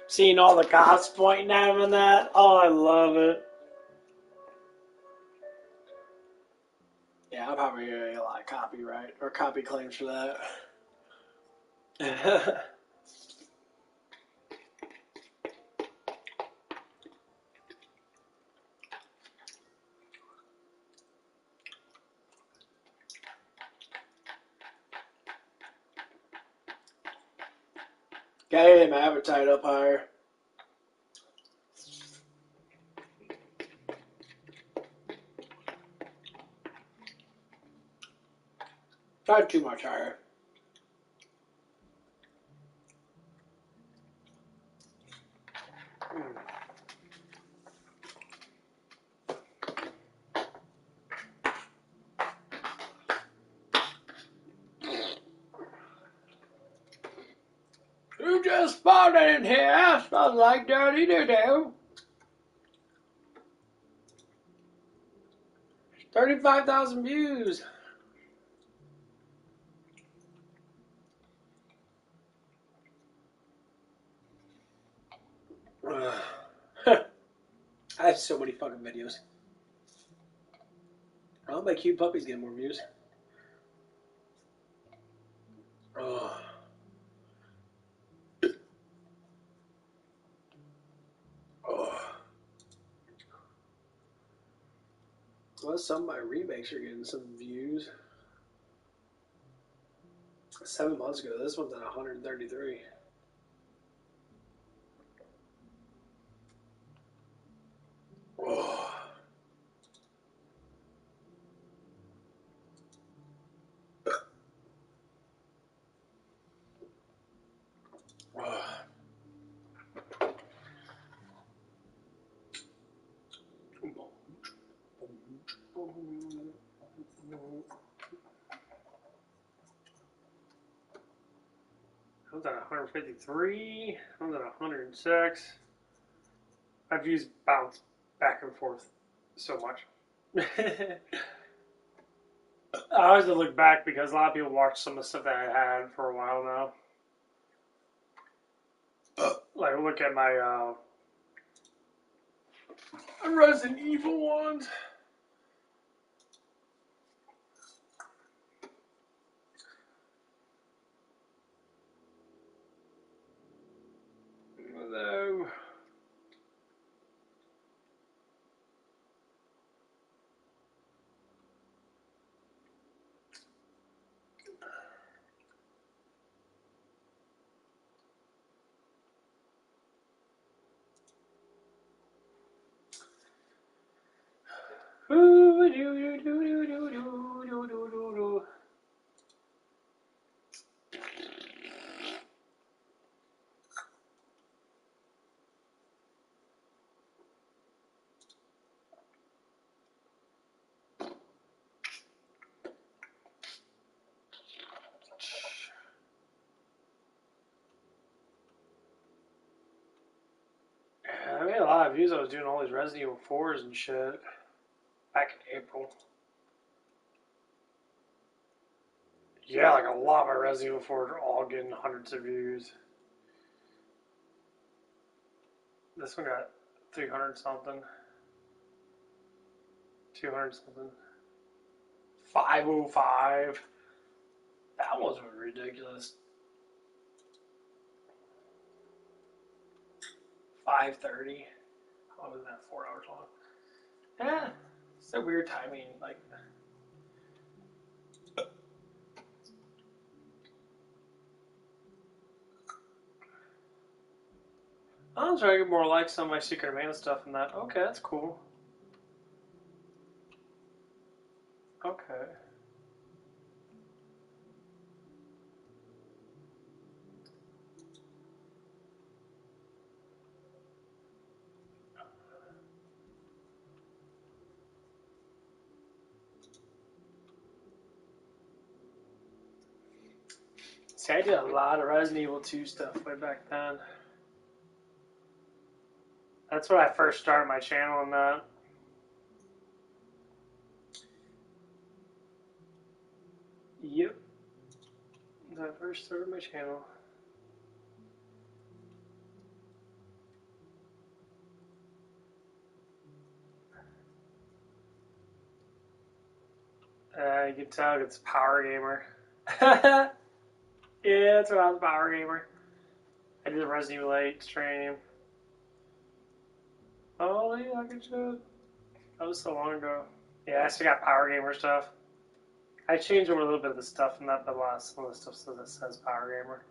Seeing all the cops pointing at him and that. Oh, I love it. Yeah, I'm probably gonna get a lot of copyright or copy claims for that. Gotta get my appetite up higher. Not too much higher. You just spawned in here. Smells like dirty doo-doo. 35,000 views. I have so many fucking videos. All my cute puppies get more views. Oh. Oh. Well, some of my remakes are getting some views. 7 months ago, this one's at 133. Oh. Oh. I was at 153. I was at 106. My views bounce back and forth so much. I always look back because a lot of people watch some of the stuff that I had for a while now. Like, look at my Resident Evil ones. Hello. I made a lot of views. I was doing all these Resident Evil 4s and shit back in April. Yeah, like a lot of my Resident Evil 4s are all getting hundreds of views. This one got 300 something. 200 something. 505. That was ridiculous. 5:30. How was that? 4 hours long. Yeah, it's a weird timing. Like, I'm trying to get more likes on my Secret of Mana stuff and that. Okay, that's cool. Okay. See, I did a lot of Resident Evil 2 stuff way back then. That's when I first started my channel on that. Yep. When I first started my channel. You can tell it's Power Gamer. Yeah, that's when I was Power Gamer. I did the Resident Evil 8 stream. Oh, yeah, I could show it. That was so long ago. Yeah, I still got Power Gamer stuff. I changed over a little bit of the stuff in that, but some of the stuff that says Power Gamer.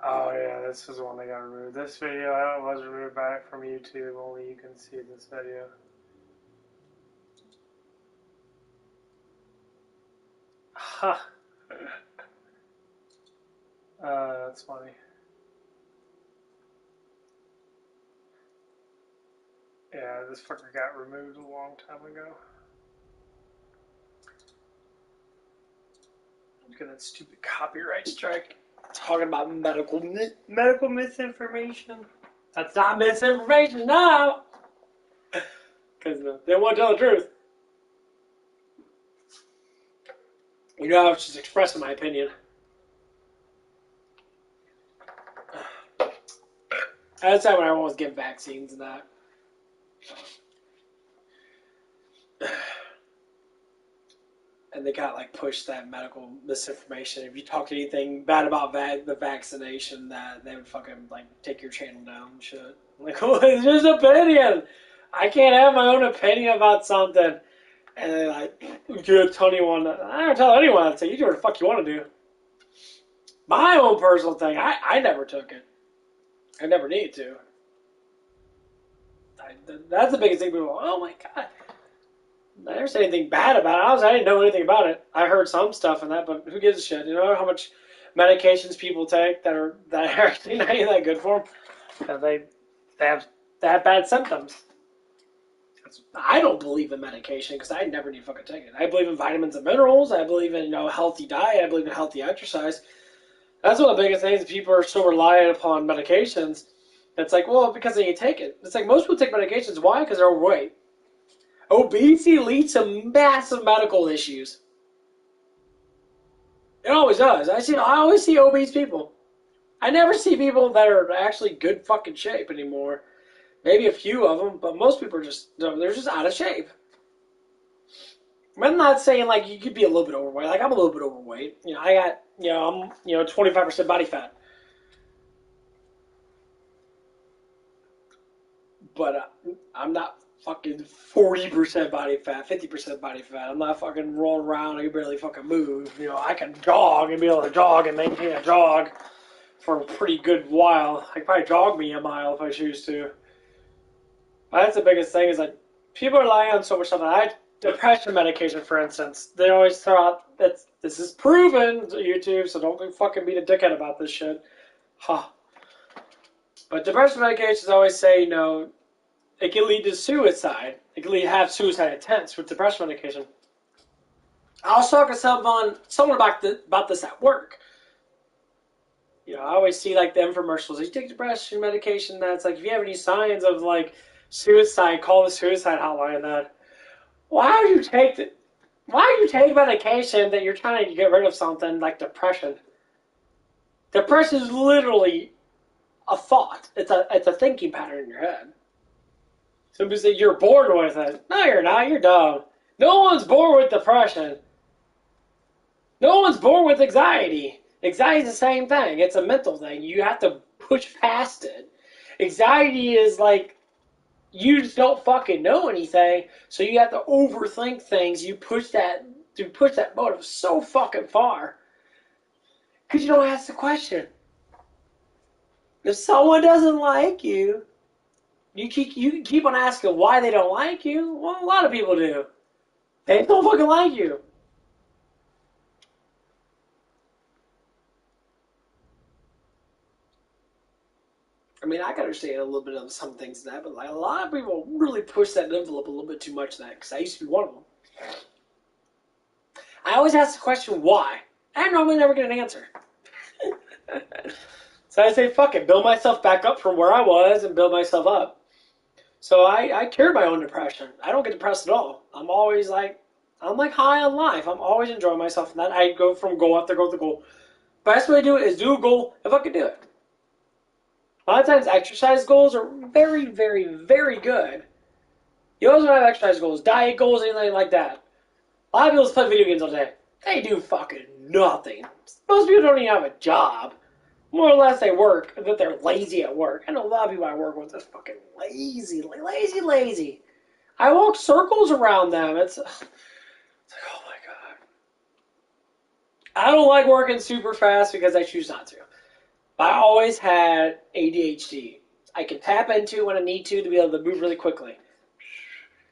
Oh yeah, this was the one that got removed. This video was removed back from YouTube. Only you can see this video. Ha. That's funny. Yeah, this fucker got removed a long time ago. Look at that stupid copyright strike. Talking about medical misinformation. That's not misinformation now. Because they won't tell the truth. You know, I was just expressing my opinion. That's how when I always get vaccines and that. And they got like pushed that medical misinformation. If you talk anything bad about the vaccination, that they would fucking like take your channel down and shit. Like, well, it's just opinion. I can't have my own opinion about something. And then like, you tell anyone. I don't tell anyone. I say you do what the fuck you want to do. My own personal thing. I never took it. I never needed to. That's the biggest thing. People go, oh my god. I never said anything bad about it. I didn't know anything about it. I heard some stuff in that, but who gives a shit? You know how much medications people take that are actually not even that good for them? Because they have bad symptoms. I don't believe in medication because I never need to fucking take it. I believe in vitamins and minerals. I believe in healthy diet. I believe in healthy exercise. That's one of the biggest things. People are so reliant upon medications. It's like, well, because they take it. It's like most people take medications. Why? Because they're overweight. Obesity leads to massive medical issues. It always does. I always see obese people. I never see people that are actually good fucking shape anymore. Maybe a few of them, but most people are they're just out of shape. I'm not saying like you could be a little bit overweight. Like I'm a little bit overweight. I got I'm 25% body fat. But I'm not fucking 40% body fat, 50% body fat. I'm not fucking rolling around. I can barely fucking move. I can jog and be able to jog and maintain a jog for a pretty good while. I could probably jog me a mile if I choose to. But that's the biggest thing is like people rely on so much stuff. Depression medication, for instance, they always throw out that this is proven to YouTube, so don't fucking be a dickhead about this shit. Huh. But depression medications always say, it can lead to suicide. It can have suicide attempts with depression medication. I was talking to someone about this at work. I always see like the infomercials. You take depression medication. That's like if you have any signs of like suicide, call the suicide hotline. Why do you take medication that you're trying to get rid of something like depression? Depression is literally a thought. It's a thinking pattern in your head. Some people say you're born with it. No, you're not. You're dumb. No one's born with depression. No one's born with anxiety. Anxiety is the same thing. It's a mental thing. You have to push past it. Anxiety is like you just don't fucking know anything, so you have to overthink things. You push that motive so fucking far because you don't ask the question. If someone doesn't like you, you keep on asking why they don't like you. Well, a lot of people do. They don't fucking like you. I mean, I can understand a little bit of some things in that, but like a lot of people really push that envelope a little bit too much in that, because I used to be one of them. I always ask the question, why? I normally never get an answer. So I say, fuck it, build myself back up from where I was and build myself up. So I cured my own depression. I don't get depressed at all. I'm always like high on life. I'm always enjoying myself, and that I go from goal after goal to goal. Best way to do it is do a goal if I can do it. A lot of times exercise goals are very, very, very good. You always want to have exercise goals, diet goals, anything like that. A lot of people play video games all day. They do fucking nothing. Most people don't even have a job. More or less they work, but they're lazy at work. I know a lot of people I work with that's fucking lazy. I walk circles around them. It's like, oh my god. I don't like working super fast because I choose not to. I always had ADHD. I can tap into it when I need to be able to move really quickly.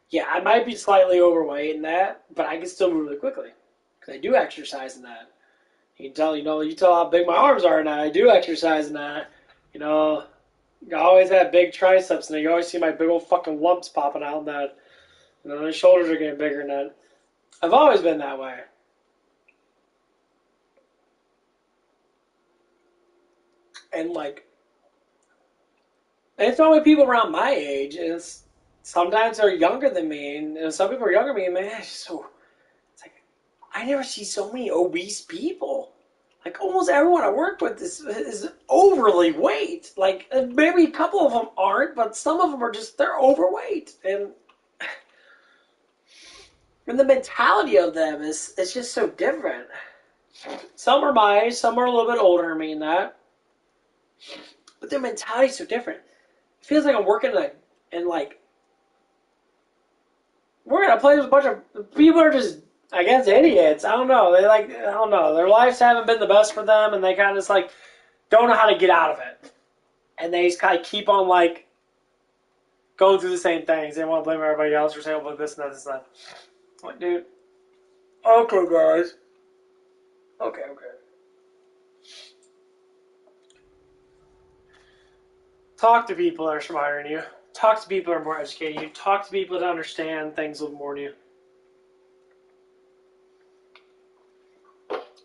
Yeah, I might be slightly overweight in that, but I can still move really quickly because I do exercise in that. You can tell, you tell how big my arms are now. I do exercise in that. You know, I always have big triceps, and you always see my big old fucking lumps popping out in that. My shoulders are getting bigger than that. I've always been that way. And and it's only people around my age, and sometimes they're younger than me, and some people are younger than me, and man, it's like, I never see so many obese people. Like, almost everyone I work with is overly weight. Like, maybe a couple of them aren't, but some of them are they're overweight. And the mentality of them is just so different. Some are my age, some are a little bit older than me in that. But their mentality is so different. It feels like I'm working in we're in a place with a bunch of people are just, I guess, idiots. I don't know. I don't know. Their lives haven't been the best for them, and they kind of just don't know how to get out of it. And they just kind of keep on going through the same things. They want to blame everybody else for saying, well, this and that, this and that. Like, dude. Okay, guys. Okay. Talk to people that are smarter than you. Talk to people that are more educated than you. Talk to people that understand things a little more than you.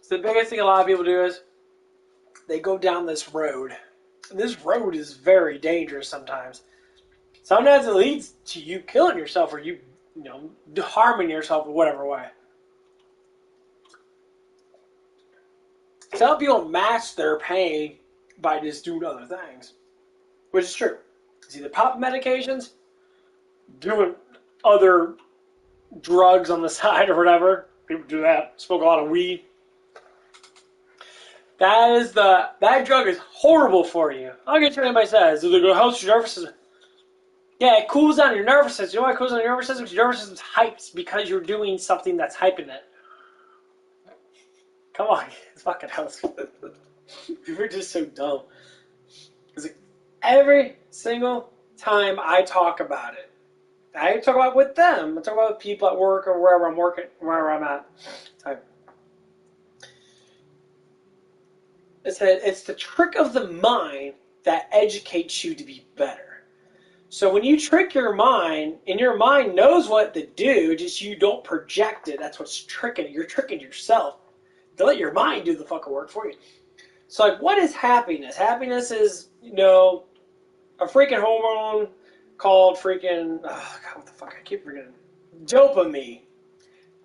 So the biggest thing a lot of people do is they go down this road. And this road is very dangerous sometimes. Sometimes it leads to you killing yourself or you harming yourself in whatever way. Some people mask their pain by just doing other things, which is true. It's either popping medications, doing other drugs on the side or whatever. People do that. Smoke a lot of weed. That drug is horrible for you. I don't get what anybody says. It helps your nervous system. Yeah, it cools down your nervous system. You know why it cools down your nervous system? Because your nervous system's hyped because you're doing something that's hyping it. Come on, it's fucking helps. You're just so dumb. Because every single time I talk about it, I talk about it with them. I talk about it with people at work or wherever I'm working, wherever I'm at. It's the trick of the mind that educates you to be better. So when you trick your mind, and your mind knows what to do, just you don't project it. That's what's tricking it. You're tricking yourself. To let your mind do the fucking work for you. So what is happiness? Happiness is, a freaking hormone called freaking, oh God, what the fuck, I keep forgetting. Dopamine.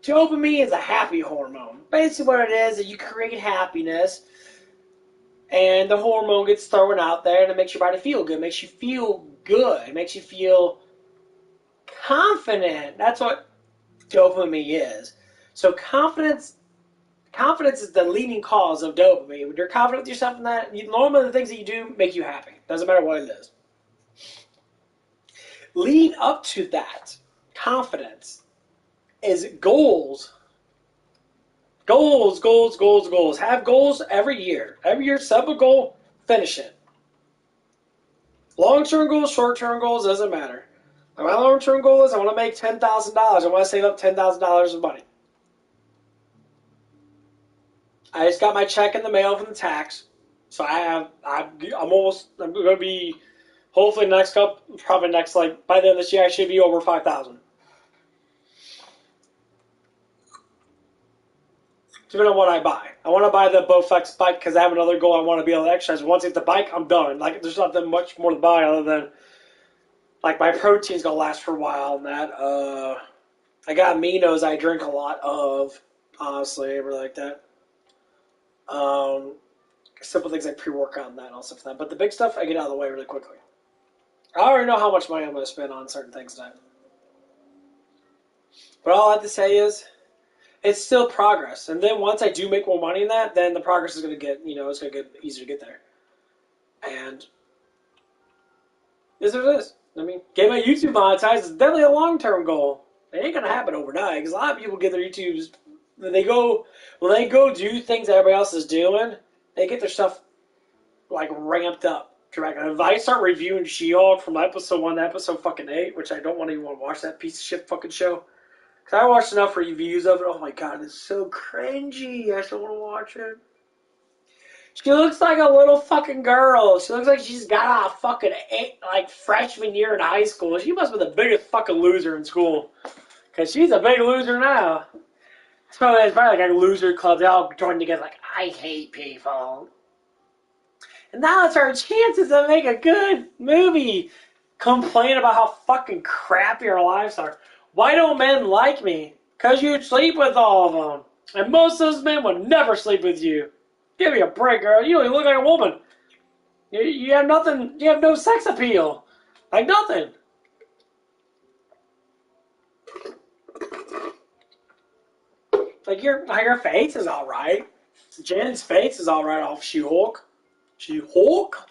Dopamine is a happy hormone. Basically what it is you create happiness, and the hormone gets thrown out there, and it makes your body feel good. It makes you feel good. It makes you feel confident. That's what dopamine is. So confidence is the leading cause of dopamine. When you're confident with yourself in that, normally the things that you do make you happy. Doesn't matter what it is. Leading up to that confidence is goals. Goals. Have goals every year. Every year, set up a goal, finish it. Long-term goals, short-term goals, doesn't matter. My long-term goal is I want to make $10,000. I want to save up $10,000 of money. I just got my check in the mail from the tax, so I'm going to be, hopefully by the end of this year, I should be over 5,000. Depending on what I buy. I want to buy the Bowflex bike because I have another goal. I want to be able to exercise. Once I get the bike, I'm done. There's nothing much more to buy other than, my protein's going to last for a while and that. I got aminos I drink a lot of, honestly. I really like that. Simple things like pre-workout and that and all stuff like that. But the big stuff, I get out of the way really quickly. I already know how much money I'm going to spend on certain things now. But all I have to say is, it's still progress. And then once I do make more money in that, then the progress is going to get, it's going to get easier to get there. And this is what it is. Get my YouTube monetized is definitely a long-term goal. It ain't going to happen overnight because a lot of people get their YouTubes. When they go do things that everybody else is doing, they get their stuff like ramped up. If I start reviewing She-Hulk from episode 1 to episode fucking 8, which I don't even want to watch that piece of shit fucking show. Because I watched enough reviews of it. Oh my god, it's so cringy. I still want to watch it. She looks like a little fucking girl. She looks like she's got out of fucking freshman year in high school. She must be the biggest fucking loser in school. Because she's a big loser now. So it's probably like a loser club. They all join together like, I hate people. And now it's our chances to make a good movie. Complain about how fucking crappy our lives are. Why don't men like me? Because you sleep with all of them. And most of those men would never sleep with you. Give me a break, girl. You don't even look like a woman. You have nothing. You have no sex appeal. Like nothing. Like your face is all right. Jen's face is all right off She-Hulk. She-Hulk?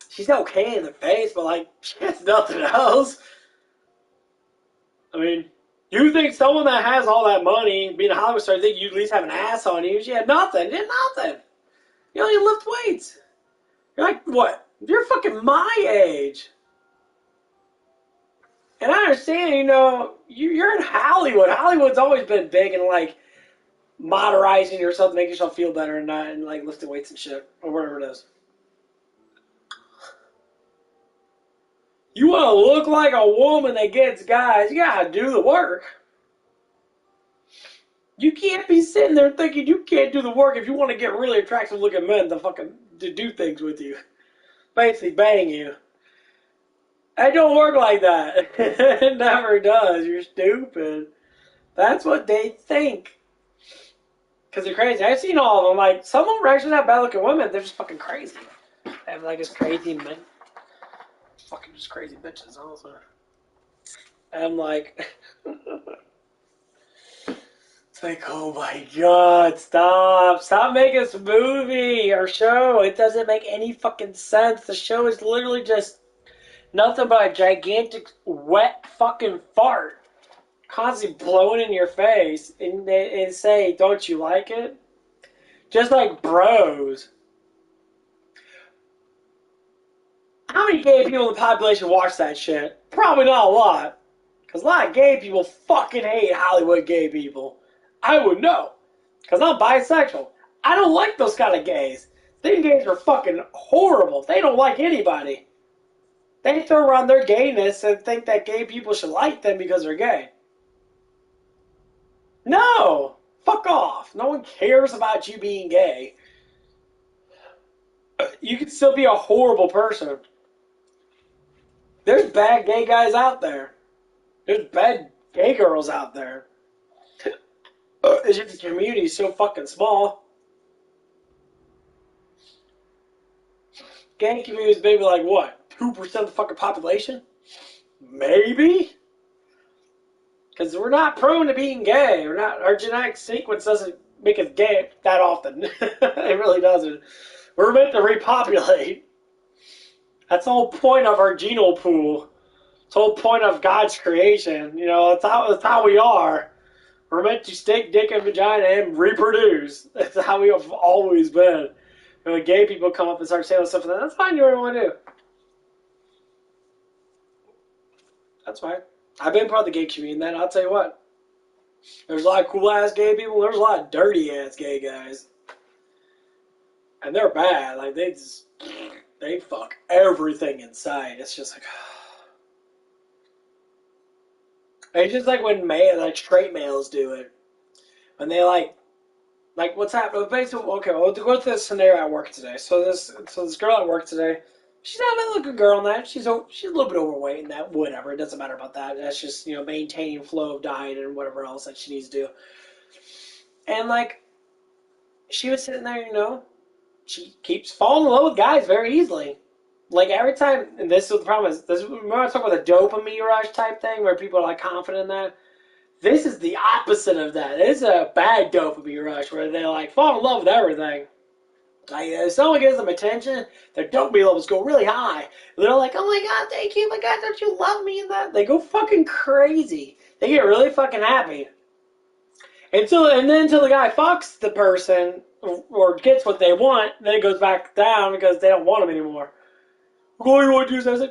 She's okay in the face, but like she has nothing else. I mean, you think someone that has all that money, being a Hollywood star, think you at least have an ass on you? She had nothing. She had nothing. You only lift weights. You're like, what? You're fucking my age. And I understand, you're in Hollywood. Hollywood's always been big and like modernizing yourself to make yourself feel better and like lifting weights and shit or whatever it is. You want to look like a woman that gets guys, you gotta do the work. You can't be sitting there thinking you can't do the work if you want to get really attractive looking men to do things with you. Basically bang you. It don't work like that. It never does. You're stupid. That's what they think. Because they're crazy. I've seen all of them. Like, some of them are actually not bad looking women. They're just fucking crazy. They have like this crazy men. Fucking just crazy bitches also. And I'm like, it's like, oh my god, stop making this movie or show. It doesn't make any fucking sense. The show is literally just nothing but a gigantic wet fucking fart constantly blowing in your face and say, don't you like it? Just like bros. How many gay people in the population watch that shit? Probably not a lot. Because a lot of gay people fucking hate Hollywood gay people. I would know. Because I'm bisexual. I don't like those kind of gays. These gays are fucking horrible. They don't like anybody. They throw around their gayness and think that gay people should like them because they're gay. No! Fuck off. No one cares about you being gay. You can still be a horrible person. There's bad gay guys out there. There's bad gay girls out there. It's just the community is so fucking small. Gay community is maybe like what? 2% of the fucking population? Maybe? Because we're not prone to being gay. Our genetic sequence doesn't make us gay that often. It really doesn't. We're meant to repopulate. That's the whole point of our genome pool. It's the whole point of God's creation. That's how we are. We're meant to stick dick in vagina and reproduce. That's how we have always been. When gay people come up and start saying stuff like that, that's fine, you whatever you want to do. That's fine. I've been part of the gay community, man. I'll tell you what. There's a lot of cool-ass gay people, and there's a lot of dirty-ass gay guys. And they're bad. Like, they fuck everything inside. It's just like... It's just like when straight males do it. When they like what's happening? Basically, okay, we'll go through this scenario at work today. So this girl at work today, she's not a looking girl in that. She's a little bit overweight in that. Whatever, it doesn't matter about that. That's just maintaining flow of diet and whatever else that she needs to do. And like, she was sitting there, she keeps falling in love with guys very easily. Like every time, and this is the problem is, remember I talk about the dopamine rush type thing where people are like confident in that? This is the opposite of that. It's a bad dopamine rush where they like fall in love with everything. Like if someone gives them attention, their dopamine levels go really high. And they're like, oh my god, thank you, my god, don't you love me? And that they go fucking crazy. They get really fucking happy. And then until the guy fucks the person or gets what they want, then it goes back down because they don't want him anymore. Oh, you want to do this?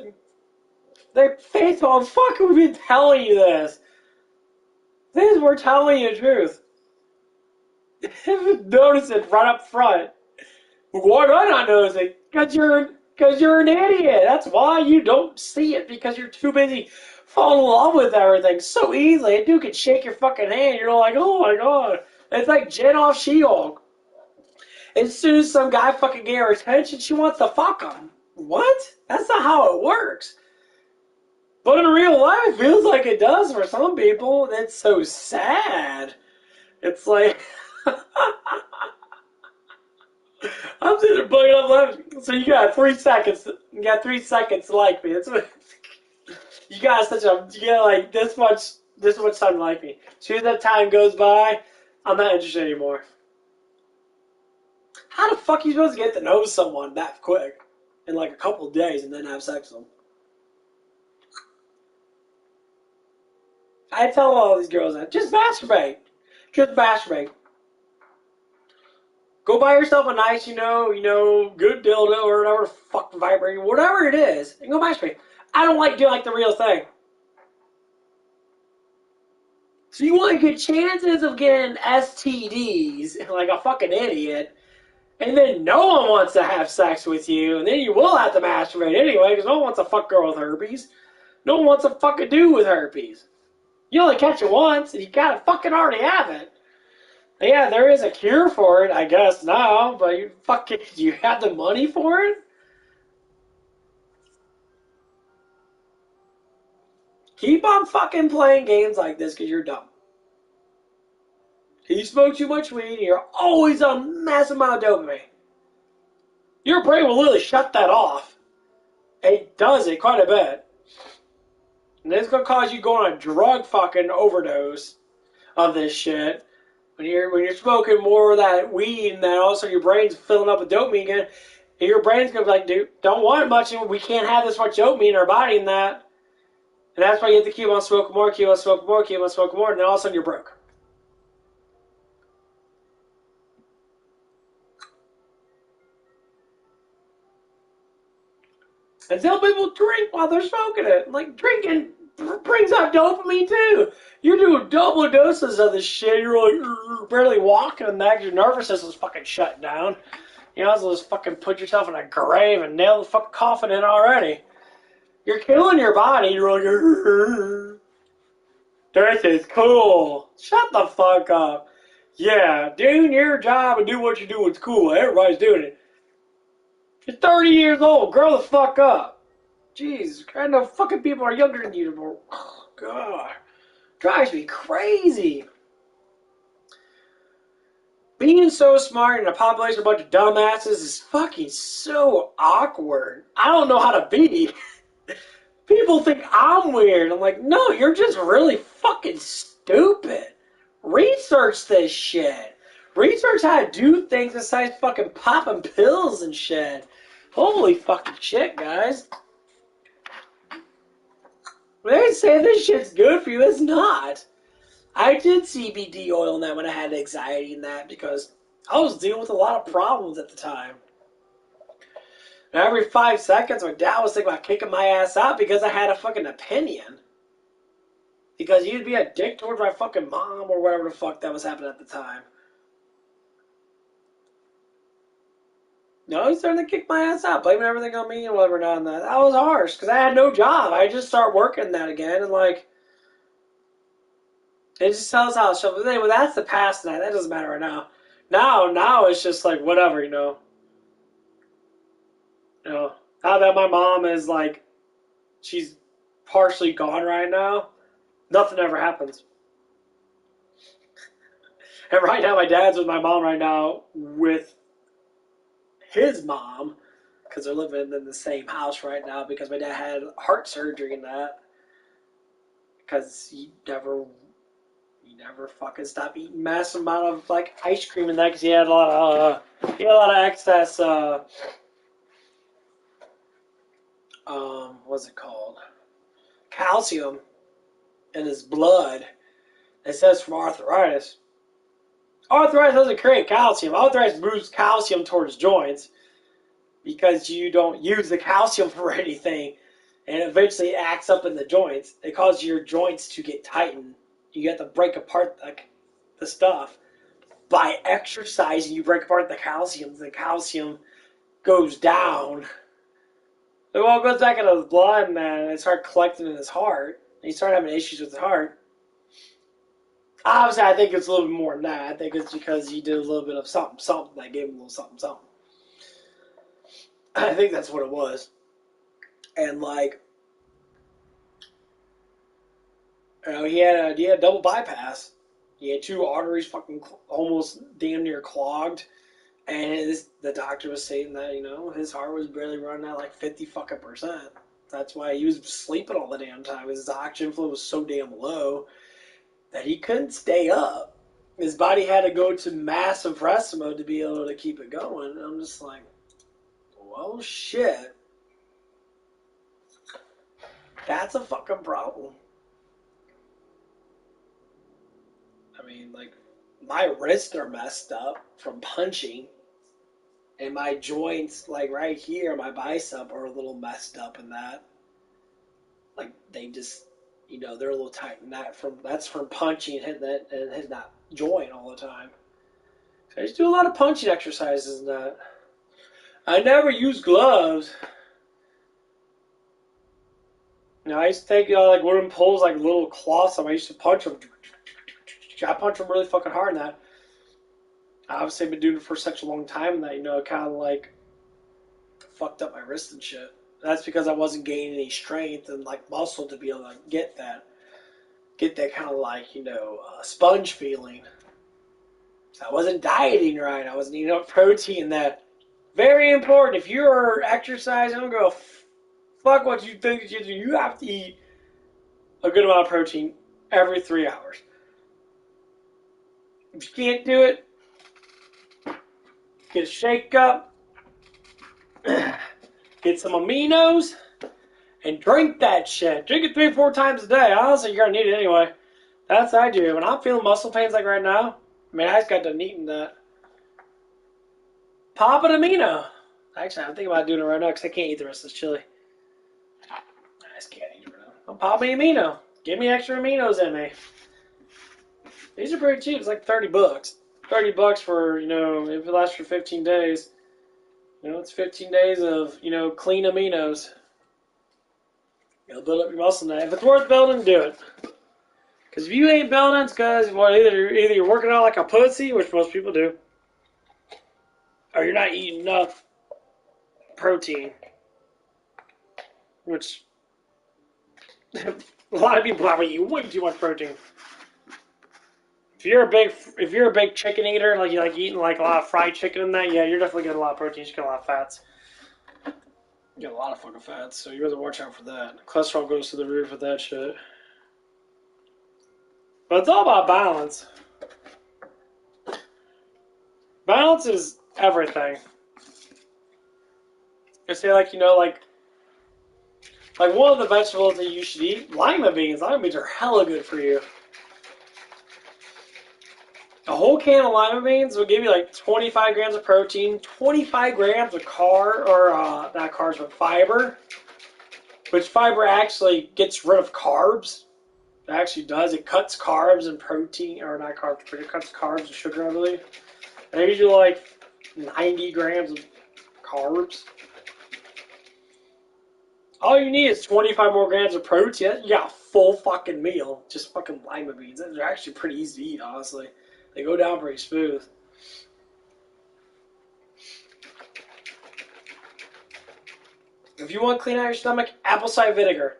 They're faithful. Fuck, we've been telling you this. We're telling you the truth. Notice it right up front. Why do I not notice it? Because you're an idiot. That's why you don't see it, because you're too busy falling in love with everything so easily. A dude can shake your fucking hand. You're like, oh my god. It's like Jen off She-Hulk. As soon as some guy fucking gave her attention, she wants to fuck him. What? That's not how it works. But in real life, it feels like it does for some people. It's so sad. It's like... I'm sitting there bugging up laughing. So you got 3 seconds. You got 3 seconds to like me. That's what... You got like this much time to like me. As soon as that time goes by, I'm not interested anymore. How the fuck are you supposed to get to know someone that quick? In like a couple of days and then have sex with them? I tell all these girls that. Just masturbate. Just masturbate. Go buy yourself a nice, good dildo or whatever, fuck vibrator, whatever it is, and go masturbate. I don't like doing like the real thing. So you want good chances of getting STDs like a fucking idiot, and then no one wants to have sex with you, and then you will have to masturbate anyway, because no one wants to fuck girl with herpes. No one wants to fucking do with herpes. You only catch it once, and you gotta fucking already have it. Yeah, there is a cure for it, I guess now, but do you have the money for it? Keep on fucking playing games like this because you're dumb. You smoke too much weed and you're always on a massive amount of dopamine. Your brain will literally shut that off. It does it quite a bit. And it's going to cause you to go on a drug fucking overdose of this shit. When you're smoking more of that weed and then all of a sudden your brain's filling up with dopamine again, and your brain's going to be like, dude, don't want it much, and we can't have this much dopamine in our body and that. And that's why you have to keep on smoking more, keep on smoking more, keep on smoking more, and then all of a sudden you're broke. And some people drink while they're smoking it. Like, drinking brings out dopamine too. You're doing double doses of this shit. You're like barely walking and that, your nervous system's fucking shut down. You know, so just fucking put yourself in a grave and nail the fucking coffin in already. You're killing your body. You're like, this is cool. Shut the fuck up. Yeah, doing your job and do what you do is cool. Everybody's doing it. You're 30 years old. Grow the fuck up. Jeez, I know fucking people are younger than you. Oh, God. Drives me crazy. Being so smart in a population of a bunch of dumbasses is fucking so awkward. I don't know how to be. People think I'm weird. I'm like, no, you're just really fucking stupid. Research this shit. Research how to do things besides fucking popping pills and shit. Holy fucking shit, guys. They say this shit's good for you. It's not. I did CBD oil in that when I had anxiety and that because I was dealing with a lot of problems at the time. And every 5 seconds, my dad was thinking about kicking my ass out because I had a fucking opinion. Because you'd be a dick towards my fucking mom or whatever the fuck that was happening at the time. No, he's starting to kick my ass out, blaming everything on me and whatever now and that. That was harsh because I had no job. I just started working that again and like, it just tells how stuff. But anyway, that's the past now. That doesn't matter right now. Now it's just like whatever, You know, now that my mom is like, she's partially gone right now, nothing ever happens. And right now, my dad's with my mom right now with his mom because they're living in the same house right now because my dad had heart surgery and that because he never fucking stopped eating massive amount of like ice cream and that because he had a lot of excess what's it called, calcium in his blood. It says from arthritis. Arthritis doesn't create calcium. Arthritis moves calcium towards joints because you don't use the calcium for anything, and eventually it acts up in the joints. It causes your joints to get tightened. You have to break apart the stuff. By exercising, you break apart the calcium. The calcium goes down. Well, it goes back into his blood, man, and it started collecting in his heart. And he started having issues with his heart. Obviously, I think it's a little bit more than that. I think it's because he did a little bit of something that gave him a little something. I think that's what it was. And like, he had a double bypass. He had two arteries fucking almost damn near clogged. And the doctor was saying that, his heart was barely running at like 50%. That's why he was sleeping all the damn time. His oxygen flow was so damn low that he couldn't stay up. His body had to go to massive rest mode to be able to keep it going. And I'm just like, well, shit. That's a fucking problem. I mean, like, my wrists are messed up from punching. And my joints, like right here, my bicep are a little messed up in that. Like, they just, they're a little tight. And that's from punching and hitting that joint all the time. So I just do a lot of punching exercises and that. I never use gloves. I used to take, like wooden poles, like little cloths. I used to punch them. I punch them really fucking hard in that. Obviously, I've been doing it for such a long time that, it kind of like fucked up my wrist and shit. That's because I wasn't gaining any strength and like muscle to be able to get that kind of like, sponge feeling. So I wasn't dieting right. I wasn't eating enough protein. That very important. If you're exercising, don't go fuck what you think you do. You have to eat a good amount of protein every 3 hours. If you can't do it, get a shake up, get some aminos, and drink that shit. Drink it 3 or 4 times a day. Honestly, you're going to need it anyway. That's what I do. When I'm feeling muscle pains like right now, I just got done eating that. Pop an amino. Actually, I'm thinking about doing it right now because I can't eat the rest of this chili. I just can't eat it right now. I'm popping amino. Give me extra aminos in me. These are pretty cheap. It's like $30. $30 for, if it lasts for 15 days. It's 15 days of, clean aminos. It'll build up your muscle now. If it's worth building, do it. Because if you ain't building, it's because either you're working out like a pussy, which most people do, or you're not eating enough protein. Which, a lot of people probably eat way too much protein. If you're a big chicken eater, like you like eating like a lot of fried chicken and that, yeah, you're definitely getting a lot of protein. You get a lot of fats. You get a lot of fucking fats, so you gotta watch out for that. Cholesterol goes to the roof with that shit. But it's all about balance. Balance is everything. I say like one of the vegetables that you should eat, lima beans. Lima beans are hella good for you. A whole can of lima beans will give you like 25 grams of protein, 25 grams of fiber, which fiber actually gets rid of carbs. It actually does. It cuts carbs and protein, or not carbs, but it cuts carbs and sugar, I believe. And it gives you like 90 grams of carbs. All you need is 25 more grams of protein. You got a full fucking meal. Just fucking lima beans. They're actually pretty easy to eat, honestly. They go down pretty smooth. If you want to clean out your stomach, apple cider vinegar.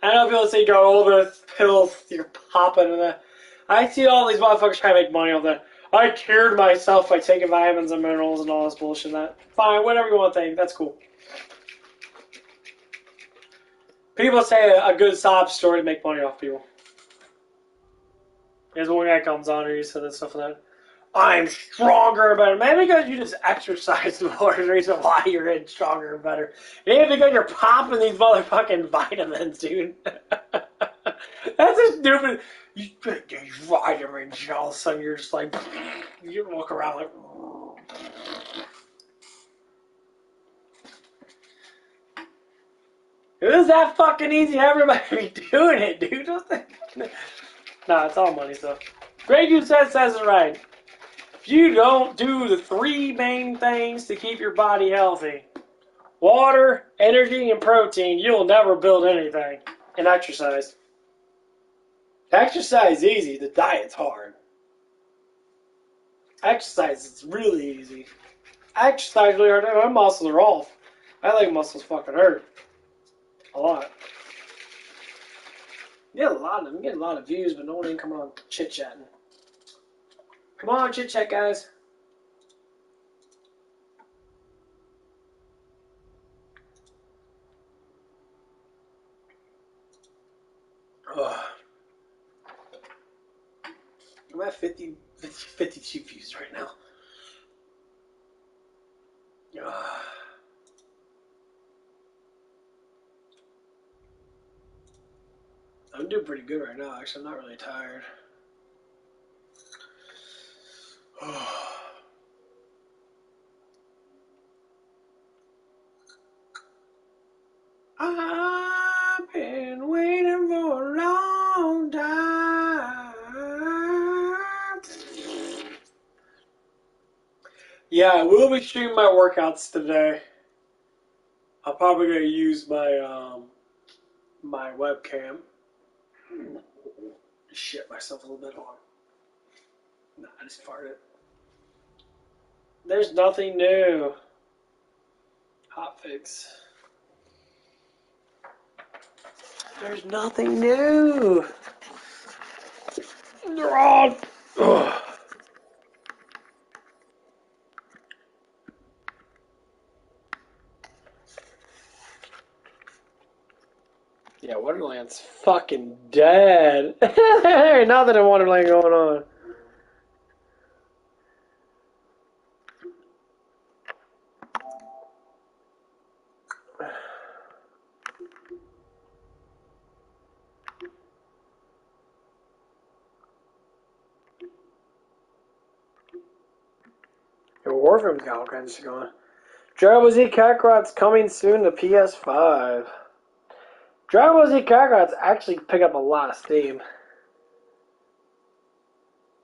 I know people say you got all the pills you're popping and that. I see all these motherfuckers trying to make money off that. I cured myself by taking vitamins and minerals and all this bullshit and that. Fine, whatever you want to think. That's cool. People say a good sob story to make money off people. There's one guy comes on here, he said that stuff like that. I'm stronger and better. Maybe because you just exercise more is the reason why you're getting stronger and better. It ain't because you're popping these motherfucking vitamins, dude. That's a stupid. You ride him and all of a sudden you're just like, you walk around like. It was that fucking easy. Everybody be doing it, dude. Nah, it's all money stuff. Greg, you says it right. If you don't do the 3 main things to keep your body healthy, water, energy, and protein, you'll never build anything. And exercise. Exercise is easy. The diet's hard. Exercise is really easy. I exercise really hard. My muscles are off. My leg muscles fucking hurt. A lot. You get a lot of them. You get a lot of views, but no one ain't coming on chit chatting. Come on, chit chat, guys. Ugh. I'm at 52 views right now. Ugh. I'm doing pretty good right now. Actually, I'm not really tired. I've been waiting for a long time. Yeah, I will be streaming my workouts today. I'm probably gonna use my my webcam. Shit myself a little bit on. Nah, I just farted. There's nothing new. Hot fix. There's nothing new. They're all. Ugh. Yeah, Wonderland's fucking dead. There ain't nothing in Wonderland going on. Your Warframe's got all kinds of shit going on. Dragon Ball Z Kakarot's coming soon to PS5. Dragon Ball Z Kakarot's actually pick up a lot of steam.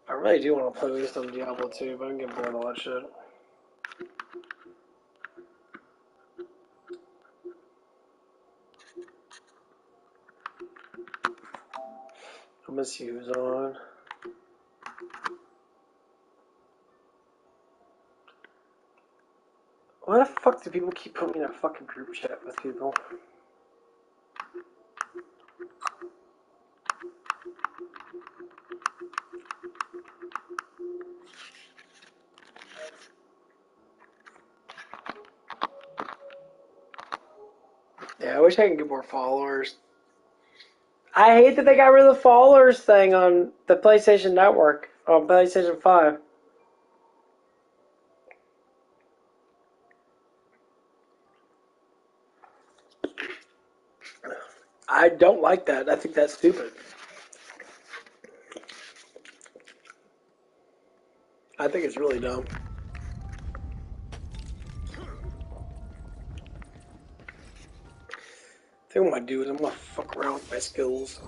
I really do want to play some Diablo 2, but I'm getting bored of all that shit. I'm gonna see who's on. Why the fuck do people keep putting me in a fucking group chat with people? Yeah, I wish I could get more followers. I hate that they got rid of the followers thing on the PlayStation Network, on PlayStation 5. I don't like that. I think that's stupid. I think it's really dumb. I think what I'm gonna do is I'm gonna fuck around with my skills.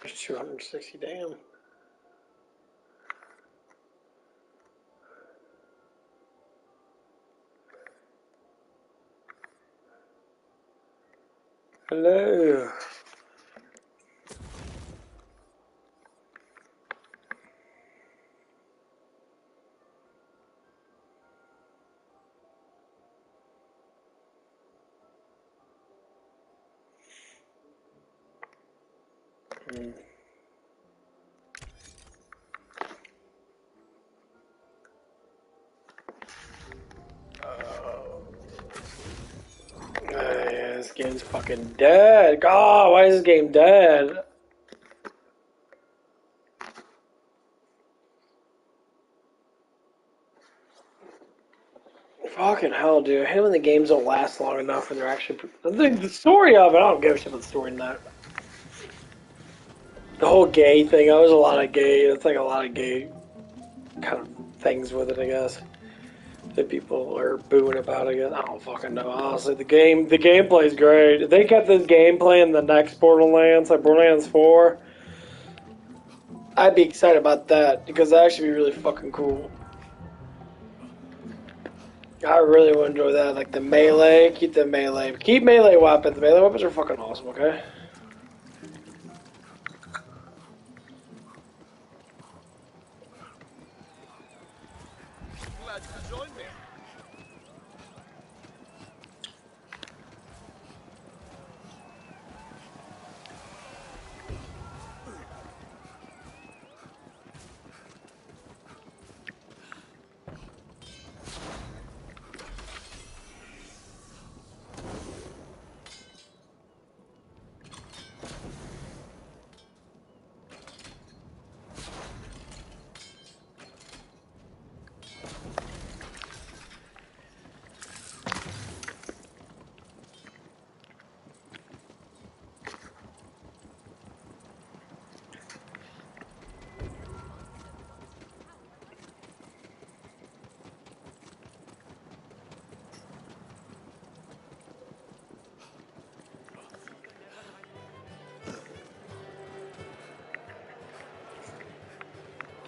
There's 260, damn. Hello. this game's fucking dead. God, why is this game dead? Fucking hell, dude. I hate when the games don't last long enough and they're actually... The story of it, I don't give a shit about the story in that. The whole gay thing, there was a lot of gay... It's like a lot of gay kind of things with it, I guess. That people are booing about, I guess. I don't fucking know. Honestly, the gameplay is great. If they kept this gameplay in the next Borderlands, like Borderlands 4, I'd be excited about that because that actually be really fucking cool. I really would enjoy that. Like the melee, keep the melee. Keep melee weapons. Melee weapons are fucking awesome, okay? Glad you could join me.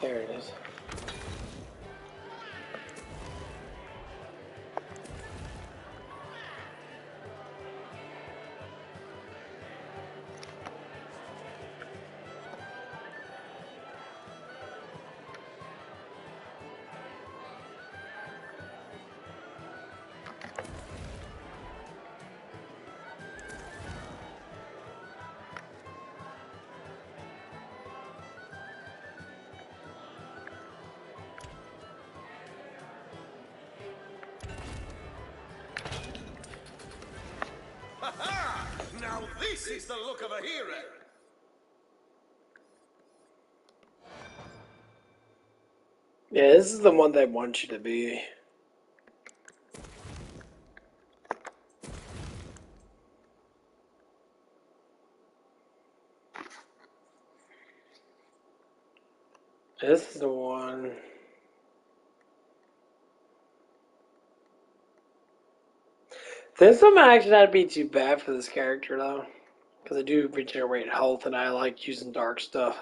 There it is. Ha-ha! Now this is the look of a hero. Yeah, this is the one they want you to be. This is the one. This one might actually not be too bad for this character, though. Because I do regenerate health, and I like using dark stuff.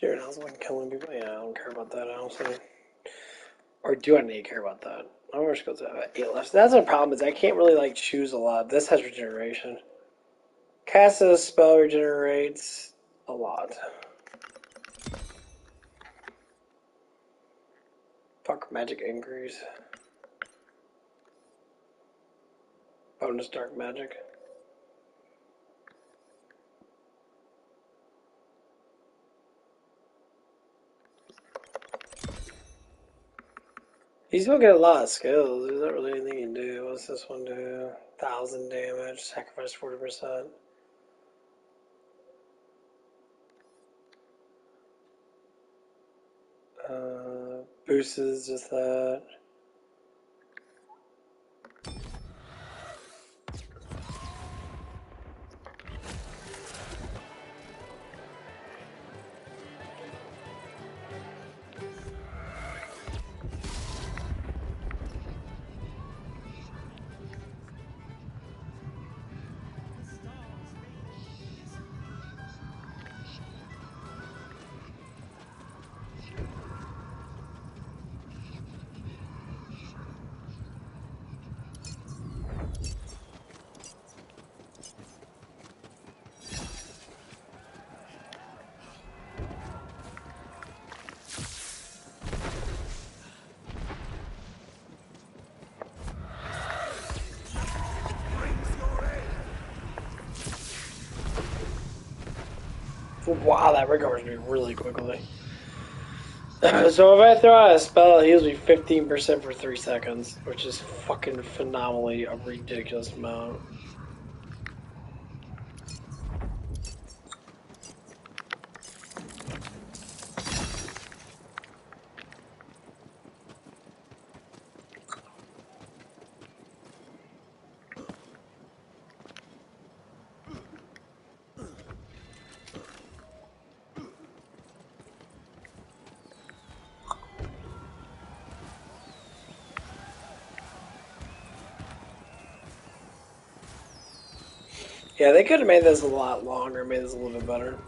Jared Oswald killing people? Yeah, I don't care about that, honestly. Or do I need to care about that? I'm just going to 8 left. That's the problem, is I can't really, like, choose a lot. This has regeneration. Cast a spell regenerates a lot. Fuck magic increase. Bonus dark magic. You still get a lot of skills. There's not really anything you can do. What's this one do? 1,000 damage. Sacrifice 40%. Boosts is just that. Wow, that recovers me really quickly. So if I throw out a spell, it heals me 15% for 3 seconds, which is fucking phenomenally a ridiculous amount. Yeah, they could have made this a lot longer, made this a little bit better.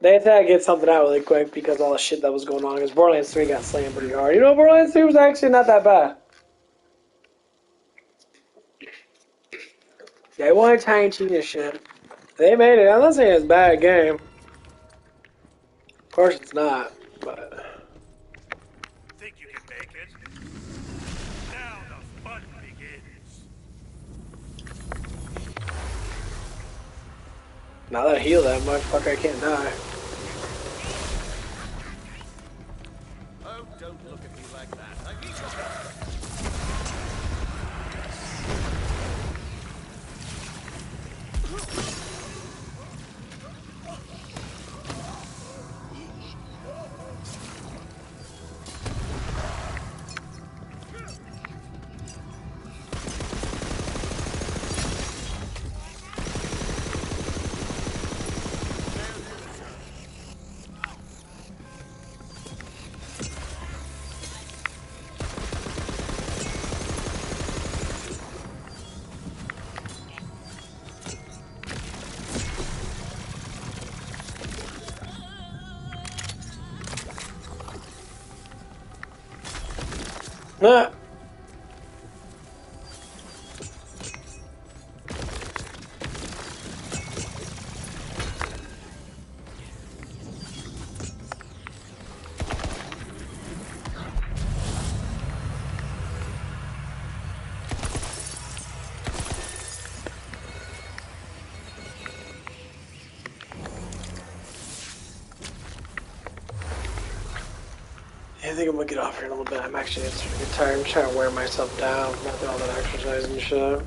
They had to get something out really quick because all the shit that was going on. Because Borderlands 3 got slammed pretty hard. You know, Borderlands 3 was actually not that bad. They wanted TinyTina shit. They made it. I'm not saying it's a bad game. Of course it's not, but... Think you can make it? Now the fun begins. Now that I heal that much, fuck, I can't die. Oh, don't look at me like that. I need your help. Nah. I think I'm gonna get off here in a little bit. I'm actually starting to get tired. I'm trying to wear myself down after all that exercise and shit.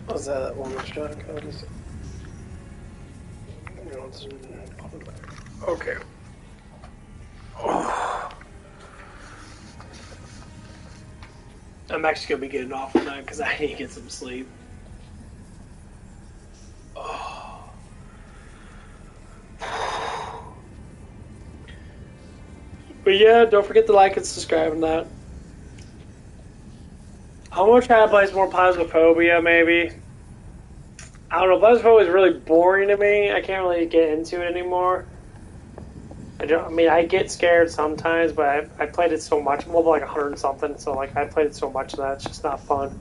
Was that one more shot? Okay. I'm actually gonna be getting off tonight because I need to get some sleep. But yeah, don't forget to like and subscribe and that. I'm gonna try to play some more Phasmophobia, maybe. I don't know, Phasmophobia is really boring to me. I can't really get into it anymore. I mean, I get scared sometimes, but I played it so much. Well, like 100 and something. So like I played it so much that it's just not fun.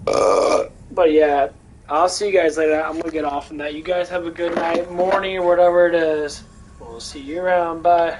But yeah, I'll see you guys later. I'm gonna get off on that. You guys have a good night, morning, or whatever it is. We'll see you around. Bye.